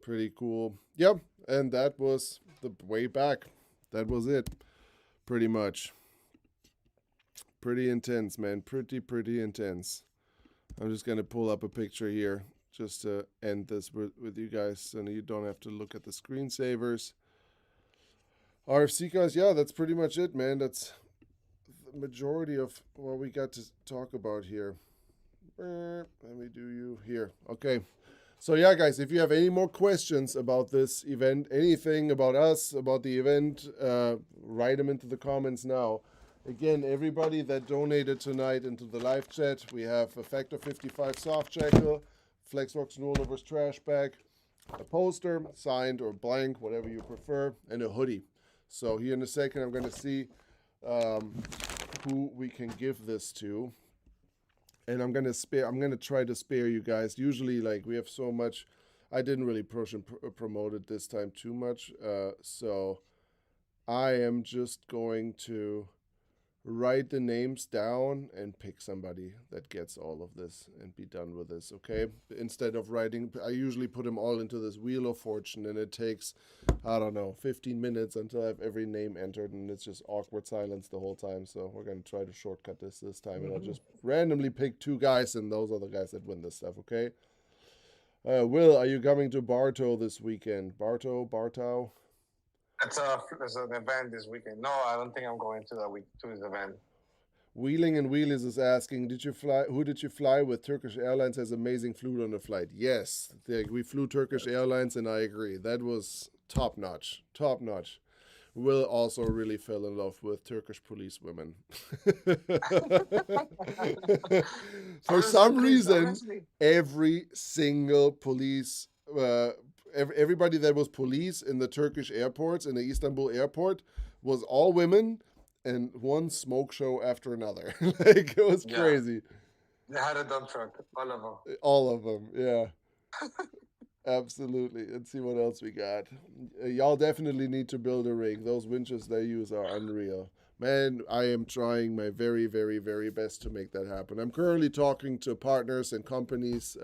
Pretty cool. Yep, and that was the way back. That was it, pretty much. Pretty intense, man. Pretty intense. I'm just going to pull up a picture here just to end this with you guys so you don't have to look at the screensavers. RFC guys, yeah, that's pretty much it, man. That's majority of what we got to talk about here. Let me do you here. Okay. So yeah, guys, if you have any more questions about this event, anything about us, about the event, write them into the comments now. Again, everybody that donated tonight into the live chat, we have a Factor 55 soft jackal, Flexbox Rollovers trash bag, a poster, signed or blank, whatever you prefer, and a hoodie. So here in a second, I'm going to see who we can give this to, and I'm gonna try to spare you guys. Usually, like, we have so much, I didn't really push and promote it this time too much, so I am just going to write the names down and pick somebody that gets all of this and be done with this, okay? Instead of writing, I usually put them all into this Wheel of Fortune, and it takes, I don't know, 15 minutes until I have every name entered, and it's just awkward silence the whole time. So we're going to try to shortcut this time, and I'll just randomly pick 2 guys, and those are the guys that win this stuff, okay? Will, are you coming to Bartow this weekend? Bartow? It's an event this weekend. No, I don't think I'm going to his event. Wheeling and Wheelies is asking, who did you fly with? Turkish Airlines has amazing food on the flight. Yes, we flew Turkish Airlines, and I agree. That was top notch. Will also really fell in love with Turkish police women. For some reason, every single police, everybody that was police in the Turkish airports, in the Istanbul airport, was all women, and one smoke show after another. Like, it was crazy. They had a dump truck, all of them. All of them, yeah. Absolutely. Let's see what else we got. Y'all definitely need to build a rig. Those winches they use are unreal. Man, I am trying my very, very, very best to make that happen. I'm currently talking to partners and companies,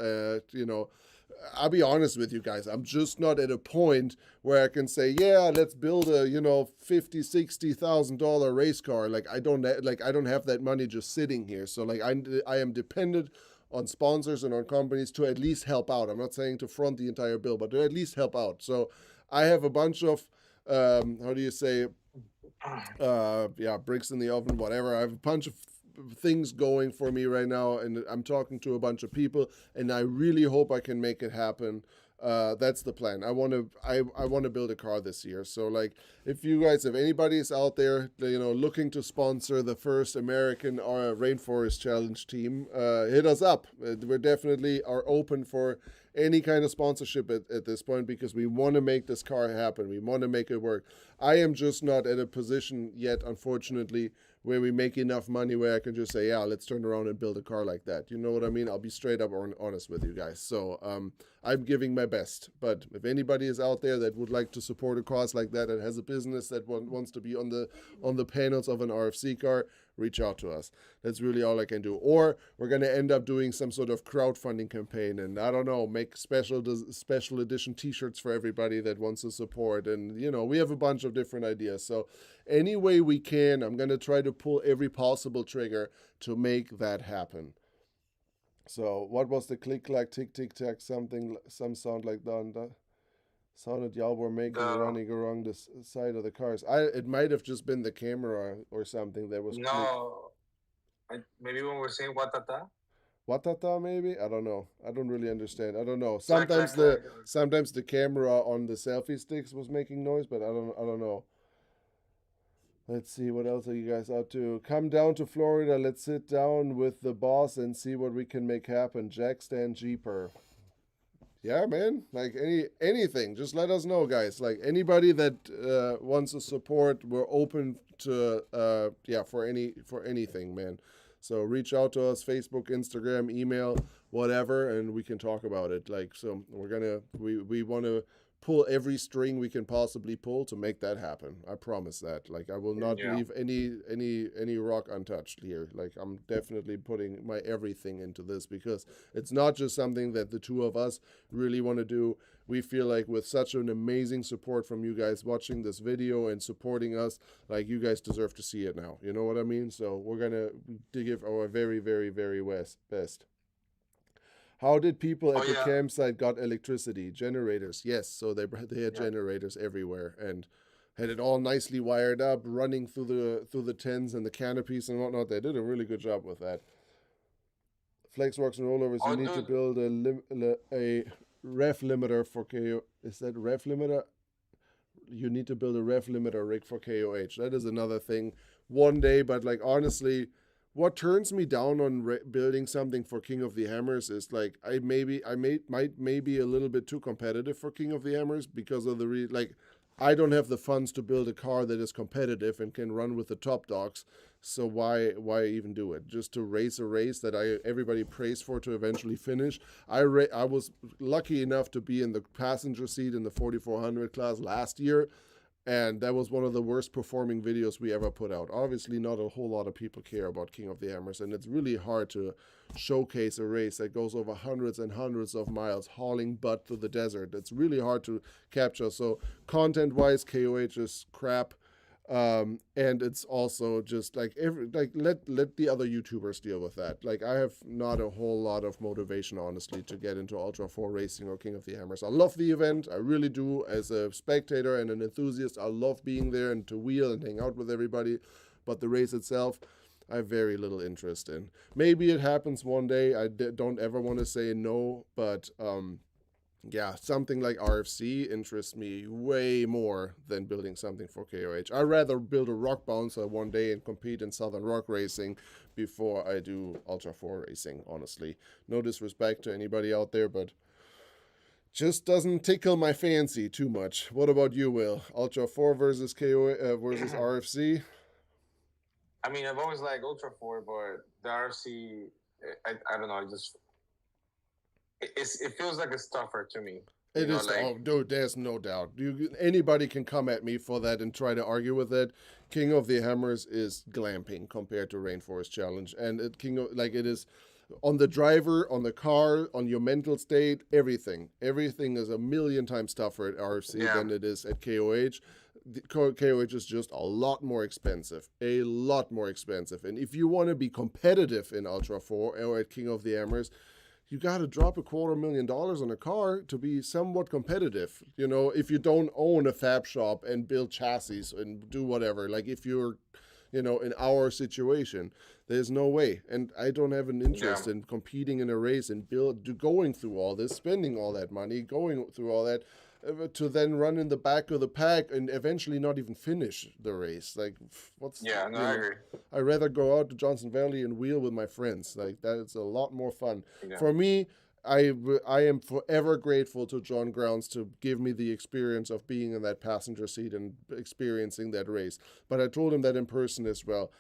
I'll be honest with you guys. I'm just not at a point where I can say, yeah, let's build a, you know, $50,000-$60,000 race car. Like I don't have that money just sitting here. So like I am dependent on sponsors and on companies to at least help out. I'm not saying to front the entire bill, but to at least help out. So I have a bunch of how do you say, bricks in the oven, whatever. I have a bunch of things going for me right now, and I'm talking to a bunch of people, and I really hope I can make it happen. That's the plan. I want to build a car this year. So like, if anybody is out there, you know, looking to sponsor the first American Rainforest Challenge team, hit us up. We're definitely are open for any kind of sponsorship at this point, because we want to make this car happen. We want to make it work. I am just not at a position yet, unfortunately, where we make enough money where I can just say, yeah, let's turn around and build a car like that. You know what I mean? I'll be straight up honest with you guys. So I'm giving my best. But if anybody is out there that would like to support a cause like that and has a business that wants to be on the panels of an RFC car, reach out to us. That's really all I can do. Or we're going to end up doing some sort of crowdfunding campaign, and I don't know, make special edition t-shirts for everybody that wants to support. And, you know, we have a bunch of different ideas. So any way we can, I'm going to try to pull every possible trigger to make that happen. So what was the click, clack, tick, tick, tack, some sound like that? Sounded y'all were running along the side of the cars. It might have just been the camera or something that was. No, maybe when we're saying watata. Watata, maybe? I don't know. I don't really understand. I don't know. Sometimes the camera on the selfie sticks was making noise, but I don't know. Let's see, what else are you guys up to? Come down to Florida. Let's sit down with the boss and see what we can make happen. Jack Stan Jeeper. Yeah, man. Like anything, just let us know, guys. Like anybody that wants to support, we're open to for anything, man. So reach out to us, Facebook, Instagram, email, whatever, and we can talk about it. Like, so we want to pull every string we can possibly pull to make that happen. I promise that. Like, I will not leave any rock untouched here. Like, I'm definitely putting my everything into this, because it's not just something that the two of us really want to do. We feel like with such an amazing support from you guys watching this video and supporting us, like, you guys deserve to see it now. You know what I mean? So we're going to give our very, very, very best. How did people at the campsite got electricity? Generators, yes. So they had generators everywhere and had it all nicely wired up, running through the tents and the canopies and whatnot. They did a really good job with that. Flexworks and rollovers, you need to build a ref limiter for KO. Is that ref limiter? You need to build a ref limiter rig for KOH. That is another thing one day, but like, honestly, what turns me down on building something for King of the Hammers is like, I might be a little bit too competitive for King of the Hammers, because of I don't have the funds to build a car that is competitive and can run with the top dogs. So why even do it? Just to race a race that everybody prays for to eventually finish. I was lucky enough to be in the passenger seat in the 4400 class last year. And that was one of the worst performing videos we ever put out. Obviously, not a whole lot of people care about King of the Hammers, and it's really hard to showcase a race that goes over hundreds and hundreds of miles, hauling butt through the desert. It's really hard to capture. So content-wise, KOH is crap. And it's also just like let the other YouTubers deal with that. Like, I have not a whole lot of motivation, honestly, to get into Ultra 4 racing or King of the Hammers. I love the event, I really do. As a spectator and an enthusiast, I love being there and to wheel and hang out with everybody. But the race itself, I have very little interest in. Maybe it happens one day. I don't ever want to say no, but yeah, something like RFC interests me way more than building something for KOH. I'd rather build a rock bouncer one day and compete in Southern Rock racing before I do Ultra 4 racing, honestly. No disrespect to anybody out there, but just doesn't tickle my fancy too much. What about you, Will? Ultra 4 versus KOH versus RFC? I mean, I've always liked Ultra 4, but the RFC, I don't know, it feels like it's tougher to me. It is. Oh, dude, there's no doubt. Anybody can come at me for that and try to argue with it. King of the Hammers is glamping compared to Rainforest Challenge, and it is on the driver, on the car, on your mental state, everything. Everything is a million times tougher at RFC than it is at KOH. The KOH is just a lot more expensive, And if you want to be competitive in Ultra 4 or at King of the Hammers, you got to drop $250,000 on a car to be somewhat competitive. You know, if you don't own a fab shop and build chassis and do whatever, like if you're, you know, in our situation, there's no way. And I don't have an interest in competing in a race and going through all this, spending all that money, going through all that, to then run in the back of the pack and eventually not even finish the race. Like, what's... Yeah, no, I agree. I'd rather go out to Johnson Valley and wheel with my friends. Like, that is a lot more fun. Yeah. For me, I am forever grateful to John Grounds to give me the experience of being in that passenger seat and experiencing that race. But I told him that in person as well.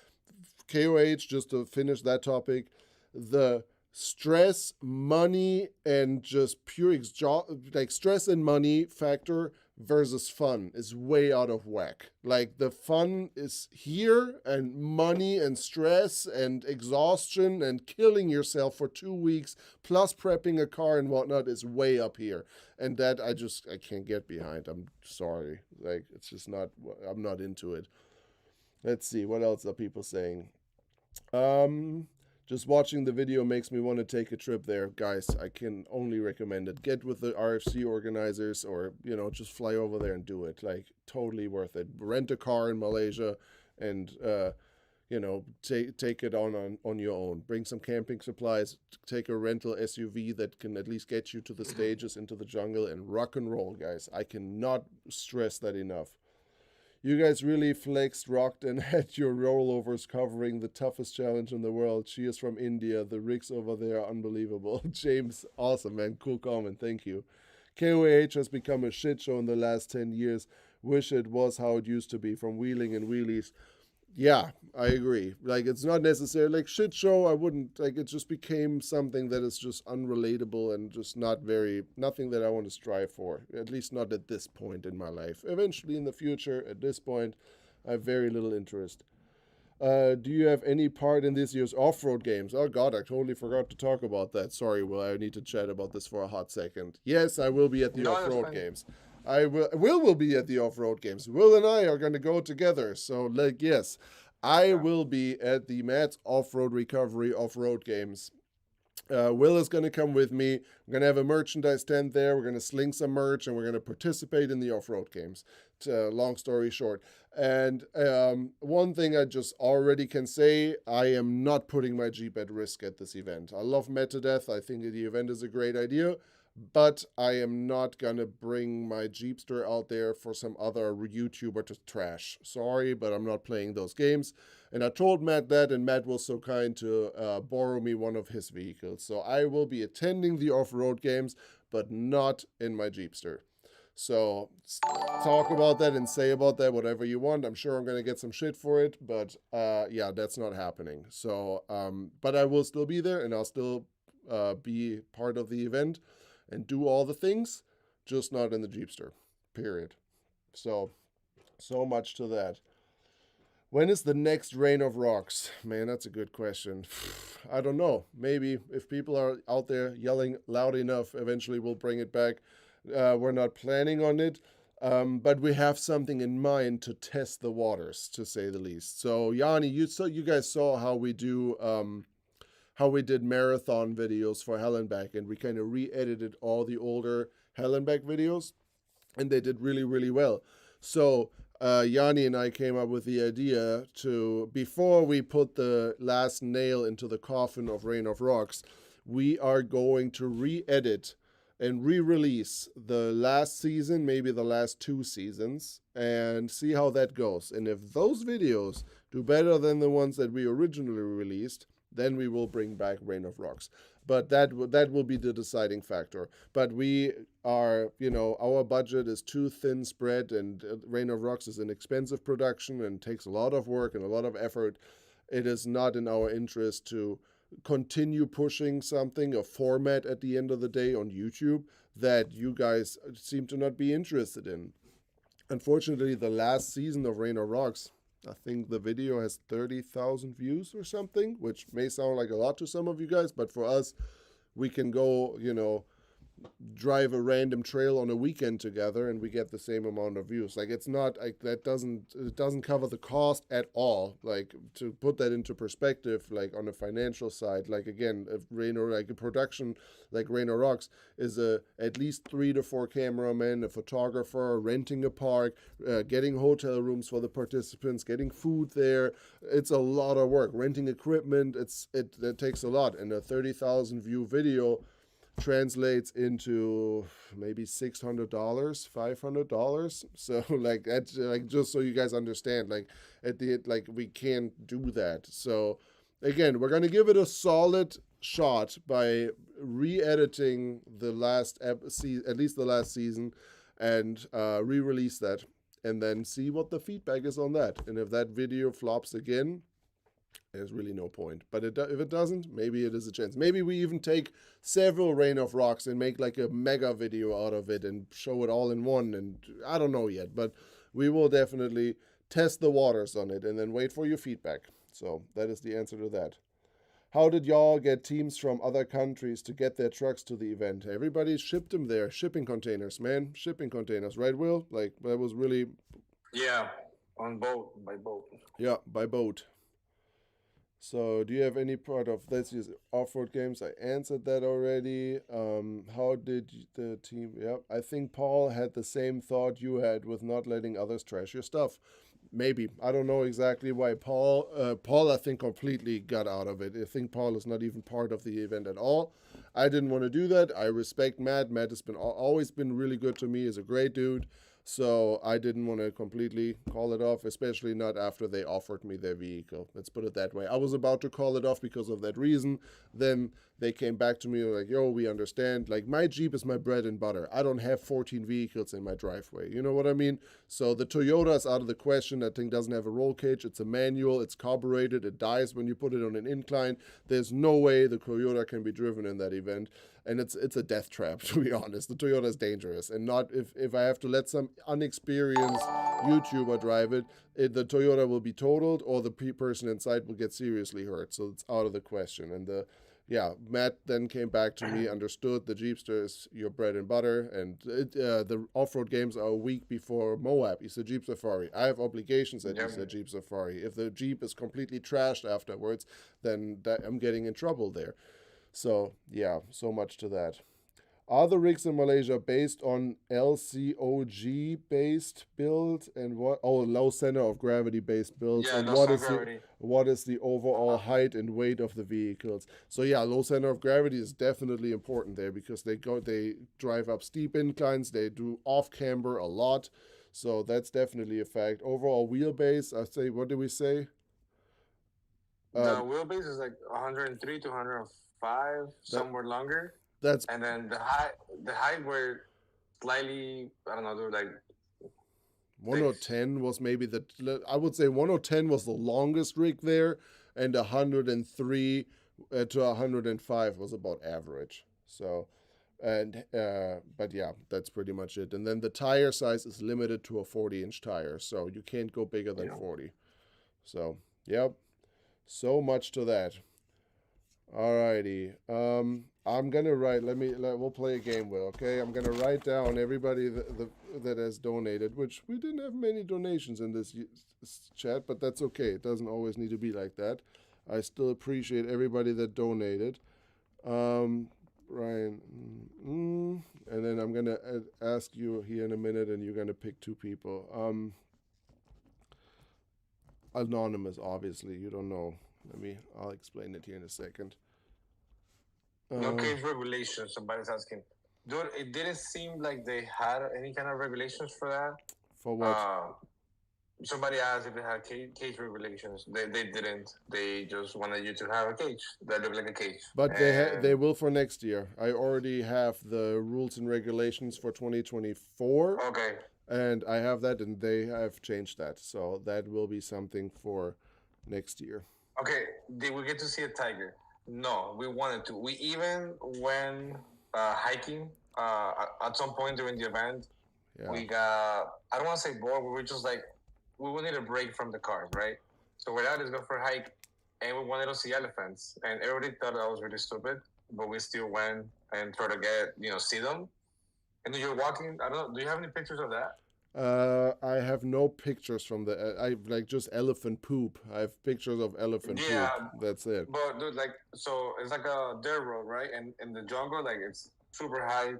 KOH, just to finish that topic, the stress, money, and just pure stress and money factor versus fun is way out of whack. Like, the fun is here, and money and stress and exhaustion and killing yourself for 2 weeks plus prepping a car and whatnot is way up here. And that I can't get behind. I'm sorry. Like, it's just not, I'm not into it. Let's see, what else are people saying? Just watching the video makes me want to take a trip there. Guys, I can only recommend it. Get with the RFC organizers, or, you know, just fly over there and do it. Like, totally worth it. Rent a car in Malaysia and, you know, take it on your own. Bring some camping supplies. Take a rental SUV that can at least get you to the stages, into the jungle, and rock and roll, guys. I cannot stress that enough. You guys really flexed, rocked, and had your rollovers covering the toughest challenge in the world. She is from India. The rigs over there are unbelievable. James, awesome, man. Cool comment. Thank you. KOH has become a shit show in the last 10 years. Wish it was how it used to be, from wheeling and wheelies. Yeah, I agree. Like, it's not necessarily like shit show. I wouldn't, like, it just became something that is just unrelatable and just nothing that I want to strive for, at least not at this point in my life. Eventually in the future, at this point, I have very little interest. Do you have any part in this year's off-road games? Oh God, I totally forgot to talk about that. Sorry, Will, I need to chat about this for a hot second. Yes, I will be at the off-road games. Will be at the off-road games. Will and I are going to go together. So, like, yes, I will be at the Matt's Off-Road Recovery off-road games. Will is going to come with me. We're going to have a merchandise tent there. We're going to sling some merch, and we're going to participate in the off-road games. Long story short. And one thing I just already can say, I am not putting my Jeep at risk at this event. I love Matt to death. I think the event is a great idea. But I am not going to bring my Jeepster out there for some other YouTuber to trash. Sorry, but I'm not playing those games. And I told Matt that, and Matt was so kind to borrow me one of his vehicles. So I will be attending the off-road games, but not in my Jeepster. So talk about that and say about that whatever you want. I'm sure I'm going to get some shit for it, but yeah, that's not happening. So, but I will still be there, and I'll still be part of the event and do all the things, just not in the Jeepster, period. So much to that. When is the next Rain of Rocks? Man, that's a good question. I don't know. Maybe if people are out there yelling loud enough, eventually we'll bring it back. We're not planning on it, but we have something in mind to test the waters, to say the least. So, Yanni, you guys saw how we do... how we did marathon videos for Hallenbeck, and we kind of re-edited all the older Hallenbeck videos, and they did really, really well. So Yanni and I came up with the idea to, before we put the last nail into the coffin of Rain of Rocks, we are going to re-edit and re-release the last season, maybe the last 2 seasons, and see how that goes. And if those videos do better than the ones that we originally released, then we will bring back Rain of Rocks. But that will be the deciding factor. But we are, you know, our budget is too thin spread, and Rain of Rocks is an expensive production and takes a lot of work and a lot of effort. It is not in our interest to continue pushing something, a format at the end of the day on YouTube that you guys seem to not be interested in. Unfortunately, the last season of Rain of Rocks I think the video has 30,000 views or something, which may sound like a lot to some of you guys, but for us, we can go, you know, drive a random trail on a weekend together and we get the same amount of views. Like, it's not like it doesn't cover the cost at all. Like, to put that into perspective, like on the financial side, like again, if like a production like Rainer Rocks is at least 3 to 4 cameramen, a photographer, renting a park, getting hotel rooms for the participants, getting food there. It's a lot of work. Renting equipment, it takes a lot. And a 30,000 view video translates into maybe $600, $500. So like that's like, just so you guys understand, like like we can't do that. So again, we're gonna give it a solid shot by re-editing the last at least the last season, and re-release that, and then see what the feedback is on that. And if that video flops again, there's really no point. But if it doesn't, maybe it is a chance. Maybe we even take several Rain of Rocks and make like a mega video out of it and show it all in one. And I don't know yet, but we will definitely test the waters on it and then wait for your feedback. So that is the answer to that. How did y'all get teams from other countries to get their trucks to the event? Everybody shipped them there. Shipping containers, man. Shipping containers, right, Will? Like, that was really... Yeah, on boat, by boat. Yeah, by boat. So, do you have any part of this year's off-road games? I answered that already. How did the team... Yeah, I think Paul had the same thought you had with not letting others trash your stuff. Maybe. I don't know exactly why Paul... Paul, I think, completely got out of it. I think Paul is not even part of the event at all. I didn't want to do that. I respect Matt. Matt has always been really good to me. He's a great dude. So I didn't want to completely call it off, especially not after they offered me their vehicle. Let's put it that way. I was about to call it off because of that reason. Then they came back to me like, yo, we understand. Like, my Jeep is my bread and butter. I don't have 14 vehicles in my driveway. You know what I mean? So the Toyota is out of the question. That thing doesn't have a roll cage. It's a manual. It's carbureted. It dies when you put it on an incline. There's no way the Toyota can be driven in that event. And it's a death trap, to be honest. The Toyota is dangerous. And not if I have to let some unexperienced YouTuber drive it, the Toyota will be totaled or the person inside will get seriously hurt. So it's out of the question. And Matt then came back to me, understood the Jeepster is your bread and butter. And the off-road games are a week before Moab. He said Jeep Safari. I have obligations at least at Jeep Safari. If the Jeep is completely trashed afterwards, then I'm getting in trouble there. So, yeah, so much to that. Are the rigs in Malaysia based on LCOG-based build and low center of gravity-based builds? Yeah, and what is the overall height and weight of the vehicles? So, yeah, low center of gravity is definitely important there because they drive up steep inclines, they do off-camber a lot. So that's definitely a fact. Overall wheelbase, I say, what do we say? The wheelbase is like 103 to 105, somewhere longer. And then the height were slightly, I don't know, they were like 110 was maybe I would say 110 was the longest rig there, and 103 to 105 was about average. So, but yeah, that's pretty much it. And then the tire size is limited to a 40-inch tire, so you can't go bigger than 40. So, yep. So much to that. Alrighty. I'm gonna write. We'll play a game, Will. Okay. I'm gonna write down everybody that has donated, which we didn't have many donations in this chat, but that's okay. It doesn't always need to be like that. I still appreciate everybody that donated. Ryan, and then I'm gonna ask you here in a minute, and you're gonna pick 2 people. Anonymous, obviously. You don't know. I'll explain it here in a second. No cage regulations, somebody's asking. Dude, it didn't seem like they had any kind of regulations for that. For what? Somebody asked if they had cage regulations. They didn't. They just wanted you to have a cage that looked like a cage. But they will for next year. I already have the rules and regulations for 2024. Okay. And I have that, and they have changed that. So that will be something for next year. Okay, did we get to see a tiger? No, we wanted to. We even went hiking at some point during the event. Yeah. We got, I don't want to say bored, but we're just like, we wanted a break from the cars, right? So we're out, let's go for a hike, and we wanted to see elephants, and everybody thought that was really stupid, but we still went and tried to see them. And then you're walking. I don't know. Do you have any pictures of that? I have no pictures from the. I like just elephant poop. I have pictures of elephant poop. That's it. But dude, so it's like a dirt road, right? And in the jungle, it's super high,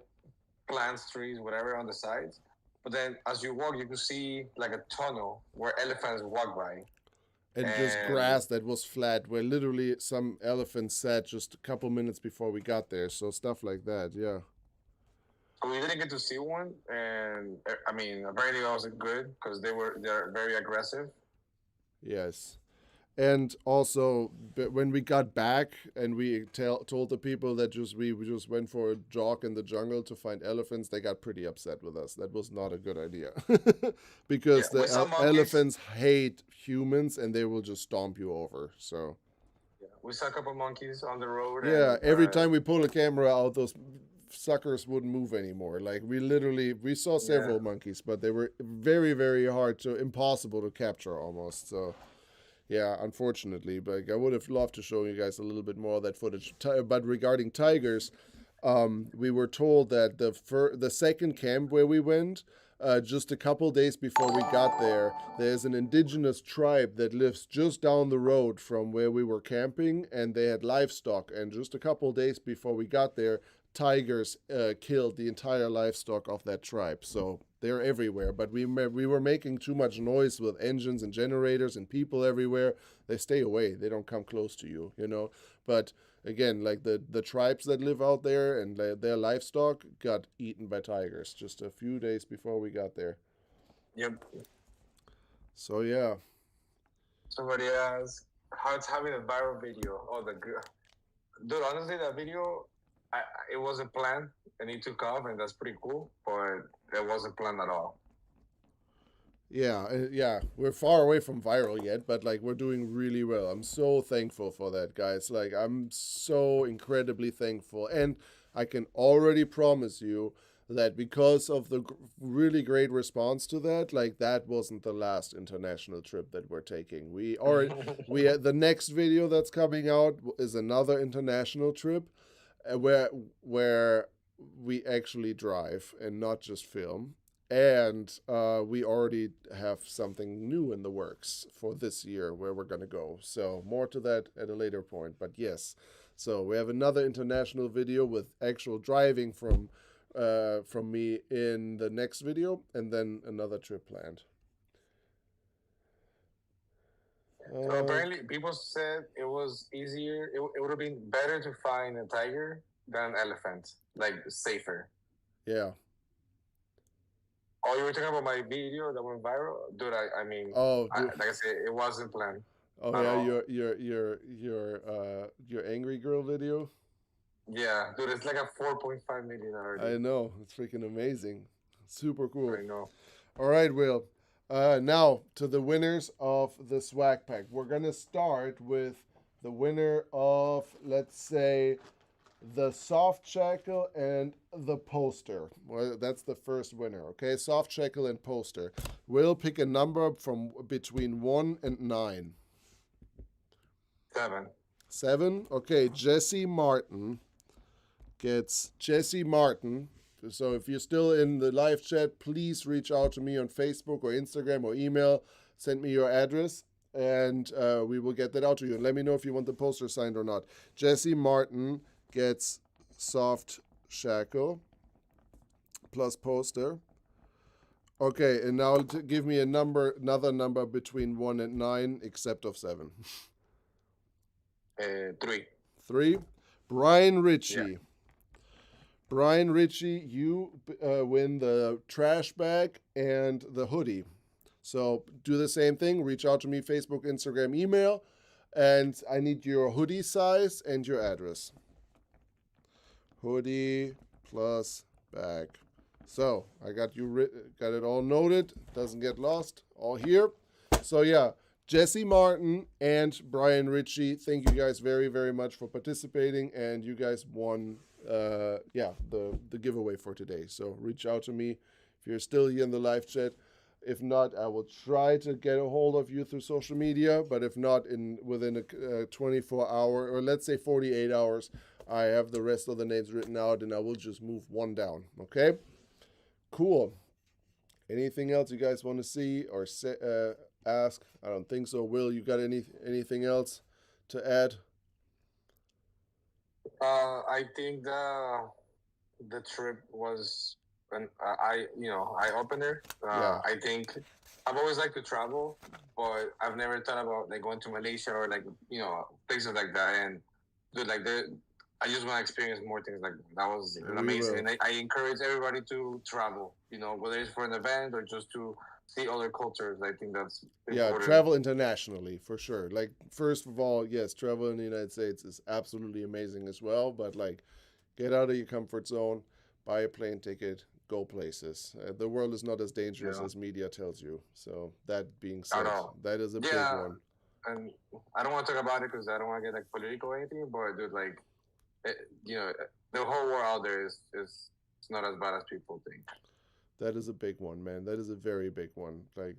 plants, trees, whatever on the sides. But then as you walk, you can see like a tunnel where elephants walk by. And just grass that was flat, where literally some elephants sat just a couple minutes before we got there. So stuff like that, yeah. We didn't get to see one, and I mean, apparently that was good because they're very aggressive. Yes, and also when we got back and we told the people that we just went for a jog in the jungle to find elephants, they got pretty upset with us. That was not a good idea because the elephants hate humans and they will just stomp you over. So yeah, we saw a couple monkeys on the road. Yeah, every time we pull a camera out, those suckers wouldn't move anymore. Like we saw several monkeys, but they were very, very impossible to capture almost. So yeah, unfortunately, but I would have loved to show you guys a little bit more of that footage. But regarding tigers, we were told that the second camp where we went, just a couple days before we got there, there's an indigenous tribe that lives just down the road from where we were camping, and they had livestock. And just a couple days before we got there, tigers killed the entire livestock of that tribe. So they're everywhere, but we were making too much noise with engines and generators and people everywhere. They stay away. They don't come close to you, But again, like the tribes that live out there and their livestock got eaten by tigers just a few days before we got there. Yep. So yeah. Somebody asked how it's having a viral video. Oh, dude, honestly, that video, it wasn't planned and it took off, and that's pretty cool, but it wasn't planned at all. Yeah, we're far away from viral yet, but we're doing really well. I'm so thankful for that, guys. I'm so incredibly thankful, and I can already promise you that because of the really great response to that, that wasn't the last international trip that we're taking. We the next video that's coming out is another international trip. Where we actually drive and not just film. And we already have something new in the works for this year where we're going to go. So more to that at a later point. But yes, so we have another international video with actual driving from me in the next video, and then another trip planned. So apparently, people said it was easier. It would have been better to find a tiger than an elephant, safer. Yeah. Oh, you were talking about my video that went viral, dude. I mean, like I said, it wasn't planned. Oh yeah, your angry girl video. Yeah, dude, it's like a 4.5 million already. I know, it's freaking amazing, super cool. I know. All right, Will. Now to the winners of the swag pack. We're gonna start with the winner of, let's say, the soft shackle and the poster. Well, that's the first winner. Okay, soft shackle and poster. We'll pick a number from between 1 and 9. 7. 7. Okay, Jesse Martin gets Jesse Martin. So if you're still in the live chat, please reach out to me on Facebook or Instagram or email. Send me your address, and we will get that out to you. And let me know if you want the poster signed or not. Jesse Martin gets soft shackle plus poster. Okay, and now give me another number between 1 and 9, except of 7. 3. 3. Brian Ritchie. Yeah. Brian Ritchie, you win the trash bag and the hoodie. So do the same thing. Reach out to me, Facebook, Instagram, email. And I need your hoodie size and your address. Hoodie plus bag. So I got got it all noted. Doesn't get lost. All here. So yeah, Jesse Martin and Brian Ritchie, thank you guys very, very much for participating. And you guys won the giveaway for today. So reach out to me if you're still here in the live chat. If not, I will try to get a hold of you through social media. But if not, within a 24-hour, or let's say 48 hours, I have the rest of the names written out, and I will just move one down. Okay? Cool. Anything else you guys want to see or ask? I don't think so. Will, you got anything else to add? I think the trip was an eye opener. Yeah. I think I've always liked to travel, but I've never thought about like going to Malaysia or like places like that. And dude, like I just want to experience more things like that. That was amazing, and I encourage everybody to travel. Whether it's for an event or just to see other cultures. I think that's important. Travel internationally for sure. Like, first of all, yes, travel in the United States is absolutely amazing as well, but like, get out of your comfort zone, buy a plane ticket, go places. The world is not as dangerous as media tells you. So that being said, that is a big one. And I don't want to talk about it because I don't want to get like political or anything, but dude, like, the whole world out there is not as bad as people think. That is a big one, man. That is a very big one. Like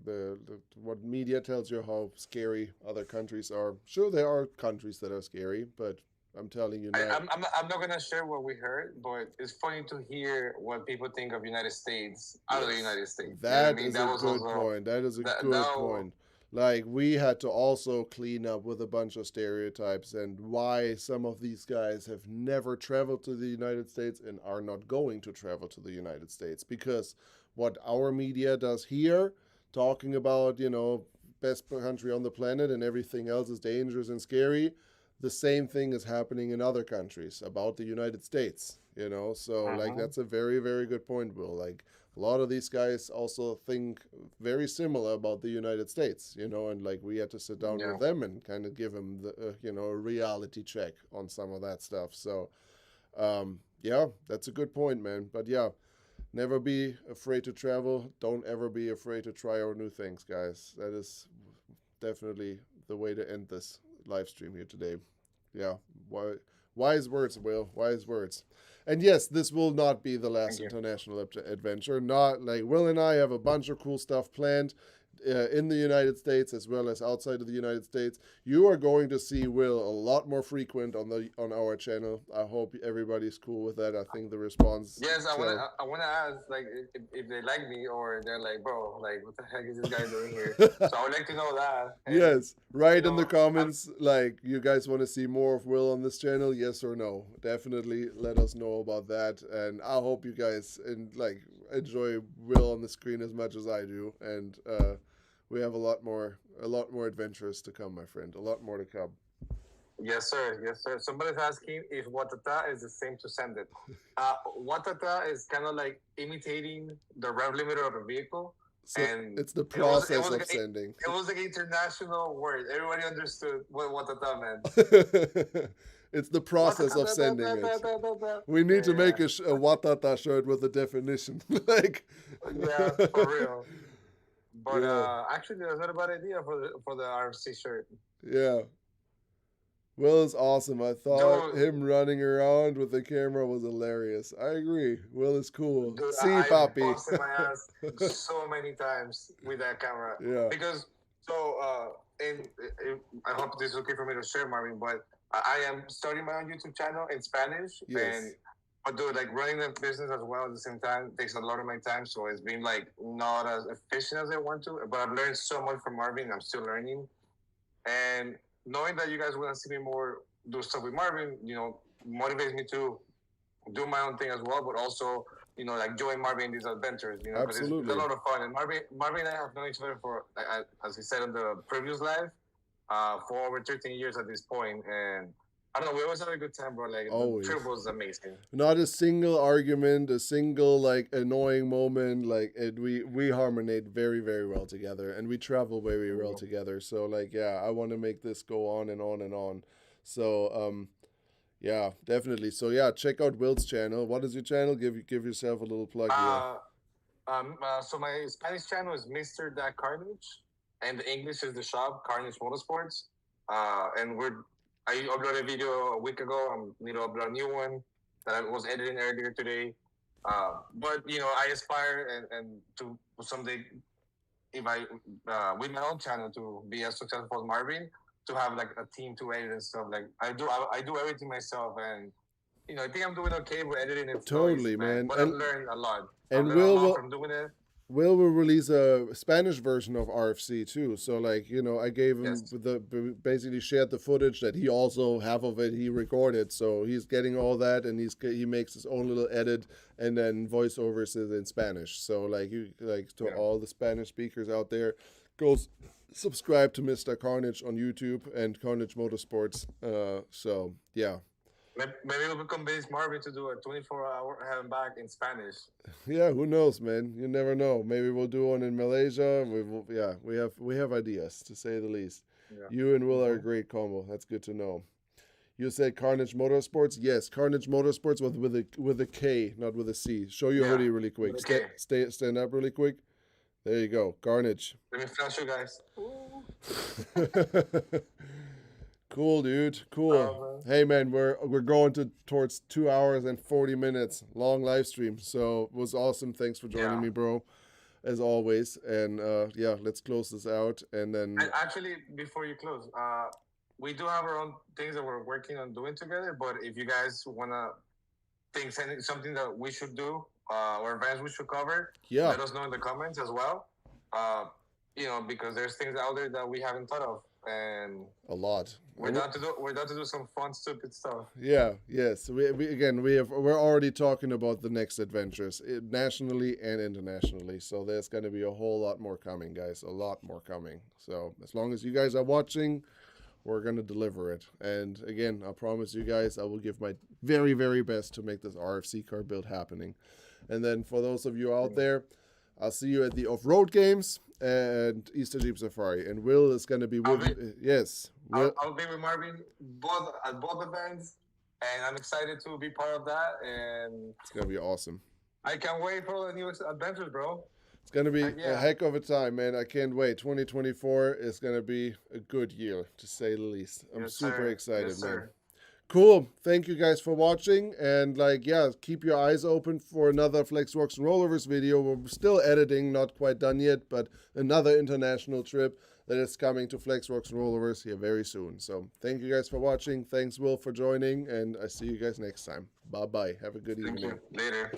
what media tells you how scary other countries are. Sure, there are countries that are scary, but I'm telling you now. I'm not gonna share what we heard, but it's funny to hear what people think of United States out of the United States. That is a good point. That is a good point. Like, we had to also clean up with a bunch of stereotypes and why some of these guys have never traveled to the United States and are not going to travel to the United States. Because what our media does here, talking about, best country on the planet and everything else is dangerous and scary, the same thing is happening in other countries about the United States, So, like, that's a very, very good point, Will. Like, a lot of these guys also think very similar about the United States, and like we had to sit down with them and kind of give them the, a reality check on some of that stuff. So, that's a good point, man. But yeah, never be afraid to travel. Don't ever be afraid to try out new things, guys. That is definitely the way to end this live stream here today. Yeah. Wise words, Will. Wise words. And yes, this will not be the last international adventure. Not like Will and I have a bunch of cool stuff planned in the United States as well as outside of the United States. You are going to see Will a lot more frequent on our channel. I hope everybody's cool with that. I think the response. Yes, I wanna ask like if they like me or they're like, bro, like what the heck is this guy doing here? So I would like to know that. And, yes, write in the comments like you guys want to see more of Will on this channel, yes or no. Definitely let us know about that, and I hope you guys enjoy Will on the screen as much as I do, and we have a lot more adventures to come, my friend. A lot more to come. Yes, sir. Yes, sir. Somebody's asking if watata is the same to send it. Watata is kind of like imitating the rev limiter of a vehicle. So and it's the process of sending. It was like an international word. Everybody understood what watata meant. It's the process of sending it. We need to make a watata shirt with a definition. Yeah, for real. But actually, that's not a bad idea for the RFC shirt. Yeah. Will is awesome. I thought him running around with the camera was hilarious. I agree. Will is cool. Dude, See, Papi. I busted my ass so many times with that camera. Yeah. Because, and I hope this is okay for me to share, Marvin, but I am starting my own YouTube channel in Spanish. Yes. But dude, like running the business as well at the same time takes a lot of my time. So it's been like not as efficient as I want to. But I've learned so much from Marvin. I'm still learning. And knowing that you guys want to see me more do stuff with Marvin, motivates me to do my own thing as well. But also, like join Marvin in these adventures. Because it's a lot of fun. And Marvin and I have known each other for, as he said in the previous live, for over 13 years at this point. And I don't know, we always have a good time, bro. Like, always. The trip was amazing. Not a single argument, a single, annoying moment. We harmonize very, very well together. And we travel very well together. So, I want to make this go on and on and on. So, yeah, definitely. So, yeah, check out Will's channel. What is your channel? Give yourself a little plug here. So my Spanish channel is Mr. Carnage. And the English is the shop, Carnage Motorsports. And I uploaded a video a week ago. I need to upload a new one that I was editing earlier today. But I aspire and to someday if I with my own channel to be as successful as Marvin, to have like a team to edit and stuff. Like I do everything myself, and I think I'm doing okay with editing. It's Totally, noisy, man. man. But I've learned a lot. And I've learned a lot Will from doing it. Will release a Spanish version of RFC too. So like, I gave him basically shared the footage that he also half of it he recorded. So he's getting all that, and he makes his own little edit and then voiceovers it in Spanish. So to all the Spanish speakers out there, go subscribe to Mr. Carnage on YouTube and Carnage Motorsports. So yeah. Maybe we will convince Marvin to do a 24-hour heaven back in Spanish. Yeah, who knows, man? You never know. Maybe we'll do one in Malaysia. We have ideas, to say the least. Yeah. You and Will are a great combo. That's good to know. You said Carnage Motorsports? Yes, Carnage Motorsports with a K, not with a C. Show your hoodie really quick. Stand up really quick. There you go, Carnage. Let me flash you guys. Cool, dude. Cool. Hey, man, we're going towards 2 hours and 40 minutes. Long live stream. So it was awesome. Thanks for joining me, bro, as always. And let's close this out. And then actually, before you close, we do have our own things that we're working on doing together. But if you guys wanna think something that we should do, or events we should cover, let us know in the comments as well. Because there's things out there that we haven't thought of. And a lot. We're down to do some fun, stupid stuff. Yeah, yes. We're already talking about the next adventures, nationally and internationally. So there's going to be a whole lot more coming, guys. A lot more coming. So as long as you guys are watching, we're going to deliver it. And again, I promise you guys, I will give my very, very best to make this RFC car build happening. And then for those of you out there, I'll see you at the off-road games and Easter Jeep Safari. And Will is going to be with yes. I'll be with Marvin at both events, and I'm excited to be part of that. And it's going to be awesome. I can't wait for the new adventures, bro. It's going to be a heck of a time, man. I can't wait. 2024 is going to be a good year, to say the least. I'm super excited, man. Cool. Thank you guys for watching. And keep your eyes open for another Flex Rocks and Rollovers video. We're still editing, not quite done yet, but another international trip that is coming to Flex Rocks and Rollovers here very soon. So thank you guys for watching. Thanks, Will, for joining. And I see you guys next time. Bye-bye. Have a good evening. Thank you. Later.